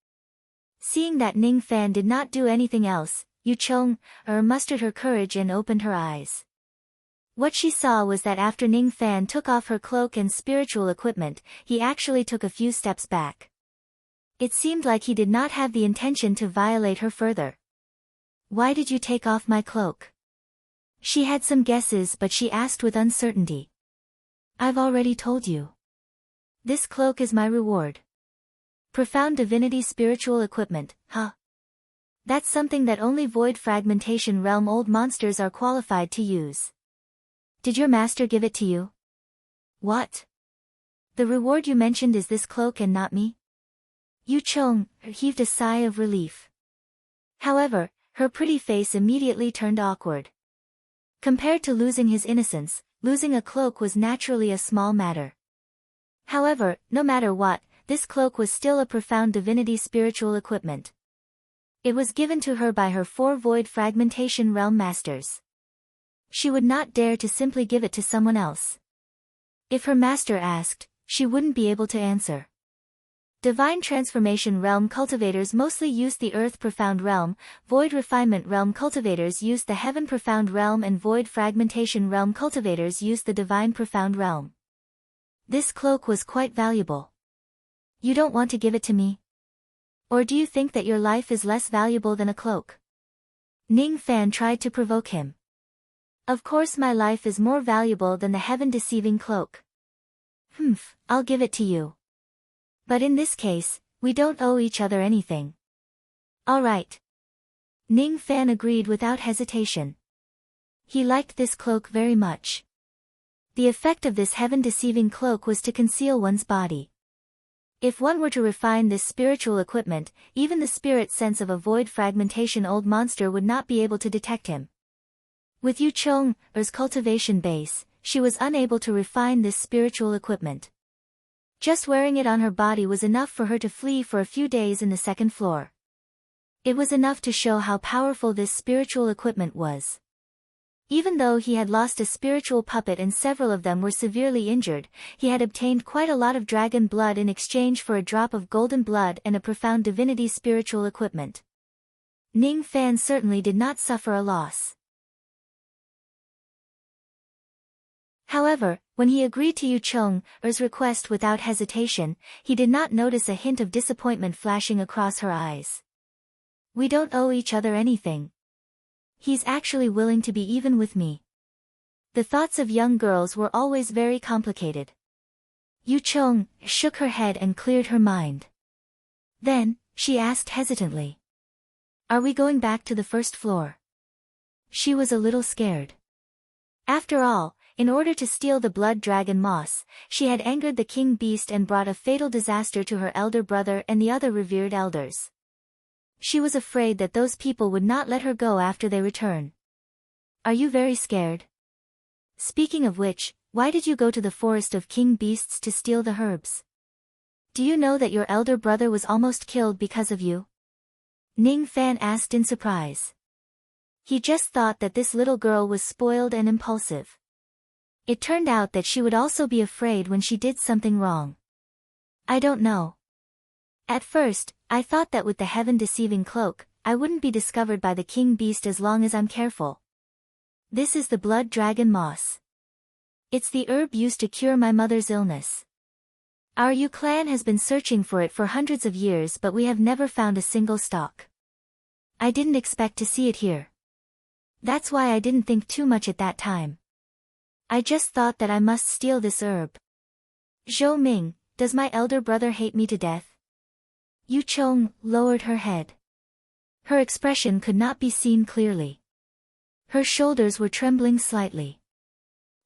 Seeing that Ning Fan did not do anything else, Yu Chong mustered her courage and opened her eyes. What she saw was that after Ning Fan took off her cloak and spiritual equipment, he actually took a few steps back. It seemed like he did not have the intention to violate her further. Why did you take off my cloak? She had some guesses but she asked with uncertainty. I've already told you. This cloak is my reward. Profound divinity spiritual equipment, huh? That's something that only void fragmentation realm old monsters are qualified to use. Did your master give it to you? What? The reward you mentioned is this cloak and not me? Yu Chong heaved a sigh of relief. However, her pretty face immediately turned awkward. Compared to losing his innocence, losing a cloak was naturally a small matter. However, no matter what, this cloak was still a profound divinity spiritual equipment. It was given to her by her 4 void fragmentation realm masters. She would not dare to simply give it to someone else. If her master asked, she wouldn't be able to answer. Divine Transformation Realm cultivators mostly used the Earth Profound Realm, Void Refinement Realm cultivators used the Heaven Profound Realm and Void Fragmentation Realm cultivators used the Divine Profound Realm. This cloak was quite valuable. You don't want to give it to me? Or do you think that your life is less valuable than a cloak? Ning Fan tried to provoke him. Of course my life is more valuable than the heaven-deceiving cloak. I'll give it to you. But in this case, we don't owe each other anything. All right. Ning Fan agreed without hesitation. He liked this cloak very much. The effect of this heaven-deceiving cloak was to conceal one's body. If one were to refine this spiritual equipment, even the spirit sense of a void fragmentation old monster would not be able to detect him. With Yu Chong's cultivation base, she was unable to refine this spiritual equipment. Just wearing it on her body was enough for her to flee for a few days in the second floor. It was enough to show how powerful this spiritual equipment was. Even though he had lost a spiritual puppet and several of them were severely injured, he had obtained quite a lot of dragon blood in exchange for a drop of golden blood and a profound divinity spiritual equipment. Ning Fan certainly did not suffer a loss. However, when he agreed to Yu Chong's request without hesitation, he did not notice a hint of disappointment flashing across her eyes. We don't owe each other anything. He's actually willing to be even with me. The thoughts of young girls were always very complicated. Yu Chong shook her head and cleared her mind. Then, she asked hesitantly. Are we going back to the first floor? She was a little scared. After all, in order to steal the blood dragon moss, she had angered the king beast and brought a fatal disaster to her elder brother and the other revered elders. She was afraid that those people would not let her go after they return. Are you very scared? Speaking of which, why did you go to the forest of king beasts to steal the herbs? Do you know that your elder brother was almost killed because of you? Ning Fan asked in surprise. He just thought that this little girl was spoiled and impulsive. It turned out that she would also be afraid when she did something wrong. I don't know. At first, I thought that with the heaven-deceiving cloak, I wouldn't be discovered by the king beast as long as I'm careful. This is the blood dragon moss. It's the herb used to cure my mother's illness. Our Yu clan has been searching for it for hundreds of years, but we have never found a single stalk. I didn't expect to see it here. That's why I didn't think too much at that time. I just thought that I must steal this herb. Zhou Ming, does my elder brother hate me to death? Yu Chong lowered her head. Her expression could not be seen clearly. Her shoulders were trembling slightly.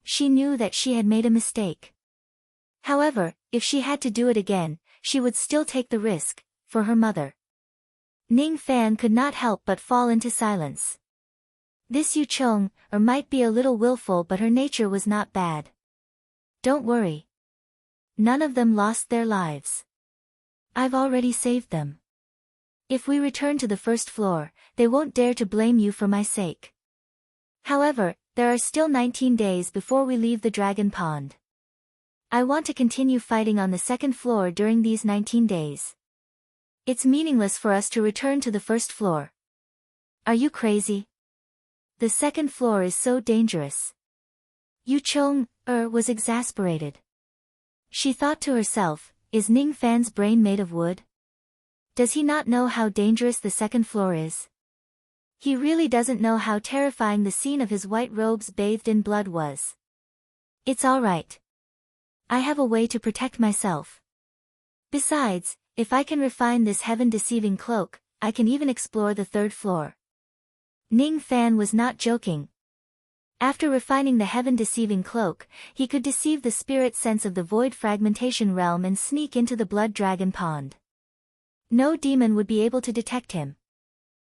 She knew that she had made a mistake. However, if she had to do it again, she would still take the risk, for her mother. Ning Fan could not help but fall into silence. This Yu Chong might be a little willful, but her nature was not bad. Don't worry. None of them lost their lives. I've already saved them. If we return to the first floor, they won't dare to blame you for my sake. However, there are still 19 days before we leave the Dragon Pond. I want to continue fighting on the second floor during these 19 days. It's meaningless for us to return to the first floor. Are you crazy? The second floor is so dangerous. Yu Chong was exasperated. She thought to herself, is Ning Fan's brain made of wood? Does he not know how dangerous the second floor is? He really doesn't know how terrifying the scene of his white robes bathed in blood was. It's all right. I have a way to protect myself. Besides, if I can refine this heaven-deceiving cloak, I can even explore the third floor. Ning Fan was not joking. After refining the heaven-deceiving cloak, he could deceive the spirit sense of the void fragmentation realm and sneak into the blood dragon pond. No demon would be able to detect him.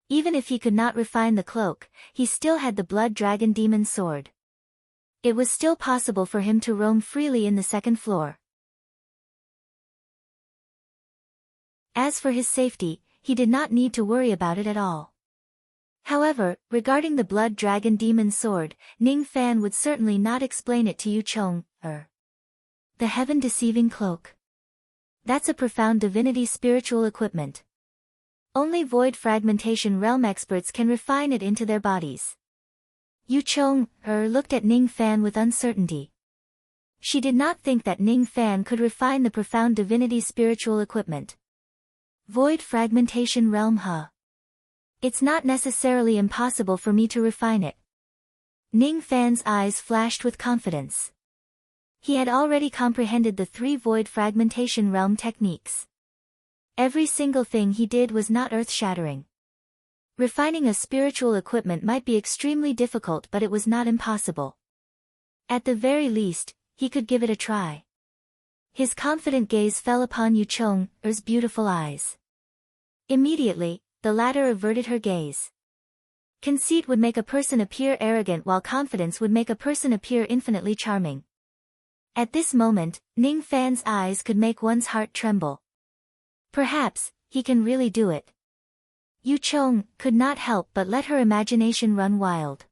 Even if he could not refine the cloak, he still had the blood dragon demon sword. It was still possible for him to roam freely in the second floor. As for his safety, he did not need to worry about it at all. However, regarding the blood dragon demon sword, Ning Fan would certainly not explain it to Yu Chong. The heaven-deceiving cloak. That's a profound divinity spiritual equipment. Only void fragmentation realm experts can refine it into their bodies. Yu Chong looked at Ning Fan with uncertainty. She did not think that Ning Fan could refine the profound divinity spiritual equipment. Void fragmentation realm, It's not necessarily impossible for me to refine it. Ning Fan's eyes flashed with confidence. He had already comprehended the 3 void fragmentation realm techniques. Every single thing he did was not earth-shattering. Refining a spiritual equipment might be extremely difficult, but it was not impossible. At the very least, he could give it a try. His confident gaze fell upon Yu Cheng's beautiful eyes. Immediately, the latter averted her gaze. Conceit would make a person appear arrogant, while confidence would make a person appear infinitely charming. At this moment, Ning Fan's eyes could make one's heart tremble. Perhaps, he can really do it. Yu Cheng could not help but let her imagination run wild.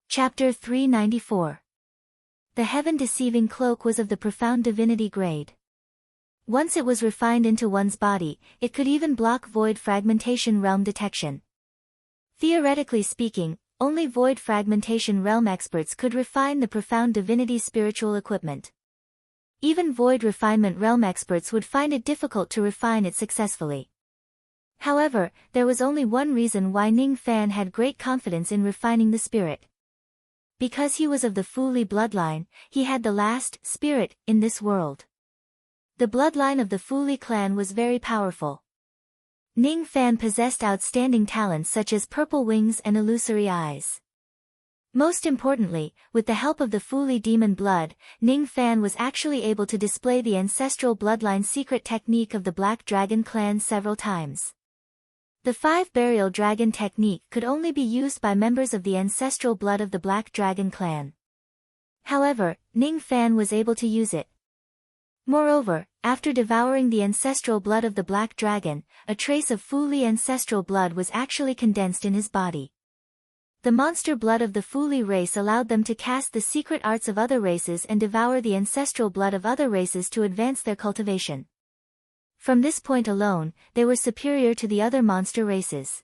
Chapter 394. The heaven-deceiving cloak was of the profound divinity grade. Once it was refined into one's body, it could even block void fragmentation realm detection. Theoretically speaking, only void fragmentation realm experts could refine the profound divinity spiritual equipment. Even void refinement realm experts would find it difficult to refine it successfully. However, there was only one reason why Ning Fan had great confidence in refining the spirit. Because he was of the Fu Li bloodline, he had the last spirit in this world. The bloodline of the Fu Li clan was very powerful. Ning Fan possessed outstanding talents such as purple wings and illusory eyes. Most importantly, with the help of the Fu Li demon blood, Ning Fan was actually able to display the ancestral bloodline secret technique of the Black Dragon clan several times. The 5 burial dragon technique could only be used by members of the ancestral blood of the Black Dragon clan. However, Ning Fan was able to use it. Moreover, after devouring the ancestral blood of the Black Dragon, a trace of Fu Li ancestral blood was actually condensed in his body. The monster blood of the Fu Li race allowed them to cast the secret arts of other races and devour the ancestral blood of other races to advance their cultivation. From this point alone, they were superior to the other monster races.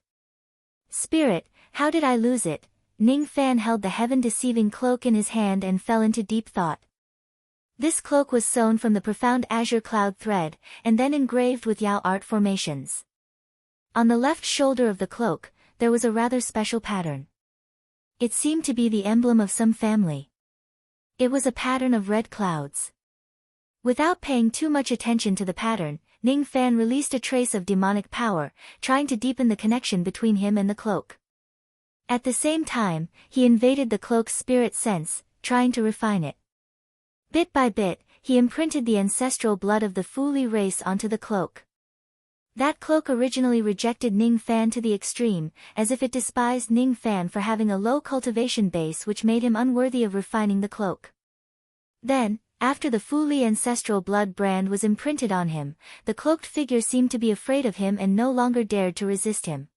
Spirit, how did I lose it? Ning Fan held the heaven-deceiving cloak in his hand and fell into deep thought. This cloak was sewn from the profound azure cloud thread, and then engraved with Yao art formations. On the left shoulder of the cloak, there was a rather special pattern. It seemed to be the emblem of some family. It was a pattern of red clouds. Without paying too much attention to the pattern, Ning Fan released a trace of demonic power, trying to deepen the connection between him and the cloak. At the same time, he invaded the cloak's spirit sense, trying to refine it. Bit by bit, he imprinted the ancestral blood of the Fu Li race onto the cloak. That cloak originally rejected Ning Fan to the extreme, as if it despised Ning Fan for having a low cultivation base, which made him unworthy of refining the cloak. Then, after the Fu Li ancestral blood brand was imprinted on him, the cloaked figure seemed to be afraid of him and no longer dared to resist him.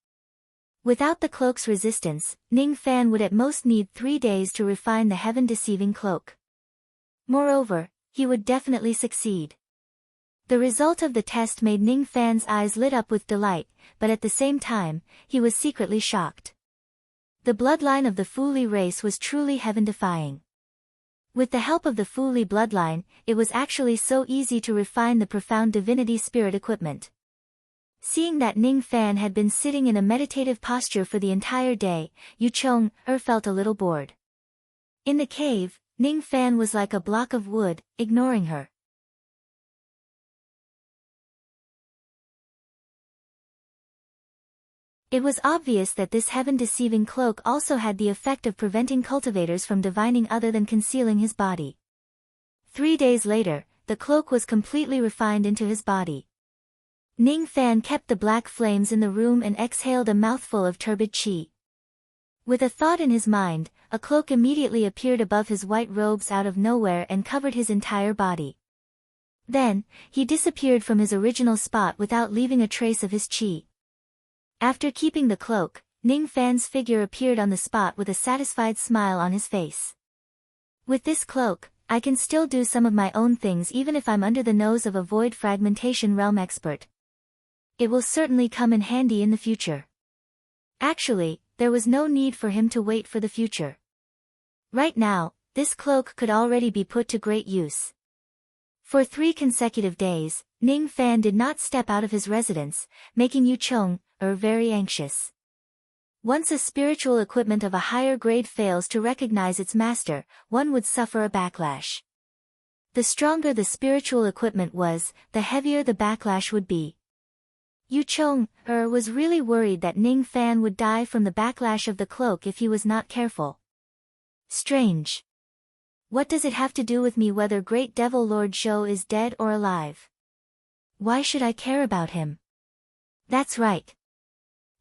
Without the cloak's resistance, Ning Fan would at most need 3 days to refine the heaven-deceiving cloak. Moreover, he would definitely succeed. The result of the test made Ning Fan's eyes lit up with delight, but at the same time, he was secretly shocked. The bloodline of the Fu Li race was truly heaven-defying. With the help of the Fu Li bloodline, it was actually so easy to refine the profound divinity spirit equipment. Seeing that Ning Fan had been sitting in a meditative posture for the entire day, Yu Cheng felt a little bored. In the cave, Ning Fan was like a block of wood, ignoring her. It was obvious that this heaven-deceiving cloak also had the effect of preventing cultivators from divining other than concealing his body. 3 days later, the cloak was completely refined into his body. Ning Fan kept the black flames in the room and exhaled a mouthful of turbid qi. With a thought in his mind, a cloak immediately appeared above his white robes out of nowhere and covered his entire body. Then, he disappeared from his original spot without leaving a trace of his qi. After keeping the cloak, Ning Fan's figure appeared on the spot with a satisfied smile on his face. With this cloak, I can still do some of my own things even if I'm under the nose of a void fragmentation realm expert. It will certainly come in handy in the future. Actually, there was no need for him to wait for the future. Right now, this cloak could already be put to great use. For 3 consecutive days, Ning Fan did not step out of his residence, making Yu Cheng very anxious. Once a spiritual equipment of a higher grade fails to recognize its master, one would suffer a backlash. The stronger the spiritual equipment was, the heavier the backlash would be. Yu Chong-er was really worried that Ning Fan would die from the backlash of the cloak if he was not careful. Strange. What does it have to do with me whether Great Devil Lord Zhou is dead or alive? Why should I care about him? That's right.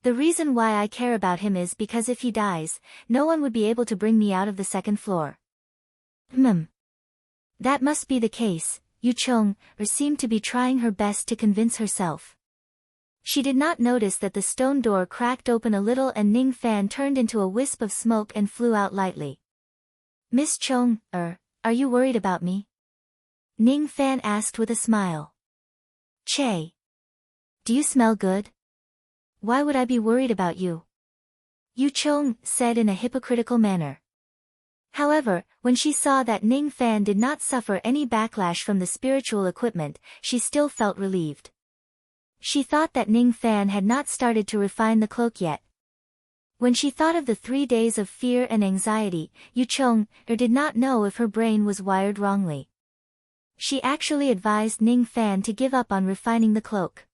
The reason why I care about him is because if he dies, no one would be able to bring me out of the second floor. That must be the case, Yu Chong-er seemed to be trying her best to convince herself. She did not notice that the stone door cracked open a little and Ning Fan turned into a wisp of smoke and flew out lightly. Miss Chong-er, are you worried about me? Ning Fan asked with a smile. Che. Do you smell good? Why would I be worried about you? Yu Chong said in a hypocritical manner. However, when she saw that Ning Fan did not suffer any backlash from the spiritual equipment, she still felt relieved. She thought that Ning Fan had not started to refine the cloak yet. When she thought of the 3 days of fear and anxiety, Yu Chong-er did not know if her brain was wired wrongly. She actually advised Ning Fan to give up on refining the cloak.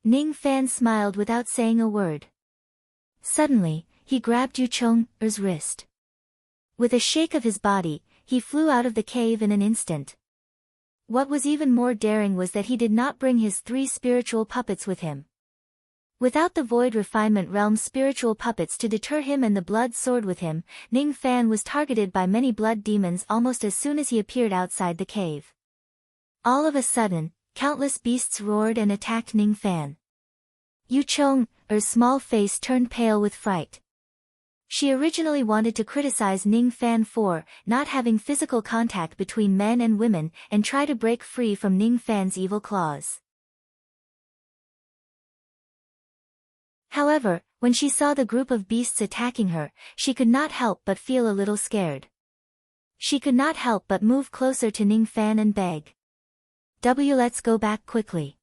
Ning Fan smiled without saying a word. Suddenly, he grabbed Yu Chong-er's wrist. With a shake of his body, he flew out of the cave in an instant. What was even more daring was that he did not bring his 3 spiritual puppets with him. Without the Void Refinement Realm's spiritual puppets to deter him and the blood sword with him, Ning Fan was targeted by many blood demons almost as soon as he appeared outside the cave. All of a sudden, countless beasts roared and attacked Ning Fan. Yu Chong-er's small face turned pale with fright. She originally wanted to criticize Ning Fan for not having physical contact between men and women and try to break free from Ning Fan's evil claws. However, when she saw the group of beasts attacking her, she could not help but feel a little scared. She could not help but move closer to Ning Fan and beg. Let's go back quickly.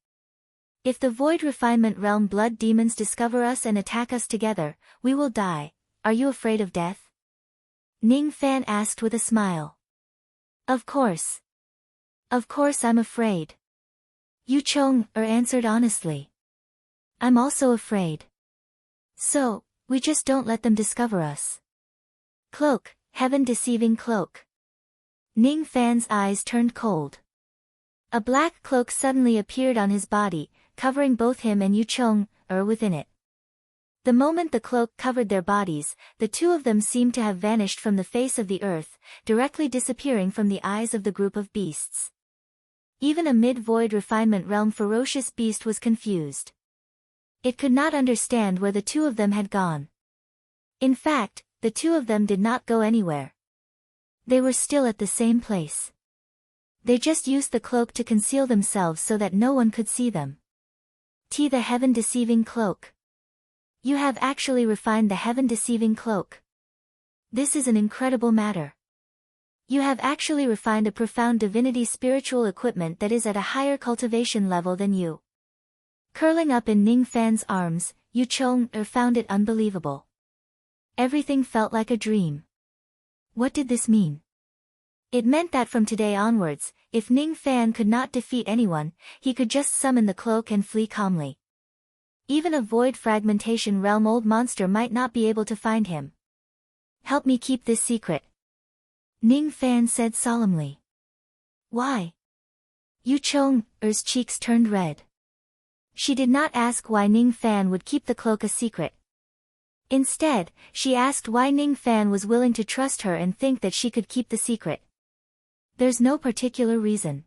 If the Void Refinement Realm blood demons discover us and attack us together, we will die. Are you afraid of death? Ning Fan asked with a smile. Of course. Of course I'm afraid. Yu Chong-er answered honestly. I'm also afraid. So, we just don't let them discover us. Cloak, heaven-deceiving cloak. Ning Fan's eyes turned cold. A black cloak suddenly appeared on his body, covering both him and Yu Chong-er within it. The moment the cloak covered their bodies, the 2 of them seemed to have vanished from the face of the earth, directly disappearing from the eyes of the group of beasts. Even a mid-void refinement realm ferocious beast was confused. It could not understand where the 2 of them had gone. In fact, the 2 of them did not go anywhere. They were still at the same place. They just used the cloak to conceal themselves so that no one could see them. The heaven-deceiving cloak. You have actually refined the heaven-deceiving cloak. This is an incredible matter. You have actually refined a profound divinity spiritual equipment that is at a higher cultivation level than you. Curling up in Ning Fan's arms, Yu Chong-er found it unbelievable. Everything felt like a dream. What did this mean? It meant that from today onwards, if Ning Fan could not defeat anyone, he could just summon the cloak and flee calmly. Even a void fragmentation realm old monster might not be able to find him. Help me keep this secret. Ning Fan said solemnly. Why? Yu Chong-er's cheeks turned red. She did not ask why Ning Fan would keep the cloak a secret. Instead, she asked why Ning Fan was willing to trust her and think that she could keep the secret. There's no particular reason.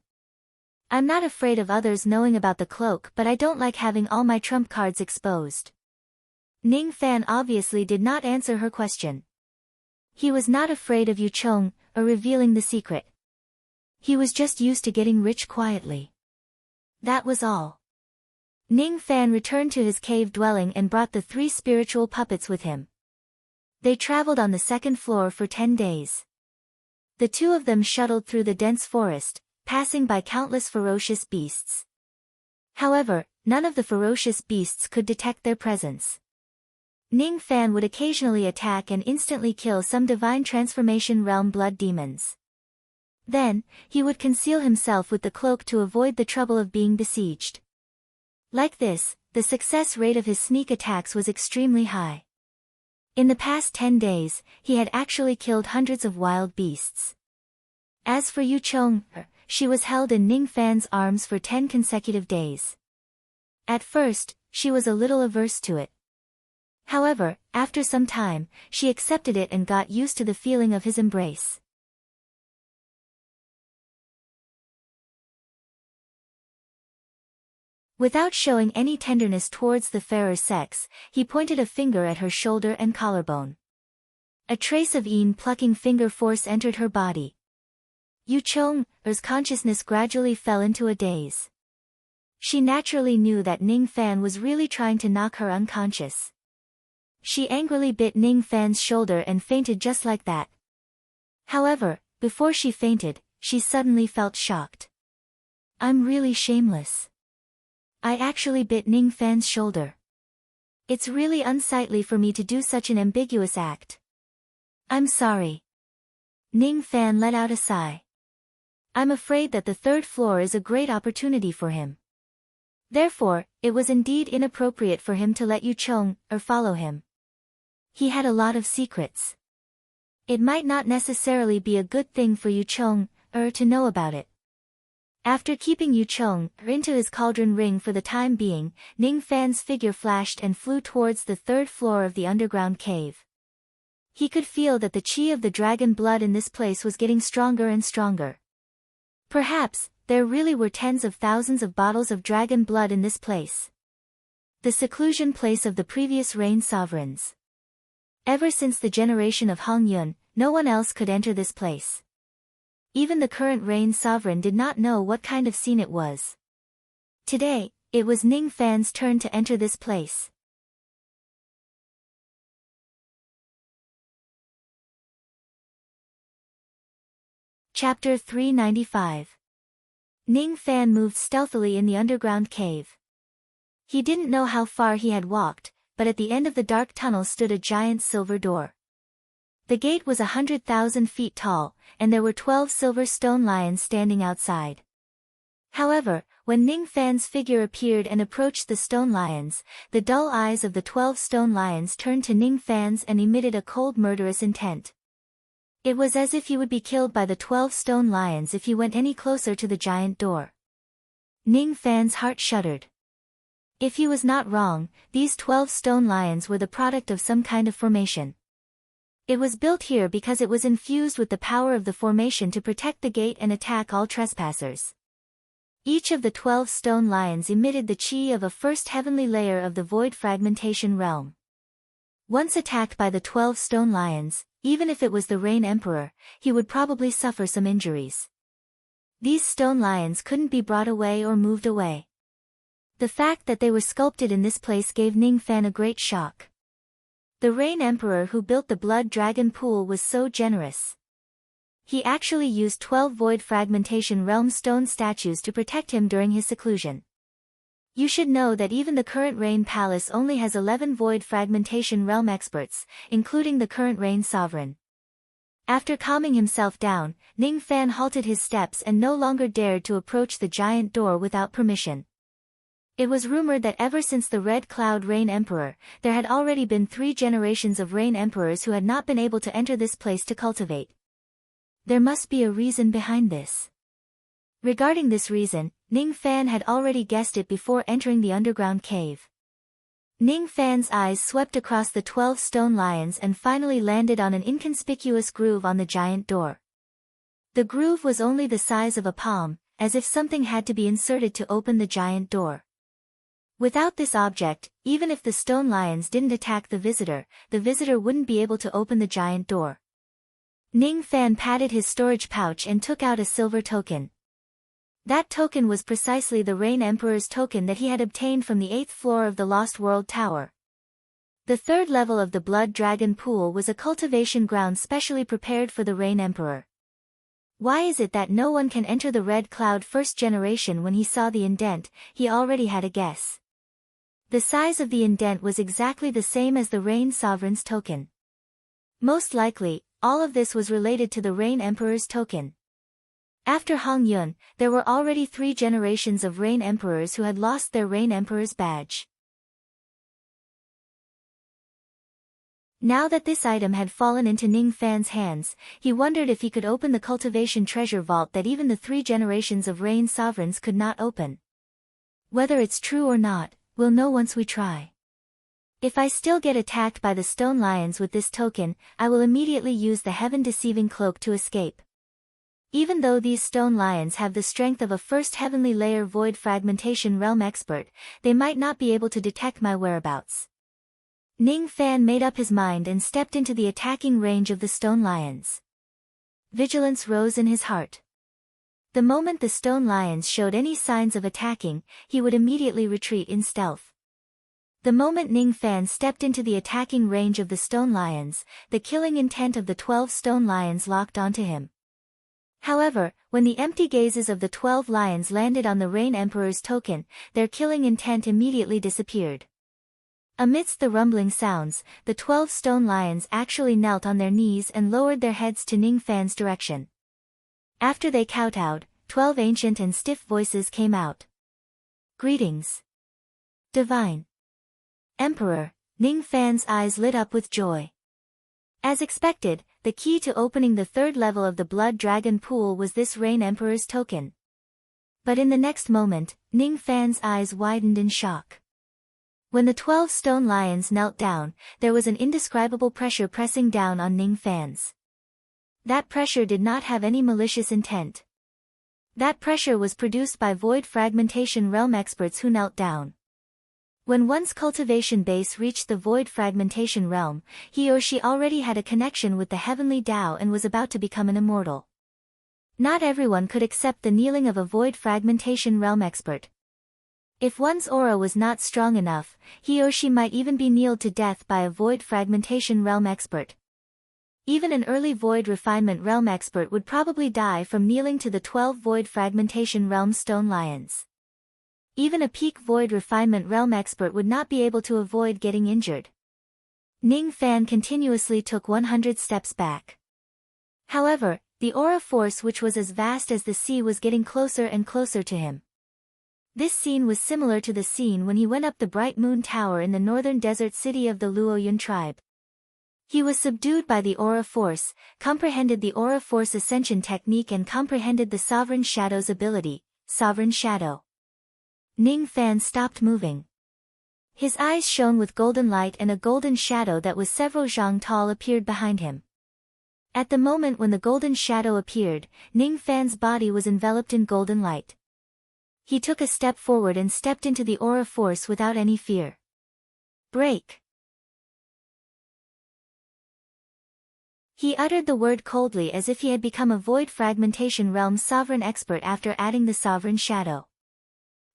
I'm not afraid of others knowing about the cloak, but I don't like having all my trump cards exposed. Ning Fan obviously did not answer her question. He was not afraid of Yu Chong-er revealing the secret. He was just used to getting rich quietly. That was all. Ning Fan returned to his cave dwelling and brought the 3 spiritual puppets with him. They traveled on the second floor for 10 days. The 2 of them shuttled through the dense forest, passing by countless ferocious beasts. However, none of the ferocious beasts could detect their presence. Ning Fan would occasionally attack and instantly kill some divine transformation realm blood demons. Then, he would conceal himself with the cloak to avoid the trouble of being besieged. Like this, the success rate of his sneak attacks was extremely high. In the past 10 days, he had actually killed hundreds of wild beasts. As for Yu Chong, she was held in Ning Fan's arms for 10 consecutive days. At first, she was a little averse to it. However, after some time, she accepted it and got used to the feeling of his embrace. Without showing any tenderness towards the fairer sex, he pointed a finger at her shoulder and collarbone. A trace of plucking finger force entered her body. Yu Chong's consciousness gradually fell into a daze. She naturally knew that Ning Fan was really trying to knock her unconscious. She angrily bit Ning Fan's shoulder and fainted just like that. However, before she fainted, she suddenly felt shocked. I'm really shameless. I actually bit Ning Fan's shoulder. It's really unsightly for me to do such an ambiguous act. I'm sorry. Ning Fan let out a sigh. I'm afraid that the third floor is a great opportunity for him. Therefore, it was indeed inappropriate for him to let Yu Chong follow him. He had a lot of secrets. It might not necessarily be a good thing for Yu Chong to know about it. After keeping Yu Chong into his cauldron ring for the time being, Ning Fan's figure flashed and flew towards the third floor of the underground cave. He could feel that the chi of the dragon blood in this place was getting stronger and stronger. Perhaps, there really were tens of thousands of bottles of dragon blood in this place. The seclusion place of the previous Rain sovereigns. Ever since the generation of Hong Yun, no one else could enter this place. Even the current Rain sovereign did not know what kind of scene it was. Today, it was Ning Fan's turn to enter this place. Chapter 395. Ning Fan moved stealthily in the underground cave. He didn't know how far he had walked, but at the end of the dark tunnel stood a giant silver door. The gate was 100,000 feet tall, and there were 12 silver stone lions standing outside. However, when Ning Fan's figure appeared and approached the stone lions, the dull eyes of the 12 stone lions turned to Ning Fan's and emitted a cold murderous intent. It was as if he would be killed by the 12 stone lions if he went any closer to the giant door. Ning Fan's heart shuddered. If he was not wrong, these 12 stone lions were the product of some kind of formation. It was built here because it was infused with the power of the formation to protect the gate and attack all trespassers. Each of the 12 stone lions emitted the chi of a first heavenly layer of the void fragmentation realm. Once attacked by the 12 stone lions, even if it was the Rain Emperor, he would probably suffer some injuries. These stone lions couldn't be brought away or moved away. The fact that they were sculpted in this place gave Ning Fan a great shock. The Rain Emperor who built the Blood Dragon Pool was so generous. He actually used 12 Void Fragmentation Realm stone statues to protect him during his seclusion. You should know that even the current Rain Palace only has 11 Void Fragmentation Realm experts, including the current Rain Sovereign. After calming himself down, Ning Fan halted his steps and no longer dared to approach the giant door without permission. It was rumored that ever since the Red Cloud Rain Emperor, there had already been 3 generations of Rain Emperors who had not been able to enter this place to cultivate. There must be a reason behind this. Regarding this reason, Ning Fan had already guessed it before entering the underground cave. Ning Fan's eyes swept across the 12 stone lions and finally landed on an inconspicuous groove on the giant door. The groove was only the size of a palm, as if something had to be inserted to open the giant door. Without this object, even if the stone lions didn't attack the visitor wouldn't be able to open the giant door. Ning Fan patted his storage pouch and took out a silver token. That token was precisely the Rain Emperor's token that he had obtained from the 8th floor of the Lost World Tower. The 3rd level of the Blood Dragon Pool was a cultivation ground specially prepared for the Rain Emperor. Why is it that no one can enter the Red Cloud first generation? When he saw the indent, he already had a guess. The size of the indent was exactly the same as the Rain Sovereign's token. Most likely, all of this was related to the Rain Emperor's token. After Hong Yun, there were already 3 generations of Rain Emperors who had lost their Rain Emperor's badge. Now that this item had fallen into Ning Fan's hands, he wondered if he could open the cultivation treasure vault that even the 3 generations of Rain sovereigns could not open. Whether it's true or not, we'll know once we try. If I still get attacked by the stone lions with this token, I will immediately use the heaven-deceiving cloak to escape. Even though these stone lions have the strength of a first heavenly layer void fragmentation realm expert, they might not be able to detect my whereabouts. Ning Fan made up his mind and stepped into the attacking range of the stone lions. Vigilance rose in his heart. The moment the stone lions showed any signs of attacking, he would immediately retreat in stealth. The moment Ning Fan stepped into the attacking range of the stone lions, the killing intent of the 12 stone lions locked onto him. However, when the empty gazes of the 12 lions landed on the Rain Emperor's token, their killing intent immediately disappeared. Amidst the rumbling sounds, the 12 stone lions actually knelt on their knees and lowered their heads to Ning Fan's direction. After they kowtowed, 12 ancient and stiff voices came out. Greetings. Divine Emperor. Ning Fan's eyes lit up with joy. As expected, the key to opening the 3rd level of the Blood Dragon Pool was this Rain Emperor's token. But in the next moment, Ning Fan's eyes widened in shock. When the 12 stone lions knelt down, there was an indescribable pressure pressing down on Ning Fan's. That pressure did not have any malicious intent. That pressure was produced by void fragmentation realm experts who knelt down. When one's cultivation base reached the void fragmentation realm, he or she already had a connection with the heavenly Tao and was about to become an immortal. Not everyone could accept the kneeling of a void fragmentation realm expert. If one's aura was not strong enough, he or she might even be kneeled to death by a void fragmentation realm expert. Even an early void refinement realm expert would probably die from kneeling to the 12 void fragmentation realm stone lions. Even a peak void refinement realm expert would not be able to avoid getting injured. Ning Fan continuously took 100 steps back. However, the aura force which was as vast as the sea was getting closer and closer to him. This scene was similar to the scene when he went up the Bright Moon Tower in the northern desert city of the Luoyun tribe. He was subdued by the aura force, comprehended the aura force ascension technique and comprehended the Sovereign Shadow's ability, Sovereign Shadow. Ning Fan stopped moving. His eyes shone with golden light and a golden shadow that was several zhang tall appeared behind him. At the moment when the golden shadow appeared, Ning Fan's body was enveloped in golden light. He took a step forward and stepped into the aura force without any fear. Break. He uttered the word coldly as if he had become a void fragmentation realm sovereign expert after adding the Sovereign Shadow.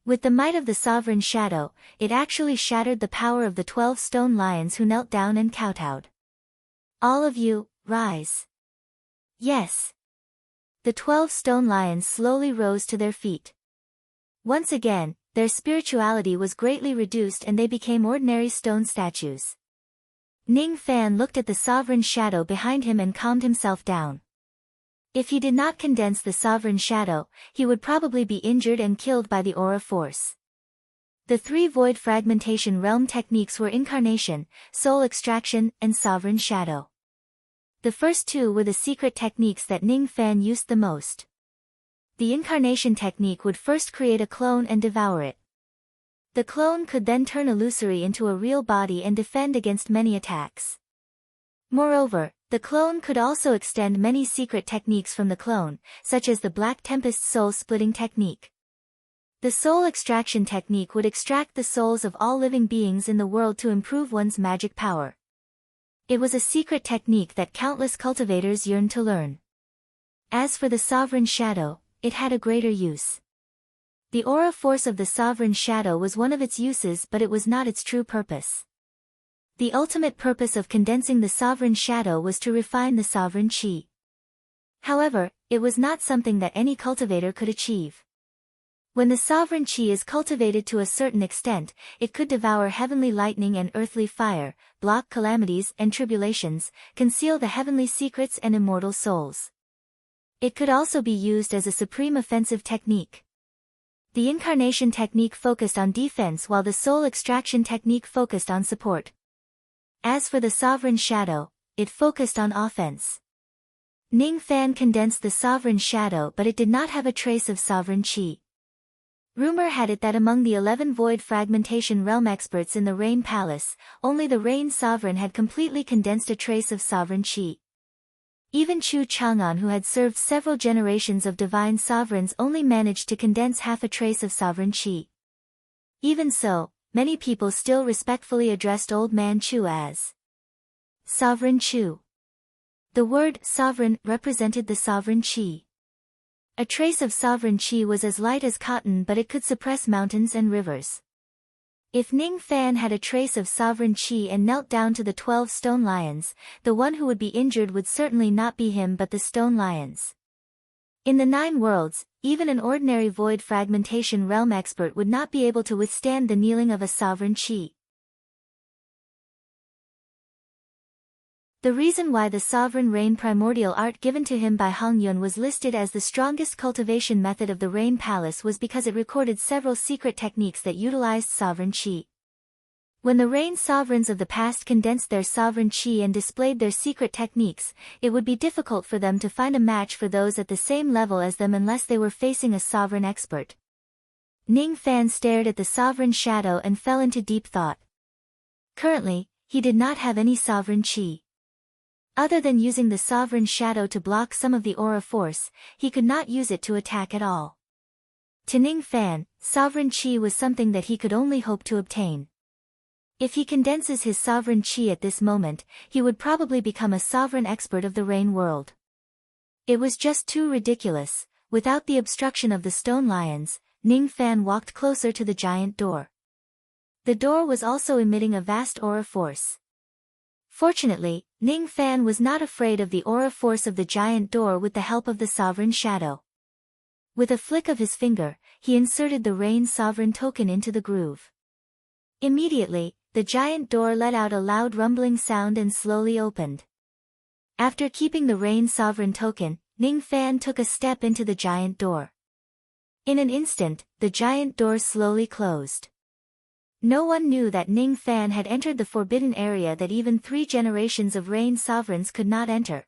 With the might of the Sovereign Shadow, it actually shattered the power of the 12 stone lions who knelt down and kowtowed. All of you, rise. Yes. The 12 stone lions slowly rose to their feet. Once again, their spirituality was greatly reduced and they became ordinary stone statues. Ning Fan looked at the Sovereign Shadow behind him and calmed himself down. If he did not condense the Sovereign Shadow, he would probably be injured and killed by the aura force. The 3 void fragmentation realm techniques were Incarnation, Soul Extraction, and Sovereign Shadow. The first 2 were the secret techniques that Ning Fan used the most. The Incarnation technique would first create a clone and devour it. The clone could then turn illusory into a real body and defend against many attacks. Moreover, the clone could also extend many secret techniques from the clone, such as the Black Tempest soul-splitting technique. The soul extraction technique would extract the souls of all living beings in the world to improve one's magic power. It was a secret technique that countless cultivators yearned to learn. As for the Sovereign Shadow, it had a greater use. The aura force of the Sovereign Shadow was one of its uses, but it was not its true purpose. The ultimate purpose of condensing the Sovereign Shadow was to refine the Sovereign Qi. However, it was not something that any cultivator could achieve. When the Sovereign Qi is cultivated to a certain extent, it could devour heavenly lightning and earthly fire, block calamities and tribulations, conceal the heavenly secrets and immortal souls. It could also be used as a supreme offensive technique. The incarnation technique focused on defense while the soul extraction technique focused on support. As for the sovereign shadow, it focused on offense. Ning Fan condensed the sovereign shadow, but it did not have a trace of sovereign qi. Rumor had it that among the 11 void fragmentation realm experts in the Rain Palace, only the Rain Sovereign had completely condensed a trace of sovereign qi. Even Chu Chang'an, who had served several generations of divine sovereigns, only managed to condense half a trace of sovereign qi. Even so, many people still respectfully addressed Old Man Chu as Sovereign Chu. The word sovereign represented the sovereign qi. A trace of sovereign qi was as light as cotton, but it could suppress mountains and rivers. If Ning Fan had a trace of sovereign qi and knelt down to the 12 stone lions, the one who would be injured would certainly not be him but the stone lions. In the 9 worlds, even an ordinary void fragmentation realm expert would not be able to withstand the kneeling of a sovereign qi. The reason why the sovereign rain primordial art given to him by Hong Yun was listed as the strongest cultivation method of the Rain Palace was because it recorded several secret techniques that utilized sovereign qi. When the Rain sovereigns of the past condensed their sovereign qi and displayed their secret techniques, it would be difficult for them to find a match for those at the same level as them unless they were facing a sovereign expert. Ning Fan stared at the sovereign shadow and fell into deep thought. Currently, he did not have any sovereign qi. Other than using the sovereign shadow to block some of the aura force, he could not use it to attack at all. To Ning Fan, sovereign qi was something that he could only hope to obtain. If he condenses his sovereign qi at this moment, he would probably become a sovereign expert of the Rain world. It was just too ridiculous. Without the obstruction of the stone lions, Ning Fan walked closer to the giant door. The door was also emitting a vast aura force. Fortunately, Ning Fan was not afraid of the aura force of the giant door with the help of the sovereign shadow. With a flick of his finger, he inserted the Rain Sovereign token into the groove. Immediately, the giant door let out a loud rumbling sound and slowly opened. After keeping the Rain Sovereign token, Ning Fan took a step into the giant door. In an instant, the giant door slowly closed. No one knew that Ning Fan had entered the forbidden area that even 3 generations of Rain sovereigns could not enter.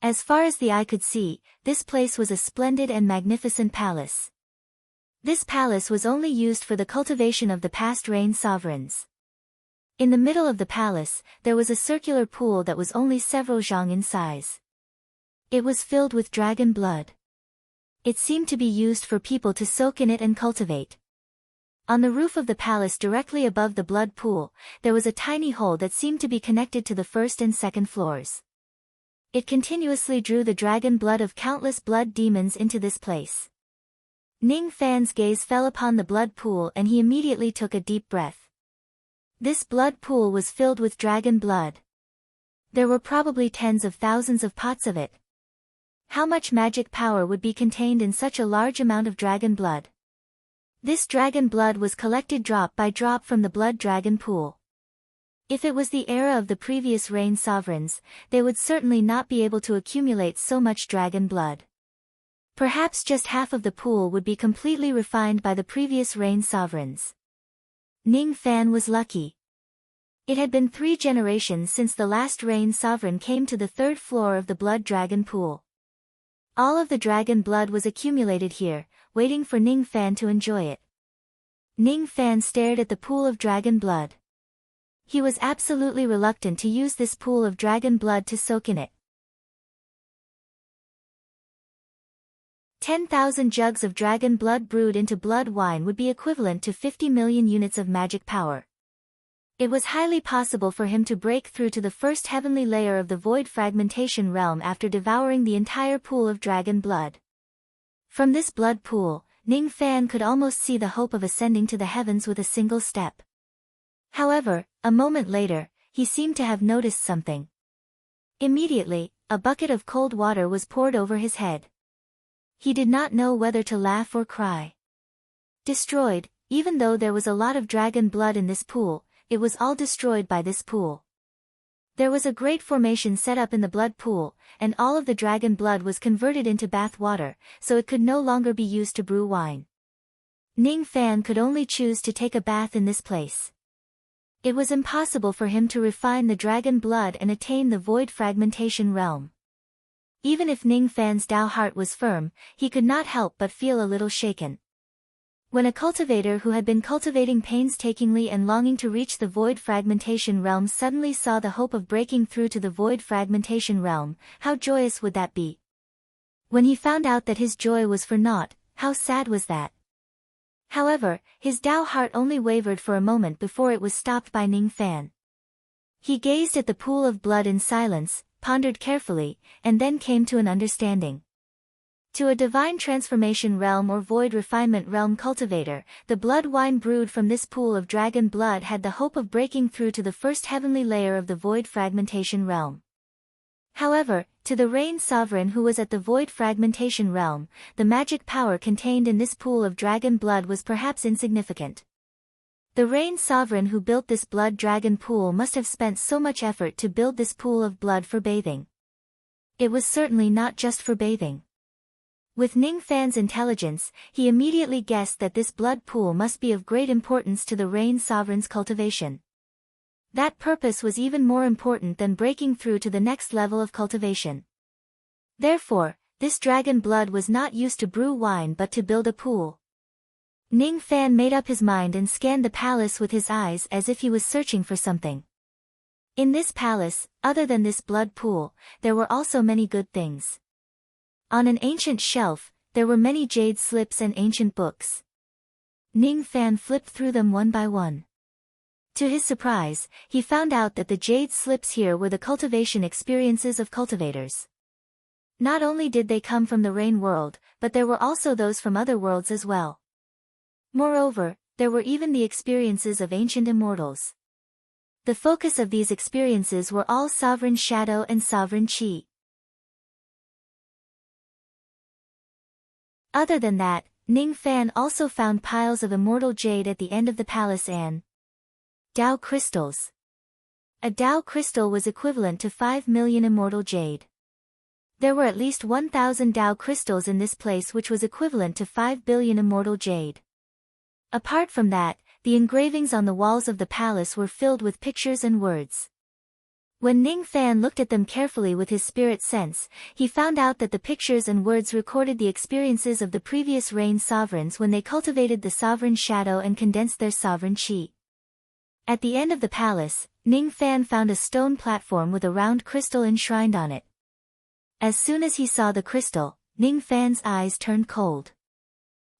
As far as the eye could see, this place was a splendid and magnificent palace. This palace was only used for the cultivation of the past Rain sovereigns. In the middle of the palace, there was a circular pool that was only several zhang in size. It was filled with dragon blood. It seemed to be used for people to soak in it and cultivate. On the roof of the palace directly above the blood pool, there was a tiny hole that seemed to be connected to the first and second floors. It continuously drew the dragon blood of countless blood demons into this place. Ning Fan's gaze fell upon the blood pool and he immediately took a deep breath. This blood pool was filled with dragon blood. There were probably tens of thousands of pots of it. How much magic power would be contained in such a large amount of dragon blood? This dragon blood was collected drop by drop from the blood dragon pool. If it was the era of the previous Rain sovereigns, they would certainly not be able to accumulate so much dragon blood. Perhaps just half of the pool would be completely refined by the previous Rain sovereigns. Ning Fan was lucky. It had been 3 generations since the last Rain sovereign came to the 3rd floor of the blood dragon pool. All of the dragon blood was accumulated here, waiting for Ning Fan to enjoy it. Ning Fan stared at the pool of dragon blood. He was absolutely reluctant to use this pool of dragon blood to soak in it. 10,000 jugs of dragon blood brewed into blood wine would be equivalent to 50 million units of magic power. It was highly possible for him to break through to the first heavenly layer of the void fragmentation realm after devouring the entire pool of dragon blood. From this blood pool, Ning Fan could almost see the hope of ascending to the heavens with a single step. However, a moment later, he seemed to have noticed something. Immediately, a bucket of cold water was poured over his head. He did not know whether to laugh or cry. Destroyed, even though there was a lot of dragon blood in this pool, it was all destroyed by this pool. There was a great formation set up in the blood pool, and all of the dragon blood was converted into bath water, so it could no longer be used to brew wine. Ning Fan could only choose to take a bath in this place. It was impossible for him to refine the dragon blood and attain the void fragmentation realm. Even if Ning Fan's Tao heart was firm, he could not help but feel a little shaken. When a cultivator who had been cultivating painstakingly and longing to reach the void fragmentation realm suddenly saw the hope of breaking through to the void fragmentation realm, how joyous would that be? When he found out that his joy was for naught, how sad was that? However, his Tao heart only wavered for a moment before it was stopped by Ning Fan. He gazed at the pool of blood in silence, pondered carefully, and then came to an understanding. To a divine transformation realm or void refinement realm cultivator, the blood wine brewed from this pool of dragon blood had the hope of breaking through to the first heavenly layer of the void fragmentation realm. However, to the Rain Sovereign who was at the void fragmentation realm, the magic power contained in this pool of dragon blood was perhaps insignificant. The Rain Sovereign who built this blood dragon pool must have spent so much effort to build this pool of blood for bathing. It was certainly not just for bathing. With Ning Fan's intelligence, he immediately guessed that this blood pool must be of great importance to the Rain Sovereign's cultivation. That purpose was even more important than breaking through to the next level of cultivation. Therefore, this dragon blood was not used to brew wine but to build a pool. Ning Fan made up his mind and scanned the palace with his eyes as if he was searching for something. In this palace, other than this blood pool, there were also many good things. On an ancient shelf, there were many jade slips and ancient books. Ning Fan flipped through them one by one. To his surprise, he found out that the jade slips here were the cultivation experiences of cultivators. Not only did they come from the rain world, but there were also those from other worlds as well. Moreover, there were even the experiences of ancient immortals. The focus of these experiences were all sovereign shadow and sovereign qi. Other than that, Ning Fan also found piles of immortal jade at the end of the palace and Tao crystals. A Tao crystal was equivalent to 5 million immortal jade. There were at least 1,000 Tao crystals in this place, which was equivalent to 5 billion immortal jade. Apart from that, the engravings on the walls of the palace were filled with pictures and words. When Ning Fan looked at them carefully with his spirit sense, he found out that the pictures and words recorded the experiences of the previous Rain Sovereigns when they cultivated the sovereign shadow and condensed their sovereign qi. At the end of the palace, Ning Fan found a stone platform with a round crystal enshrined on it. As soon as he saw the crystal, Ning Fan's eyes turned cold.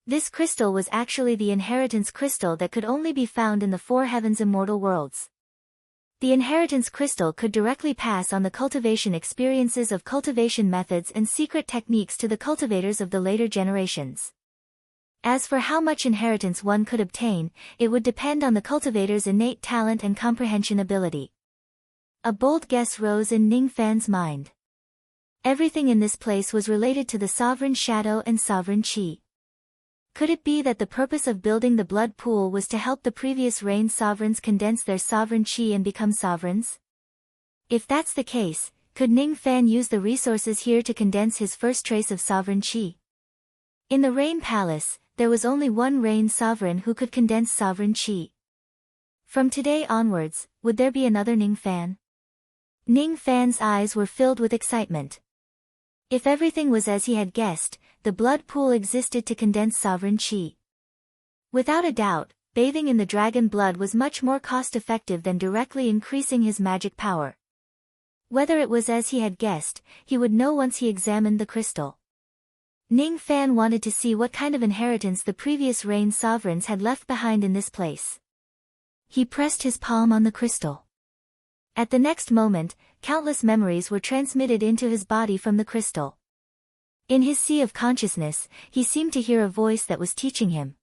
This crystal was actually the inheritance crystal that could only be found in the four heavens immortal worlds. The inheritance crystal could directly pass on the cultivation experiences of cultivation methods and secret techniques to the cultivators of the later generations. As for how much inheritance one could obtain, it would depend on the cultivator's innate talent and comprehension ability. A bold guess rose in Ning Fan's mind. Everything in this place was related to the sovereign shadow and sovereign qi. Could it be that the purpose of building the blood pool was to help the previous Rain Sovereigns condense their sovereign qi and become sovereigns? If that's the case, could Ning Fan use the resources here to condense his first trace of sovereign qi? In the Rain Palace, there was only one Rain Sovereign who could condense sovereign qi. From today onwards, would there be another Ning Fan? Ning Fan's eyes were filled with excitement. If everything was as he had guessed, the blood pool existed to condense sovereign qi. Without a doubt, bathing in the dragon blood was much more cost-effective than directly increasing his magic power. Whether it was as he had guessed, he would know once he examined the crystal. Ning Fan wanted to see what kind of inheritance the previous Rain Sovereigns had left behind in this place. He pressed his palm on the crystal. At the next moment, countless memories were transmitted into his body from the crystal. In his sea of consciousness, he seemed to hear a voice that was teaching him.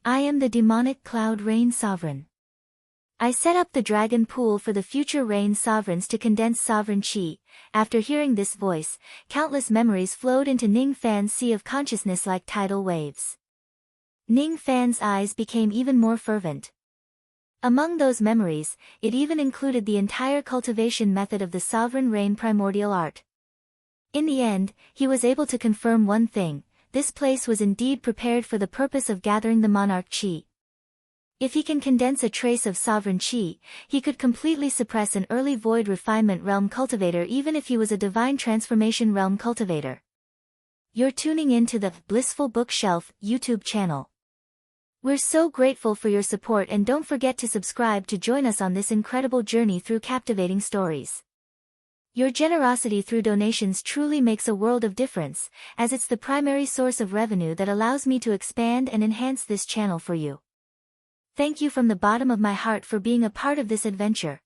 I am the demonic cloud Rain Sovereign. I set up the dragon pool for the future Rain Sovereigns to condense sovereign qi. After hearing this voice, countless memories flowed into Ning Fan's sea of consciousness like tidal waves. Ning Fan's eyes became even more fervent. Among those memories, it even included the entire cultivation method of the sovereign rain primordial art. In the end, he was able to confirm one thing: this place was indeed prepared for the purpose of gathering the monarch chi. If he can condense a trace of sovereign chi, he could completely suppress an early void refinement realm cultivator even if he was a divine transformation realm cultivator. You're tuning in to the Blissful Bookshelf YouTube channel. We're so grateful for your support, and don't forget to subscribe to join us on this incredible journey through captivating stories. Your generosity through donations truly makes a world of difference, as it's the primary source of revenue that allows me to expand and enhance this channel for you. Thank you from the bottom of my heart for being a part of this adventure.